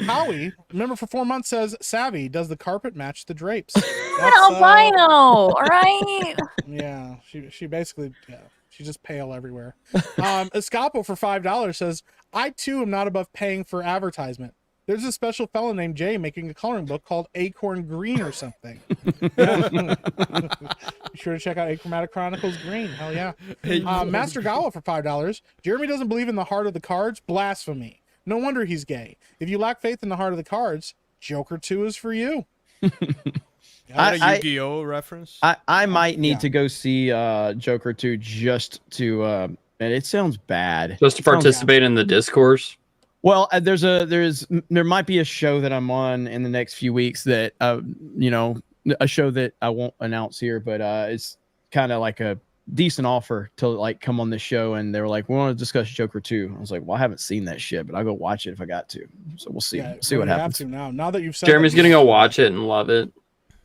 Howie, remember for 4 months, says Savvy, does the carpet match the drapes? An albino, all right? Yeah, she basically, she's just pale everywhere. Escapo for $5 says, "I too am not above paying for advertisement. There's a special fellow named Jay making a coloring book called Acorn Green or something." Be sure to check out Achromatic Chronicles Green. Hell yeah. Master Gawa for $5. "Jeremy doesn't believe in the heart of the cards. Blasphemy. No wonder he's gay. If you lack faith in the heart of the cards, Joker 2 is for you." A Yu-Gi-Oh reference? I might need to go see Joker 2 just to and it sounds bad. Just to participate in the discourse. Well, there might be a show that I'm on in the next few weeks that a show that I won't announce here, but it's kind of like a decent offer to like come on this show, and they were like, "We want to discuss Joker 2." I was like, "Well, I haven't seen that shit, but I'll go watch it if I got to." So we'll see. Yeah, See what you happens. Have to now that you've said Jeremy's that, gonna go watch it and love it.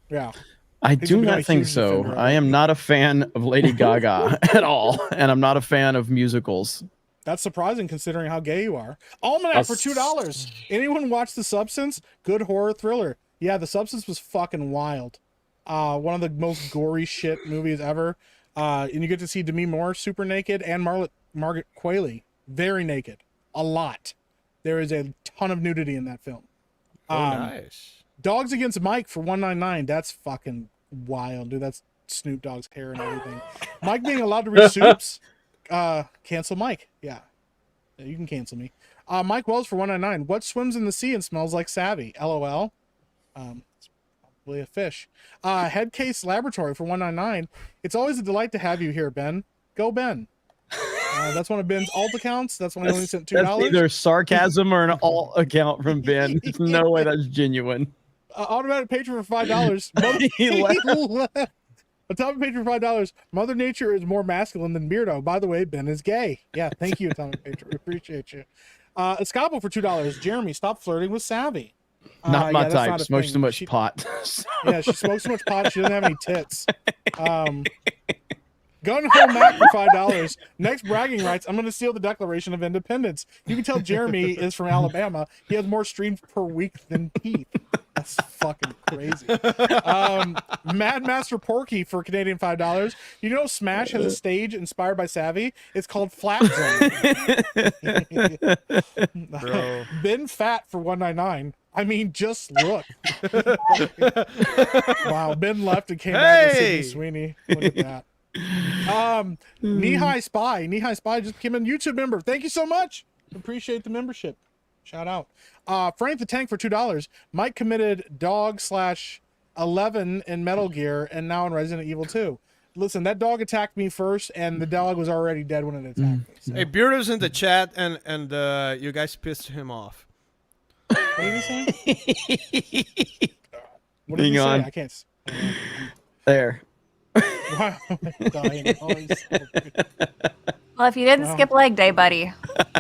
Yeah. I He's do become a not think huge so. defender of I am not a fan of Lady Gaga at all, and I'm not a fan of musicals. That's surprising considering how gay you are. Almanac for $2. Anyone watch The Substance? Good horror thriller. Yeah, The Substance was fucking wild. One of the most gory shit movies ever. And you get to see Demi Moore super naked and Margaret Qualley very naked. A lot. There is a ton of nudity in that film. Nice. Dogs Against Mike for $199. That's fucking wild, dude. That's Snoop Dogg's hair and everything. Mike being allowed to read soups. Cancel Mike. Yeah, you can cancel me. Mike Wells for $199. What swims in the sea and smells like Savvy? LOL. It's probably a fish. Headcase Laboratory for $199. It's always a delight to have you here, Ben. Go Ben. That's one of Ben's alt accounts. That's when I only sent $2. That's either sarcasm or an alt account from Ben. There's no way that's genuine. Automatic patron for $5. He left. Atomic Patron for $5. Mother Nature is more masculine than Beardo. By the way, Ben is gay. Yeah, thank you, Atomic Patron. We appreciate you. Escapo for $2. Jeremy, stop flirting with Savvy. Not my that's type. not a Smokes thing. too much pot. Yeah, she smokes too much pot. She doesn't have any tits. Gun Hole Mac for $5. Next bragging rights, I'm going to steal the Declaration of Independence. You can tell Jeremy is from Alabama. He has more streams per week than Heath. That's fucking crazy. Mad Master Porky for Canadian $5. You know Smash has a stage inspired by Savvy? It's called Flat Zone. Bro. Ben Fat for $199. I mean, just look. Wow, Ben left and came back with Sydney Sweeney. Look at that. Knee-High Spy just became a YouTube member. Thank you so much. Appreciate the membership. Shout out. Frank the Tank for $2. Mike committed dog/11 in Metal Gear and now in Resident Evil 2. Listen, that dog attacked me first, and the dog was already dead when it attacked me. So. Hey, Beardo's in the chat, and you guys pissed him off. What did he say? What did Hang he on. say? I can't. There. Wow, I'm dying. Oh, he's so good. Well, if you didn't skip leg day, buddy.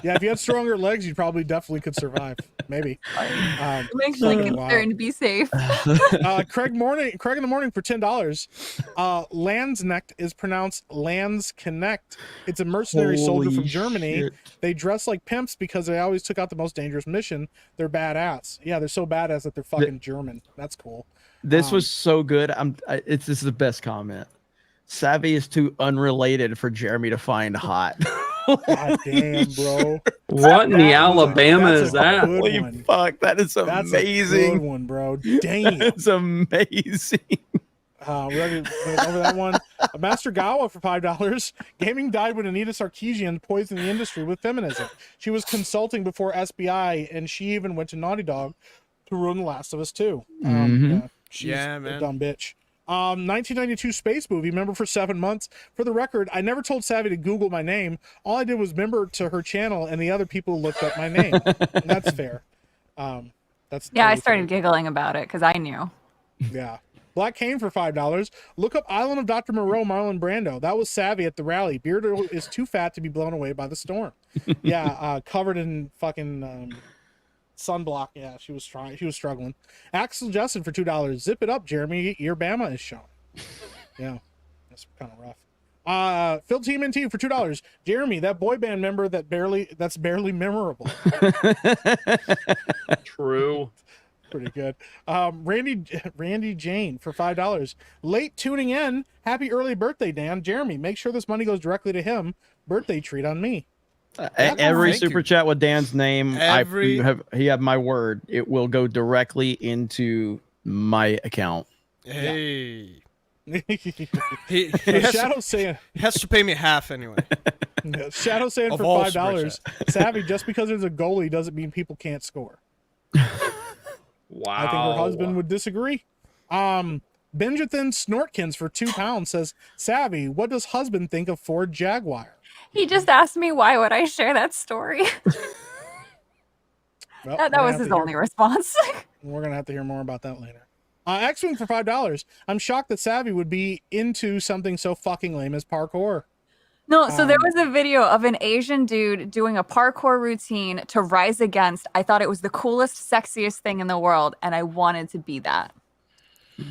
Yeah, if you had stronger legs, you probably definitely could survive. Maybe. I'm actually fucking concerned. Be safe. Craig in the morning for $10. Landsnecht is pronounced Landsknecht. It's a mercenary soldier from Holy Germany. shit. They dress like pimps because they always took out the most dangerous mission. They're badass. Yeah, they're so badass that they're fucking German. That's cool. This was so good. This is the best comment. Savvy is too unrelated for Jeremy to find hot. God damn, bro. What in the Alabama that's is a that? good Holy one. fuck, that is That's amazing. a good one, bro. Damn. It's amazing. We're ready to go over that one. Master Gawa for $5. Gaming died when Anita Sarkeesian poisoned the industry with feminism. She was consulting before SBI, and she even went to Naughty Dog to ruin The Last of Us 2. She's Yeah, a man. dumb bitch. 1992 space movie, member for 7 months. For the record, I never told Savvy to Google my name. All I did was member to her channel, and the other people looked up my name. And that's fair. That's Yeah, I totally started giggling about it because I knew. fair. Yeah. Black Cane for $5. Look up Island of Dr. Moreau, Marlon Brando. That was Savvy at the rally. Beardo is too fat to be blown away by the storm. Yeah, covered in fucking sunblock. Yeah, she was struggling. Axel Justin for $2. Zip it up, Jeremy. Your Bama is shown. Yeah, that's kind of rough. Phil TMNT for $2. Jeremy, that boy band member that's barely memorable. True. Pretty good. Randy Jane for $5. Late tuning in. Happy early birthday, Dan. Jeremy, make sure this money goes directly to him. Birthday treat on me. Every Thank super you. chat with Dan's name, Every- he have my word. It will go directly into my account. Hey. Yeah. He has, Shadow saying he has to pay me half anyway. Shadow saying Of for all $5. Savvy, just because there's a goalie doesn't mean people can't score. Wow. I think her husband would disagree. Benjathan Snortkins for £2 says, Savvy, what does husband think of Ford Jaguar? He just asked me why would I share that story. Well, that we're was gonna his have to only response. We're gonna have to hear more about that later. X-Wing for $5. I'm shocked that Savvy would be into something so fucking lame as parkour. No, so there was a video of an Asian dude doing a parkour routine to rise against. I thought it was the coolest, sexiest thing in the world, and I wanted to be that.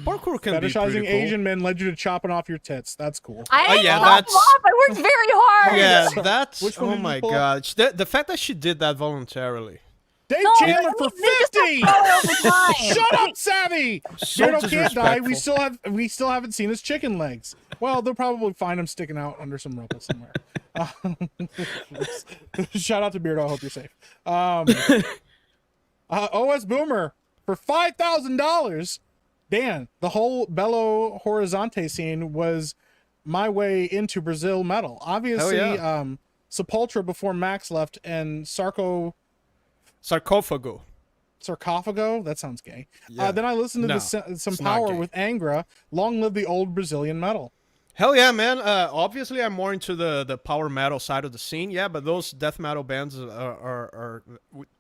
Parkour can be Fetishizing pretty cool. Asian men led you to chopping off your tits. That's cool. I didn't yeah, chop that's- off. I worked very hard. Yeah, Sorry. that's Which one oh did you my pull up? god. The fact that she did that voluntarily. Dave No, Chandler they for just 50. throw it over time. Shut up, Savvy. So Beardo can't die. We disrespectful. still haven't seen his chicken legs. Well, they'll probably find him sticking out under some rubble somewhere. Shout out to Beardo. I hope you're safe. OS Boomer for $5,000. Dan, the whole Belo Horizonte scene was my way into Brazil metal. Obviously, Sepultura before Max left, and Sarcophago. Sarcophago. That sounds gay. Yeah. Then I listened to some it's not Power gay. with Angra. Long live the old Brazilian metal. Hell yeah, man. Obviously, I'm more into the power metal side of the scene. Yeah, but those death metal bands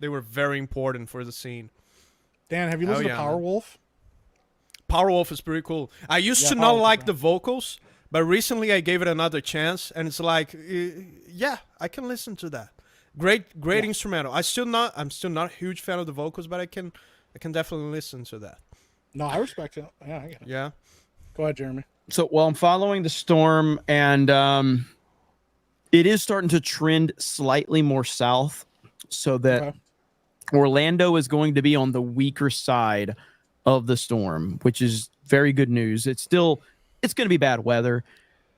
they were very important for the scene. Dan, have you Hell listened yeah, to Power man. Wolf? Powerwolf is pretty cool. I used Yeah, to not Powerwolf is like right. the vocals, but recently I gave it another chance, and it's like, yeah, I can listen to that. Great instrumental. I'm still not a huge fan of the vocals, but I can definitely listen to that. No, I respect it. Yeah, I get it. Yeah. Go ahead, Jeremy. So, well, I'm following the storm, and it is starting to trend slightly more south, so that Okay. Orlando is going to be on the weaker side of the storm, which is very good news. It's going to be bad weather,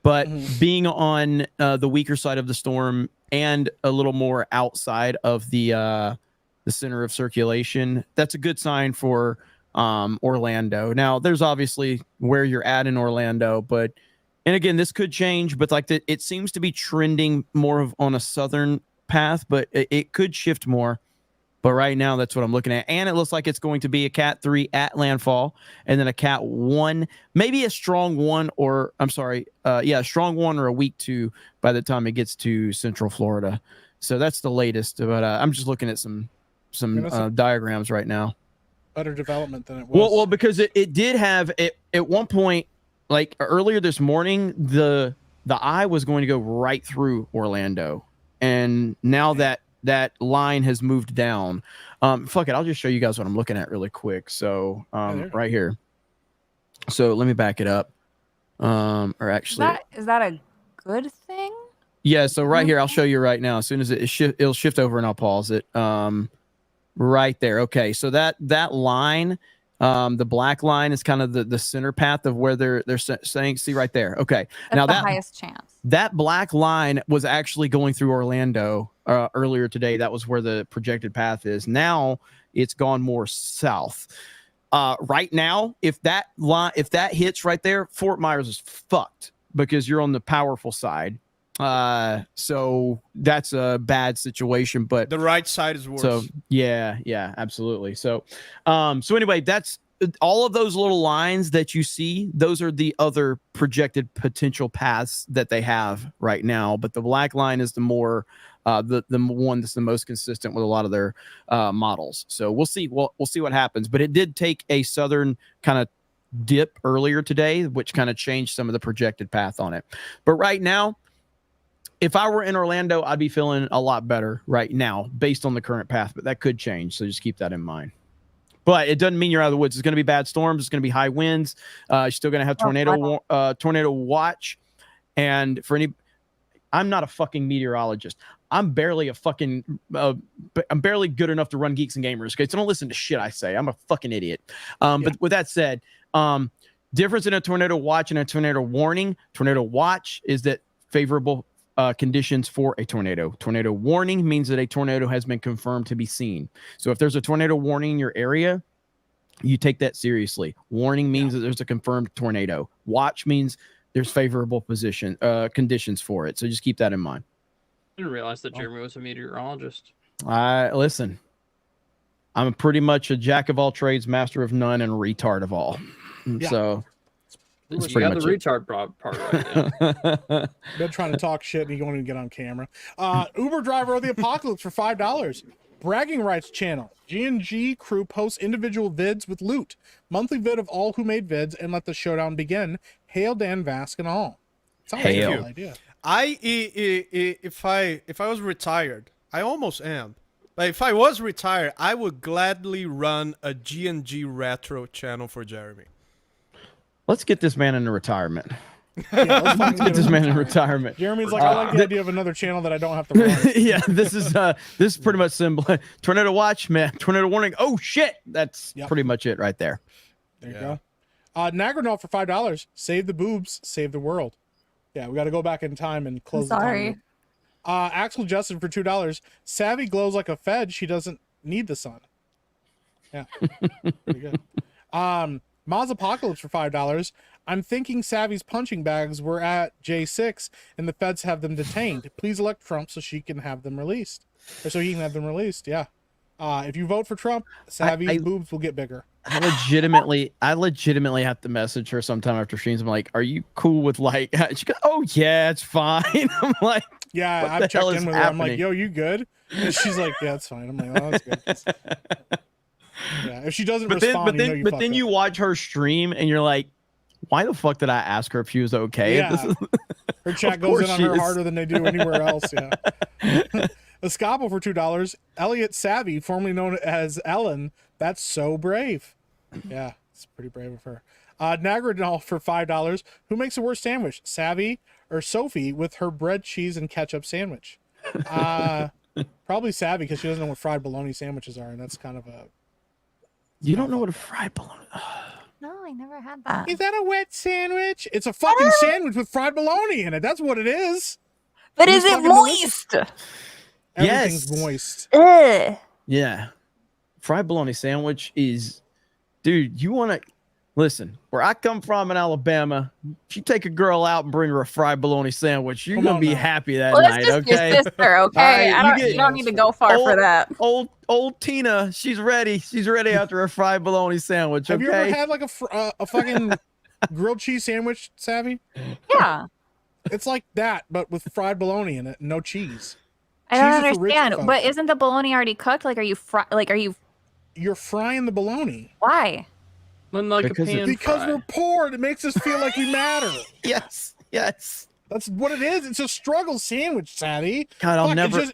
but being on the weaker side of the storm and a little more outside of the center of circulation, that's a good sign for Orlando. Now, there's obviously where you're at in Orlando, and again, this could change, but it seems to be trending more on a southern path, but it could shift more. But right now, that's what I'm looking at. And it looks like it's going to be a Cat 3 at landfall, and then a Cat 1, maybe a strong 1, or I'm sorry, a strong 1 or a weak 2 by the time it gets to Central Florida. So that's the latest. But I'm just looking at some some diagrams right now. Better development than it was. Well, because it did have it at one point, like earlier this morning, the eye was going to go right through Orlando, and now that line has moved down. Fuck it, I'll just show you guys what I'm looking at really quick. So right here. So let me back it up. Or actually, Is that a good thing? yeah. So right here, I'll show you right now. As soon as it'll shift over, and I'll pause it. Right there. Okay. So that line, the black line is kind of the center path of where they're saying. See right there. Okay. That's now the that highest chance. That black line was actually going through Orlando earlier today. That was where the projected path is. Now it's gone more south. Right now, if that hits right there, Fort Myers is fucked because you're on the powerful side. So that's a bad situation, but the right side is worse. So yeah, absolutely. So anyway, that's all of those little lines that you see. Those are the other projected potential paths that they have right now. But the black line is the more the one that's the most consistent with a lot of their models. So we'll see. We'll see what happens. But it did take a southern kind of dip earlier today, which kind of changed some of the projected path on it. But right now, if I were in Orlando, I'd be feeling a lot better right now based on the current path, but that could change. So just keep that in mind. But it doesn't mean you're out of the woods. It's going to be bad storms. It's going to be high winds. You're still going to have tornado watch. And for any, I'm not a fucking meteorologist. I'm barely I'm barely good enough to run Geeks and Gamers. Okay, so don't listen to shit I say. I'm a fucking idiot. But with that said, difference in a tornado watch and a tornado warning. Tornado watch is that favorable conditions for a tornado. Tornado warning means that a tornado has been confirmed to be seen. So if there's a tornado warning in your area, you take that seriously. Warning means that there's a confirmed tornado. Watch means there's favorable conditions for it. So just keep that in mind. I didn't realize that Jeremy was a meteorologist. Listen, I'm pretty much a jack of all trades, master of none, and retard of all. Yeah. So you got the retard part right now. Been trying to talk shit and you won't even get on camera. Uber driver of the apocalypse for $5. Bragging rights channel. G&G crew posts individual vids with loot. Monthly vid of all who made vids and let the showdown begin. Hail Dan Vask and all. Sounds like a cool idea. If I was retired, I almost am. Like if I was retired, I would gladly run a G&G retro channel for Jeremy. Let's get this man into retirement. Yeah, let's get this man in retirement. Jeremy's like, I like the idea of another channel that I don't have to run. Yeah, this is pretty much simple. Tornado watch, man. Tornado warning. Oh shit, that's pretty much it right there. There you go. Nagranol for $5. Save the boobs, save the world. Yeah, we got to go back in time and close the time. Axel Justin for $2. Savvy glows like a Fed. She doesn't need the sun. Yeah, pretty good. Maz Apocalypse for $5. I'm thinking Savvy's punching bags were at J6 and the feds have them detained. Please elect Trump so she can have them released. Or so he can have them released, yeah. If you vote for Trump, Savvy's boobs will get bigger. I legitimately have to message her sometime after streams. I'm like, are you cool with like, she goes, oh yeah, it's fine. I'm like, yeah, I've checked in with her. I'm like, yo, you good? And she's like, yeah, it's fine. I'm like, oh, that's good. Yeah, if she doesn't respond, but then you watch her stream and you're like, why the fuck did I ask her if she was okay? Yeah. Her chat goes in on her harder than they do anywhere else. Yeah. Escapo for $2. Elliot Savvy, formerly known as Ellen. That's so brave. Yeah, it's pretty brave of her. Nagradol for $5. Who makes a worse sandwich, Savvy or Sophie with her bread, cheese, and ketchup sandwich? Probably Savvy because she doesn't know what fried bologna sandwiches are, and that's kind of a. You don't know what a fried bologna. No, I never had that. Is that a wet sandwich? It's a fucking sandwich with fried bologna in it. That's what it is. But is it moist? Everything's moist. Yeah. Fried bologna sandwich is, dude, you want to listen, where I come from in Alabama, if you take a girl out and bring her a fried bologna sandwich, you're going to be happy that night, just okay? Your sister, okay? You don't need to go far for that. Old Tina, she's ready. She's ready after a fried bologna sandwich, Have you ever had like a fucking grilled cheese sandwich, Savvy? Yeah. It's like that, but with fried bologna in it, no cheese. I don't Cheese is for rich understand. folk. But isn't the bologna already cooked? Like, are you? You're frying the bologna. Why? Like Because we're poor. It makes us feel like we matter. Yes. That's what it is. It's a struggle sandwich, Sadie. God, I'll Fuck, never.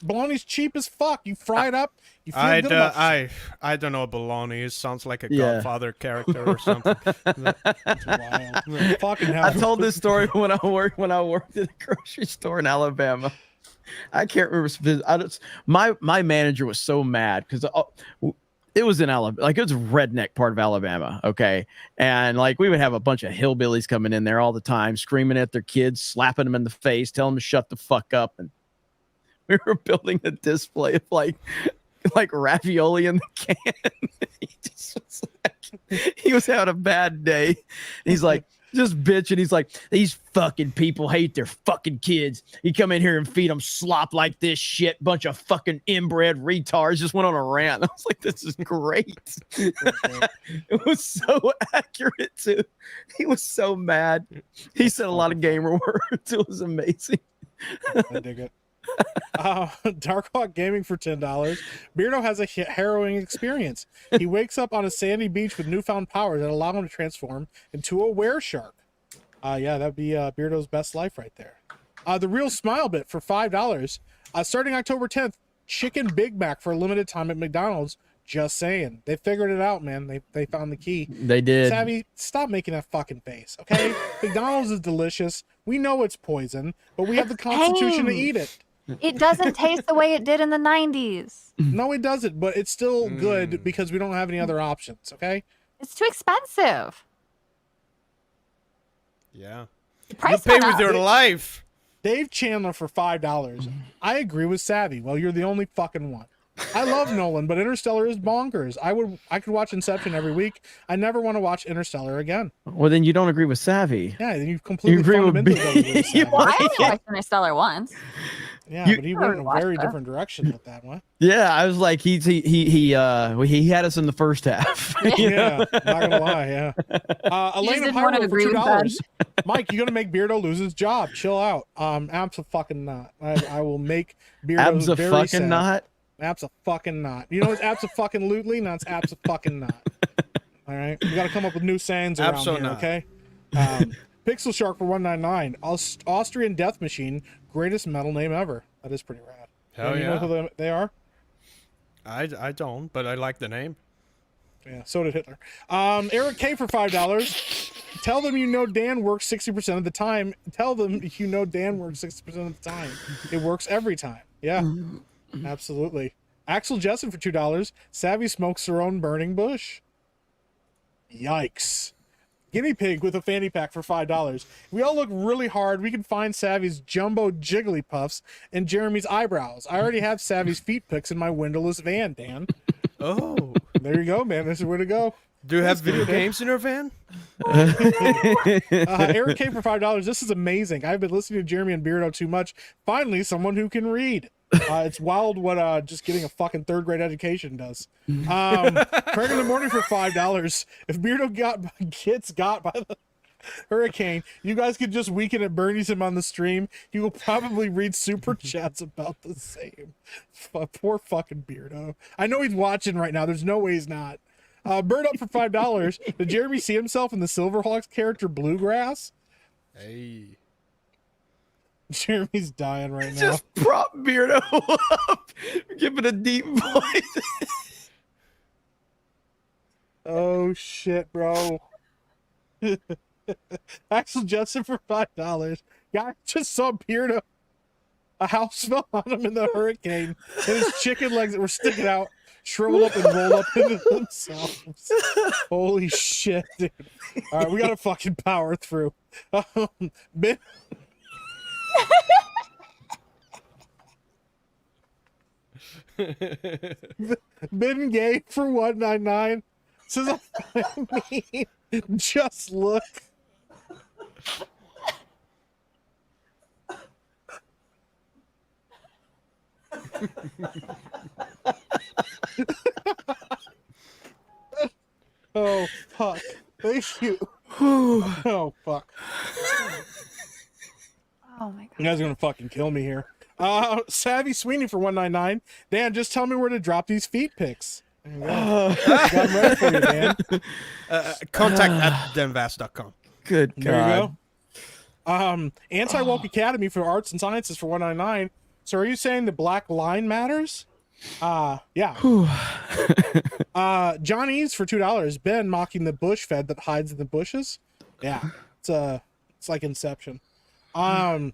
Bologna's cheap as fuck. You fry it up. You feel good about I don't know what bologna is. Sounds like a Yeah. Godfather character or something. That's wild. Fucking hell. I told this story when I worked at a grocery store in Alabama. I can't remember. My manager was so mad because it was in Alabama, like it was a redneck part of Alabama. Okay. And like we would have a bunch of hillbillies coming in there all the time, screaming at their kids, slapping them in the face, telling them to shut the fuck up. And we were building a display of like ravioli in the can. He was having a bad day. He's like, just bitching. He's like, these fucking people hate their fucking kids. You come in here and feed them slop like this shit. Bunch of fucking inbred retards. Just went on a rant. I was like, this is great. It was so accurate too. He was so mad. He said a lot of gamer words. It was amazing. I dig it. Darkhawk Gaming for $10. Beardo has a harrowing experience. He wakes up on a sandy beach with newfound powers that allow him to transform into a wereshark. Yeah, that'd be Beardo's best life right there. The Real Smile Bit for $5. Starting October 10th, Chicken Big Mac for a limited time at McDonald's. Just saying. They figured it out, man. They found the key. They did. Savvy, stop making that fucking face, okay? McDonald's is delicious. We know it's poison, but we have the constitution to eat it. It doesn't taste the way it did in the 90s. No, it doesn't, but it's still good because we don't have any other options, okay? It's too expensive. Yeah. The You price pay went with up. your life. Dave Chandler for $5. I agree with Savvy. Well, you're the only fucking one. I love Nolan, but Interstellar is bonkers. I could watch Inception every week. I never want to watch Interstellar again. Well, then you don't agree with Savvy. Yeah, then you completely agree with fundamentally me. Savvy. Well, I only watched Interstellar once. Yeah, but he went in a watched very that. different direction with that one. Yeah, I was like, he had us in the first half. you know? Yeah, not gonna lie. Yeah. Elena didn't want to Pyro for agree with $2. Mike, you gonna make Beardo lose his job? Chill out. Abso-fucking-not. I will make Beardo very sad. Not. Abso-fucking-not. You know it's abso-fucking-lutely? No, it's abso-fucking-not. All right, we got to come up with new sayings around here, Abso-not. okay? Pixel Shark for $1.99. Austrian Death Machine, greatest metal name ever. That is pretty rad. Hell You know who they are? I don't, but I like the name. Yeah, so did Hitler. Eric K for $5. Tell them you know Dan works 60% of the time. Tell them you know Dan works 60% of the time. It works every time. Yeah, absolutely. Axel Jessen for $2. Savvy smokes her own burning bush. Yikes. Guinea Pig with a fanny pack for $5. We all look really hard. We can find Savvy's jumbo Jigglypuffs and Jeremy's eyebrows. I already have Savvy's feet pics in my windowless van, Dan. Oh. There you go, man. This is where to go. Do you have video games in your van? Eric K for $5. This is amazing. I've been listening to Jeremy and Beardo too much. Finally, someone who can read. It's wild what just getting a fucking third grade education does. Craig in the Morning for $5. If Beardo gets got by the hurricane, you guys could just weaken at Bernie's him on the stream. He will probably read super chats about the same. Poor fucking Beardo. I know he's watching right now. There's no way he's not. Bird up for $5. Did Jeremy see himself in the Silverhawks character Bluegrass? Hey. Jeremy's dying right now. Just prop Beardo up. Give it a deep voice. Oh shit, bro. Axel Justin for $5. Guy just saw Beardo. A house fell on him in the hurricane, and his chicken legs that were sticking out shriveled up and rolled up into themselves. Holy shit, dude. All right, we gotta fucking power through. Ben Gay for $1.99 says, I mean, just look. Oh fuck! Thank you. Oh fuck! Oh my god! You guys are gonna fucking kill me here. Savvy Sweeney for 199. Dan, just tell me where to drop these feet pics. There you go. Got them ready for you, Dan. Contact at denvas.com. Good There you God. go. Anti-Woke Academy for Arts and Sciences for 199. So are you saying the black line matters? Yeah. Johnny's for $2. Ben mocking the bush fed that hides in the bushes. Yeah. It's like Inception. Benjathan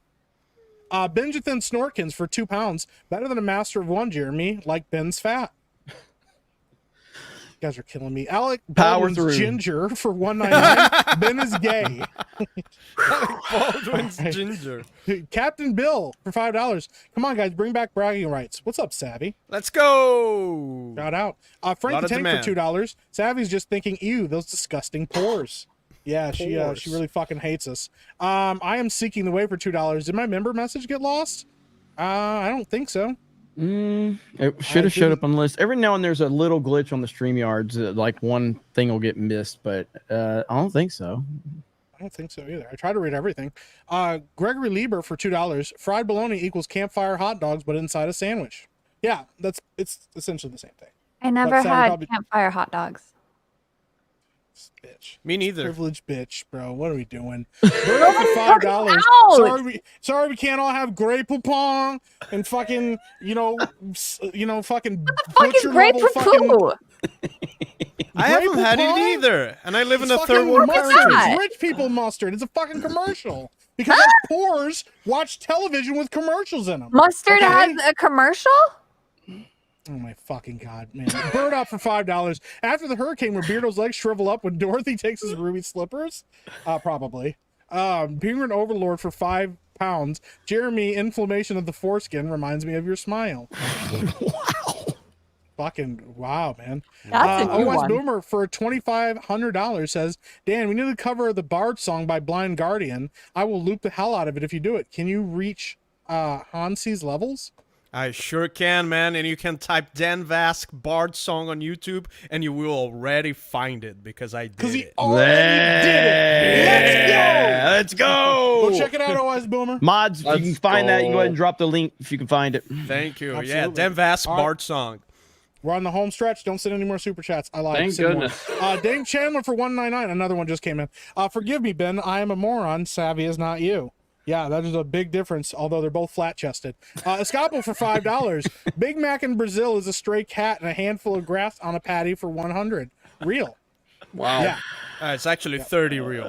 Snorkins for £2. Better than a master of one, Jeremy. Like Ben's fat. You guys are killing me. Alec Power Baldwin's through. Ginger for $199. Ben is gay. Baldwin's Alright. ginger. Captain Bill for $5. Come on, guys, bring back bragging rights. What's up, Savvy? Let's go. Shout out. Lot Frank the of Tank demand. for $2. Savvy's just thinking, ew, those disgusting pores. Yeah, she Pores. really fucking hates us. I am seeking the way for $2. Did my member message get lost? I don't think so. It should have showed up on the list. Every now and there's a little glitch on the StreamYards. Like one thing will get missed, but I don't think so. I don't think so either. I try to read everything. Gregory Lieber for $2. Fried bologna equals campfire hot dogs, but inside a sandwich. Yeah, it's essentially the same thing. I never But Savvy had probably- campfire hot dogs. Bitch. Me neither. Privileged bitch, bro. What are we doing? Burn up for $5. out! Sorry, we can't all have Grey Poupon and fucking, fucking Fucking butcher great level poo. I haven't Grey had it Poupon? either, and I live in It's a third fucking world mustard. country. It's rich people mustard. It's a fucking commercial. Because us poors watch television with commercials in them. Mustard okay? has a commercial? Oh my fucking god, man. Bird up for $5. After the hurricane where Beardo's legs shrivel up when Dorothy takes his ruby slippers? Probably. Penguin Overlord for £5. Jeremy, inflammation of the foreskin reminds me of your smile. Wow. Fucking wow, man. That's a new OS one. Boomer for $2,500 says, Dan, we need to cover the Bard song by Blind Guardian. I will loop the hell out of it if you do it. Can you reach Hansi's levels? I sure can, man. And you can type Dan Vask Bard song on YouTube, and you will already find it because I did it. Already did it. Let's go. Go check it out, OS Boomer. Mods, if you can Let's find that, you can go go. ahead and drop the link if you can find it. Thank you. Yeah, Absolutely. Dan Vask All right. Bard song. We're on the home stretch. Don't send any more super chats. I lied. Thank Send more. goodness. Dame Chandler for $199. Another one just came in. Forgive me, Ben. I am a moron. Savvy is not you. Yeah, that is a big difference, although they're both flat-chested. Escapo for $5. Big Mac in Brazil is a stray cat and a handful of grass on a patty for $100. Real. Wow. Yeah. It's actually 30 real.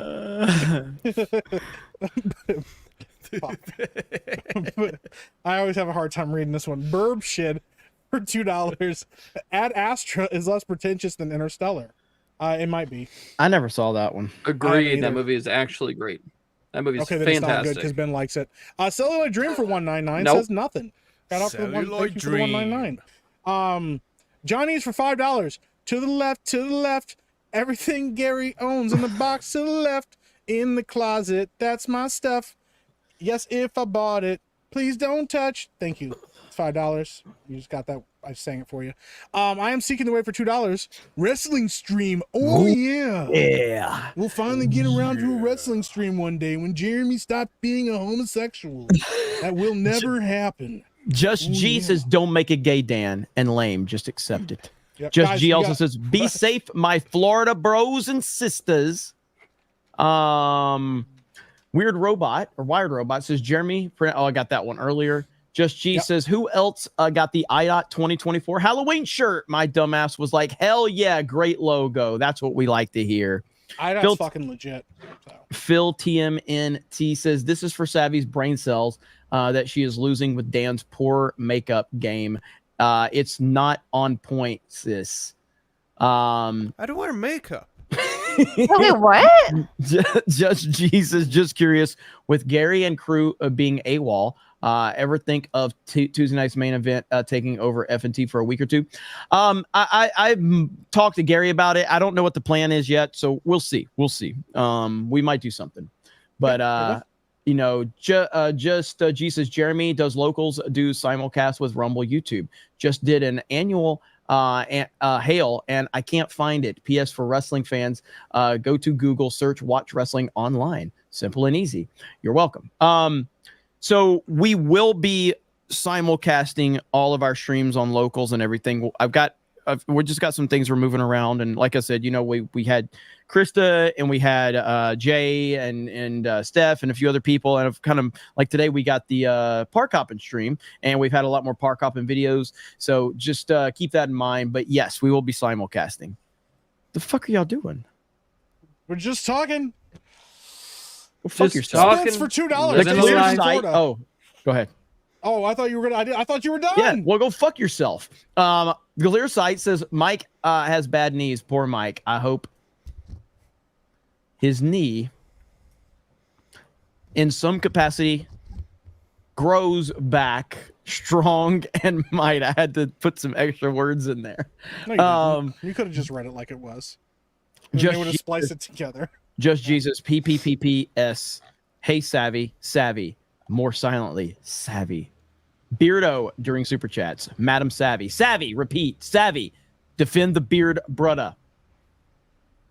I always have a hard time reading this one. Burb shit for $2. Ad Astra is less pretentious than Interstellar. It might be. I never saw that one. Agreed. either. That movie is actually great. That movie is Okay, then it's not good fantastic. because Ben likes it. Celluloid Dream for $199 Nope. says nothing. Got off for the Celluloid thank you for the $199. Johnny's for $5. To the left, everything Gary owns in the box to the left, in the closet. That's my stuff. Yes, if I bought it, please don't touch. Thank you. It's $5. You just got that. I sang it for you. I am seeking the way for $2. Wrestling stream. Oh yeah. Yeah. We'll finally get around to a wrestling stream one day when Jeremy stopped being a homosexual. That will never happen. Just Ooh, G yeah. says, don't make it gay, Dan, and lame. Just accept it. Yep. Just Guys, G we also got- says, be safe, my Florida bros and sisters. Weird Robot or Wired Robot says, Jeremy. Oh, I got that one earlier. Just G says, who else got the IDOT 2024 Halloween shirt? My dumbass was like, hell yeah, great logo. That's what we like to hear. That's Phil- fucking legit. Phil TMNT says, this is for Savvy's brain cells that she is losing with Dan's poor makeup game. It's not on point, sis. I don't wear makeup. Wait, what? Just Jesus, just curious. With Gary and crew being AWOL, ever think of Tuesday night's main event taking over F&T for a week or two? I've talked to Gary about it. I don't know what the plan is yet, so we'll see. We'll see. We might do something, but you know, just G says Jeremy, does locals do simulcast with Rumble YouTube? Just did an annual hail and I can't find it. PS for wrestling fans, go to Google, search Watch Wrestling Online. Simple and easy. You're welcome. So we will be simulcasting all of our streams on locals and everything. We just got some things we're moving around, and like I said, we had Krista and we had Jay and Steph and a few other people, and I've kind of like today we got the park hopping stream, and we've had a lot more park hopping videos. So just keep that in mind. But yes, we will be simulcasting. The fuck are y'all doing? We're just talking. Well, fuck yourself. Spins for $2. The clear site. Oh, go ahead. Oh, I thought you were gonna. I thought you were done. Yeah, well, go fuck yourself. Clear site says Mike has bad knees. Poor Mike. I hope his knee, in some capacity, grows back strong and might. I had to put some extra words in there. No, you could have just read it like it was. And they would have spliced it together. Just Jesus. PPPPS. Hey, Savvy. More silently, Savvy. Beardo during super chats. Madam Savvy. Repeat. Savvy. Defend the beard, brudda.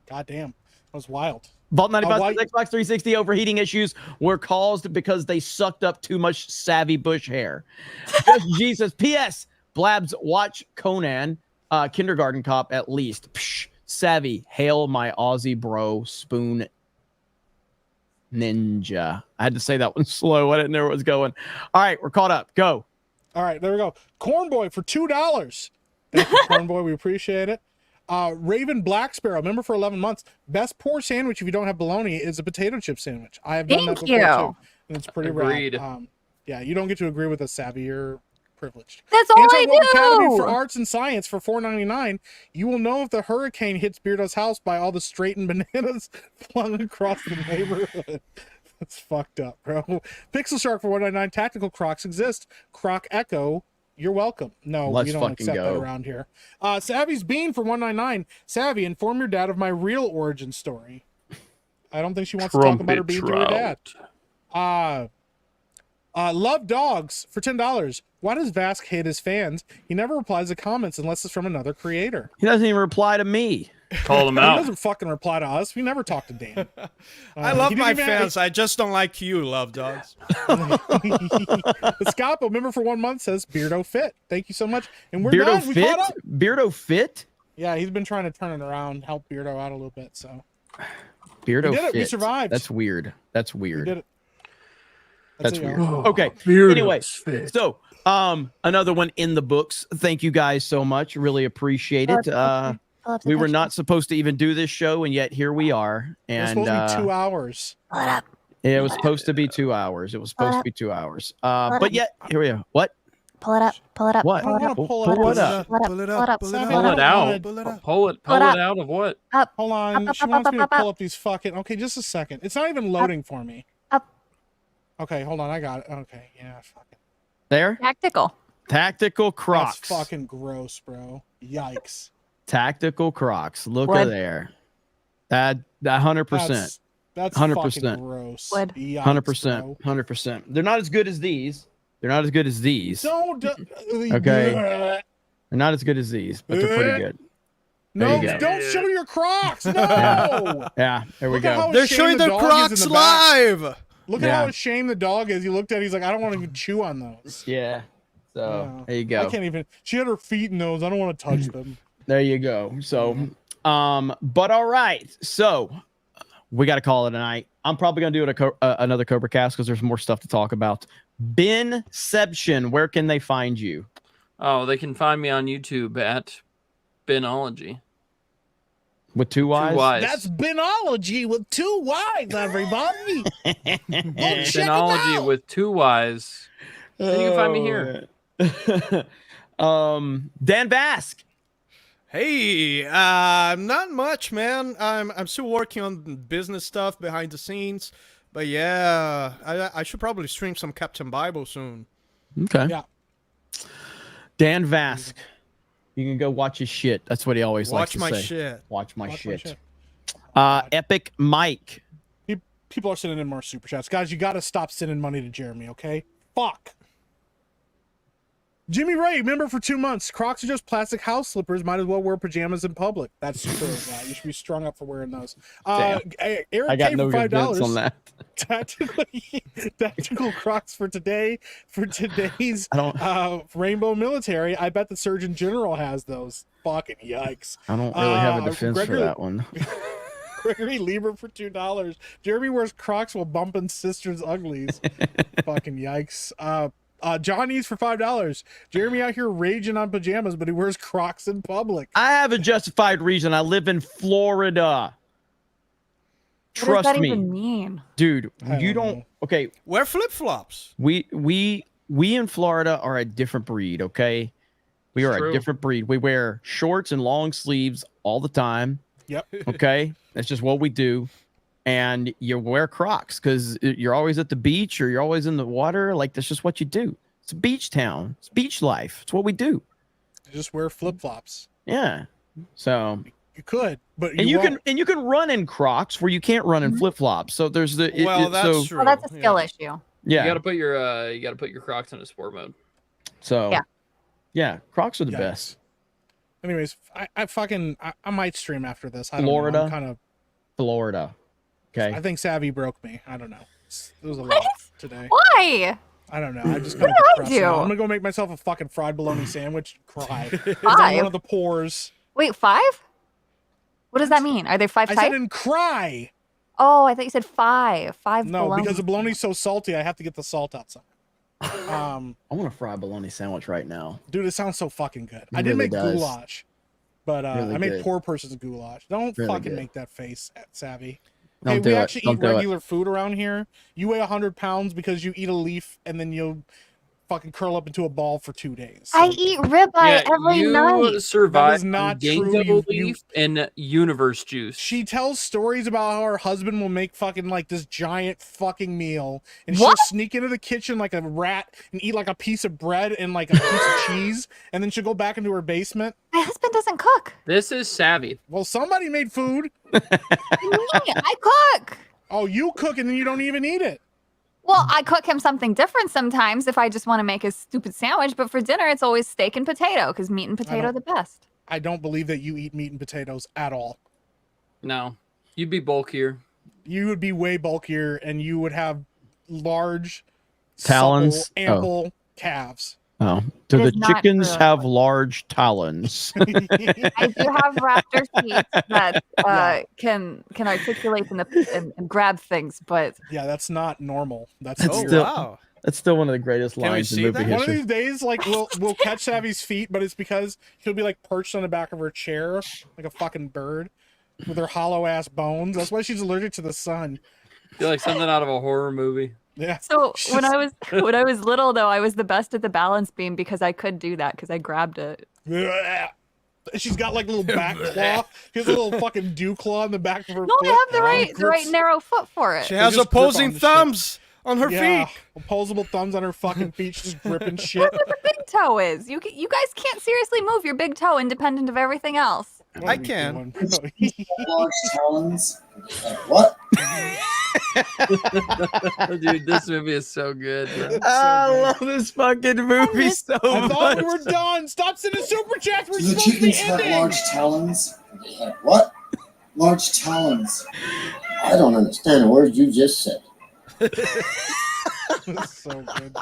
God damn. That was wild. Vault 90 Xbox 360 overheating issues were caused because they sucked up too much Savvy bush hair. Just Jesus. P.S. Blabs, watch Conan, Kindergarten Cop at least. Psh, Savvy. Hail my Aussie bro, Spoon Ninja. I had to say that one slow. I didn't know where it was going. All right, we're caught up. Go. All right, there we go. Cornboy for $2. Thank you, Cornboy. We appreciate it. Raven Black Sparrow, member for 11 months. Best poor sandwich if you don't have bologna is a potato chip sandwich. I have done that before too, and it's pretty Agreed. rad. Yeah, you don't get to agree with us, Savvy. You're privileged. That's all I Anti-Woke Academy do. for Arts and Science for $4.99. You will know if the hurricane hits Beardo's house by all the straightened bananas flung across the neighborhood. That's fucked up, bro. Pixel Shark for $1.99. Tactical Crocs exist. Croc Echo. You're welcome. No, Let's we don't fucking accept that go. around here. Savvy's Bean for $1.99. Savvy, inform your dad of my real origin story. I don't think she wants to talk about her being to her dad. Love Dogs for $10. Why does Vask hate his fans? He never replies to comments unless it's from another creator. He doesn't even reply to me. Call him He out. doesn't fucking reply to us. We never talk to Dan. I love he didn't my even- fans. I just don't like you, Love Dogs. Scapo, member for 1 month, says Beardo fit. Thank you so much. And we're Beardo done. We fit? caught up. Beardo fit? Yeah, he's been trying to turn it around, help Beardo out a little bit. So Beardo we did fit. it. We survived. That's weird. That's We weird. did it. That's it, weird. y'all. Okay. Beardo's Anyway, fit. so another one in the books. Thank you guys so much. Really appreciate it. We were not supposed to even do this show, and yet here we are. It was And supposed to be 2 hours. it was supposed to be 2 hours. It was supposed to be 2 hours. But yet here we are. What? Pull it up. Pull it up. What? Pull it up. Pull Pull what it up? up. Pull it up. Pull it out. Pull it out of what? Up. Hold on. Up, She up, wants up, me to up, pull up. up these fucking. Okay, just a second. It's not even loading for me. Up. Okay, hold on. I got it. Okay, yeah, fuck it. There? Tactical. Tactical Crocs. That's fucking gross, bro. Yikes. Tactical Crocs. Look Wood. at there. That 100%. That's 100%. fucking gross. Wood. Yikes, 100%. bro. 100%. They're not as good as these. They're not as good as these. Don't. Okay. They're not as good as these, but they're pretty good. There No, you go. don't show your Crocs. No. Yeah, there we Look at go. how They're ashamed showing the their dog is Crocs in the back. live. Look at Yeah. how ashamed the dog is. He looked at it. He's like, I don't want to even chew on those. Yeah. So Yeah. there you I go. can't even. She had her feet in those. I don't want to touch them. There you go. So, but all right. So we got to call it a night. I'm probably gonna do it another Cobra Cast because there's more stuff to talk about. Benception, where can they find you? Oh, they can find me on YouTube at Benology. With two Y's? That's Benology with 2 Y's, everybody. Go check it Benology out. with 2 Y's. Then you can find me here. Dan Bask. Hey, not much, man. I'm still working on business stuff behind the scenes, but yeah, I should probably stream some Captain Bible soon. Okay. Yeah. Dan Vask. You can go watch his shit. That's what he always likes Watch to my say. shit. Watch my Watch my shit. shit. Epic Mike. People are sending in more super chats. Guys, you got to stop sending money to Jeremy, okay? Fuck. Jimmy Ray, member for 2 months. Crocs are just plastic house slippers. Might as well wear pajamas in public. That's true. Yeah, you should be strung up for wearing those. Eric I got K no for convince $5. on that. Tactical Crocs for today. For today's Rainbow Military. I bet the Surgeon General has those. Fucking yikes. I don't really have a defense for that one. Gregory Lieber for $2. Jeremy wears Crocs while bumping sisters' uglies. Fucking yikes. Johnny's for $5. Jeremy out here raging on pajamas, but he wears Crocs in public. I have a justified reason. I live in Florida. Trust what does that me, even mean? dude. You don't. Okay, wear flip flops. We in Florida are a different breed. Okay, we are a different breed. We wear shorts and long sleeves all the time. Yep. Okay, that's just what we do. And you wear Crocs because you're always at the beach or you're always in the water. Like, that's just what you do. It's a beach town. It's beach life. It's what we do. You just wear flip-flops. Yeah. So you could, but you can run in Crocs where you can't run in flip-flops. So there's the true. Well, that's a skill issue. Yeah. You gotta put your Crocs in a sport mode. So yeah, Crocs are the best. Anyways, I might stream after this. I don't Florida. know. I'm kind of Florida. Okay. I think Savvy broke me. I don't know. It was a lot today. Why? I don't know. I just kind of depressed now. I'm gonna go make myself a fucking fried bologna sandwich and cry. 'Cause I'm one of the pores. Wait, 5? What does that mean? Are they 5 I types? said and cry. Oh, I thought you said 5. 5 No, bologna. because the bologna's so salty, I have to get the salt outside. I want a fried bologna sandwich right now. Dude, it sounds so fucking good. I It did really make does. goulash, but Really I made good. poor person's goulash. Don't Really fucking good. make that face, Savvy. Don't Hey, do we it. actually Don't eat do it. regular food around here. You weigh 100 pounds because you eat a leaf and then you'll fucking curl up into a ball for 2 days. I eat ribeye every night. That Survive is not on true. Gango leaf and universe juice. She tells stories about how her husband will make fucking like this giant fucking meal, and What? she'll sneak into the kitchen like a rat and eat like a piece of bread and like a piece of cheese, and then she'll go back into her basement. My husband doesn't cook. This is savvy. Well, somebody made food. I cook. Oh, you cook and then you don't even eat it. Well, I cook him something different sometimes if I just want to make a stupid sandwich. But for dinner, it's always steak and potato because meat and potato are the best. I don't believe that you eat meat and potatoes at all. No, you'd be bulkier. You would be way bulkier, and you would have large, Talons? supple, ample calves. Oh, do It the is not chickens true. have large talons? I do have raptor teeth that can articulate and grab things, but Yeah, that's not normal. That's That's weird. still that's still one of the greatest Can we lines in see movie that? One of history. these days, like we'll catch Savvy's feet, but it's because she'll be like perched on the back of her chair like a fucking bird with her hollow ass bones. That's why she's allergic to the sun. Feel like something out of a horror movie. Yeah. so when I was little though, I was the best at the balance beam because I could do that because I grabbed it. She's got like a little back claw. She has a little fucking dew claw in the back of her No, foot. I have the right Grips- narrow foot for it. She has just grip opposing on the shit. thumbs on her Yeah, feet. opposable thumbs on her fucking feet. She's just gripping shit. That's what the big toe is. You guys can't seriously move your big toe independent of everything else. I can. Large talons. What? Dude, this movie is so good. Bro. I love this fucking movie so I thought we much. were done. Stop sending super chats. We're Do the supposed to be chickens have ending. large talons? They have what? Large talons. I don't understand the words you just said. So good.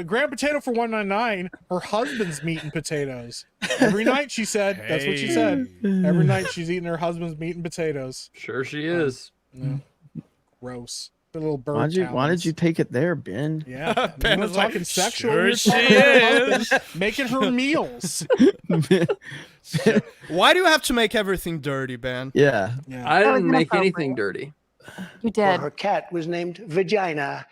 Grand Potato for $1.99. Her husband's meat and potatoes. Every night, she said. That's what she said. Every night she's eating her husband's meat and potatoes. Sure she is. Yeah. Gross. The little bird. Why did talons. you take it there, Ben? Yeah, Ben we're is like, talking sexual. "Sure We're she talking about her is." husband making her meals. Why do you have to make everything dirty, Ben? Yeah. I That was didn't make inappropriate. anything dirty. You did. Her cat was named Vagina.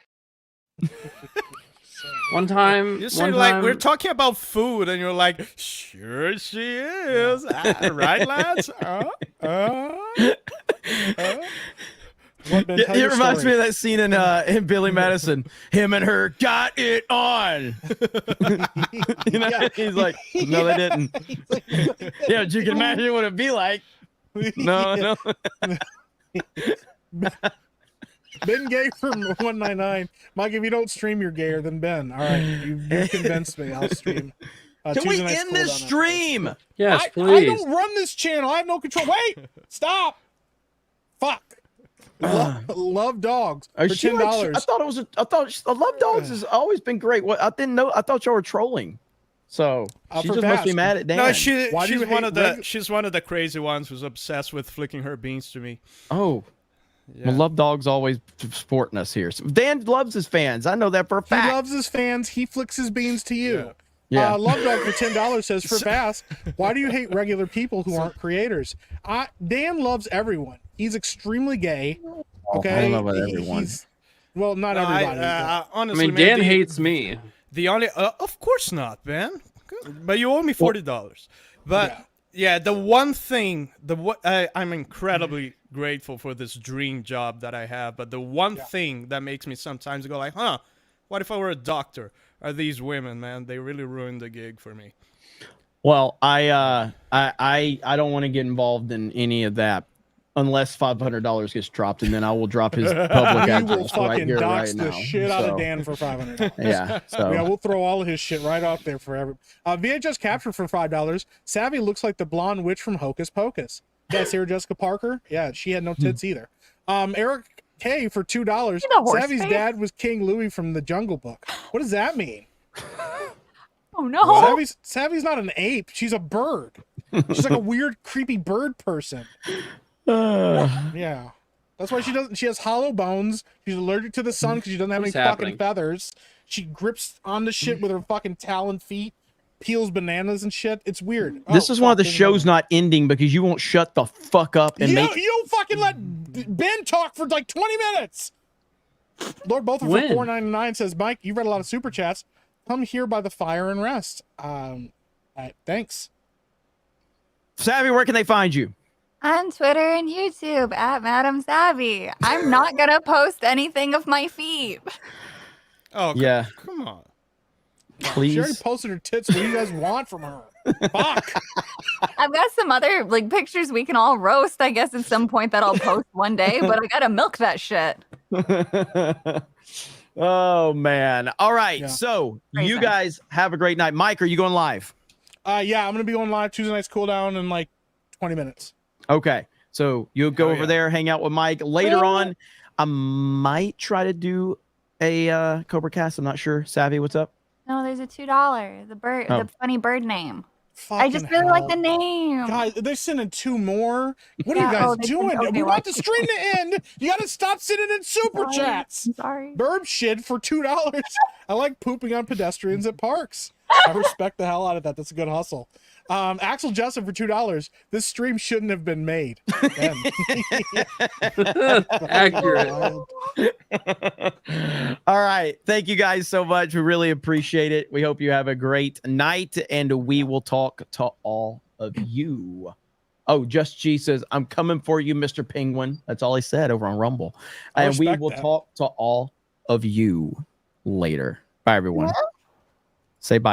One time, You say one like time, we're talking about food, and you're like, "Sure she is." Right, lads? What, Ben, It, tell your reminds story. me of that scene in Billy Madison. Him and her got it on. You know, Yeah. he's like, no, they didn't. Yeah, but you can imagine what it'd be like. No, no. Ben Gay from 199. Mike, if you don't stream, you're gayer than Ben. All right, you convinced me. I'll stream. Can we Tuesday night's end cool this down stream? Yes, I please. don't run this channel. I have no control. Wait, stop. Fuck. Love dogs for $10. I thought it was. Love Dogs has always been great. What I didn't know. I thought y'all were trolling. So she for just must be fast. mad at Dan. No, Why do you she's one hate of the she's one of the crazy ones who's obsessed with flicking her beans to me. Oh. Yeah. Well, Love Dog's always supporting us here. So Dan loves his fans. I know that for a fact. He loves his fans. He flicks his beans to you. Yeah. Love Dog for $10 says for fast. Why do you hate regular people who aren't creators? Dan loves everyone. He's extremely gay. Okay. I don't know about everyone. Well, not everybody. Honestly, I mean, man, Dan hates me. The only, of course not, man. But you owe me $40. But yeah, the one thing, I'm incredibly grateful for this dream job that I have. But the one thing that makes me sometimes go like, huh, what if I were a doctor? Are these women, man? They really ruined the gig for me. Well, I don't want to get involved in any of that unless $500 gets dropped, and then I will drop his public We will address right fucking here, dox right the now. shit out of So, Dan for $500. Yeah. So Yeah, we'll throw all of his shit right out there for every. VHS capture for $5. Savvy looks like the blonde witch from Hocus Pocus. Yeah, Sarah Jessica Parker. Yeah, she had no tits either. Eric K for $2. Savvy's face? dad was King Louis from the Jungle Book. What does that mean? Oh no. Savvy's not an ape. She's a bird. She's like a weird, creepy bird person. Yeah. That's why she has hollow bones. She's allergic to the sun because she doesn't have What's any happening? fucking feathers. She grips on the shit with her fucking talon feet, peels bananas and shit. It's weird. this is one of the shows not ending because you won't shut the fuck up and make. You fucking let Ben talk for like 20 minutes. Lord Bolton for When? $4.99 says, Mike, you've read a lot of super chats. Come here by the fire and rest. Thanks. Savvy, where can they find you? On Twitter and YouTube at Madam Savvy. I'm not gonna post anything of my feet. Oh, Yeah. Come on. Please. She already posted her tits. What do you guys want from her? Fuck. I've got some other like pictures we can all roast, I guess, at some point that I'll post one day, but I gotta milk that shit. Oh man. All right. Yeah. So Crazy. you guys have a great night. Mike, are you going live? Yeah, I'm gonna be on live Tuesday night's cooldown in like 20 minutes. Okay. So you'll go over there, hang out with Mike. Later on, I might try to do a Cobra Cast. I'm not sure. Savvy, what's up? No, there's a $2. The bird, Oh. the funny bird name. I just really like the name. Guys, they're sending 2 more. What Yeah, are you oh, guys they doing? sent- okay, We well, want the stream to end. You gotta stop sending in super Sorry. chats. I'm sorry. Burb shit for $2. I like pooping on pedestrians at parks. I respect the hell out of that. That's a good hustle. Axel Justin for $2. This stream shouldn't have been made. Ben. Accurate. All right. Thank you guys so much. We really appreciate it. We hope you have a great night, and we will talk to all of you. Oh, Just G says, I'm coming for you, Mr. Penguin. That's all he said over on Rumble. I And we respect will that. talk to all of you later. Bye, everyone. Say bye.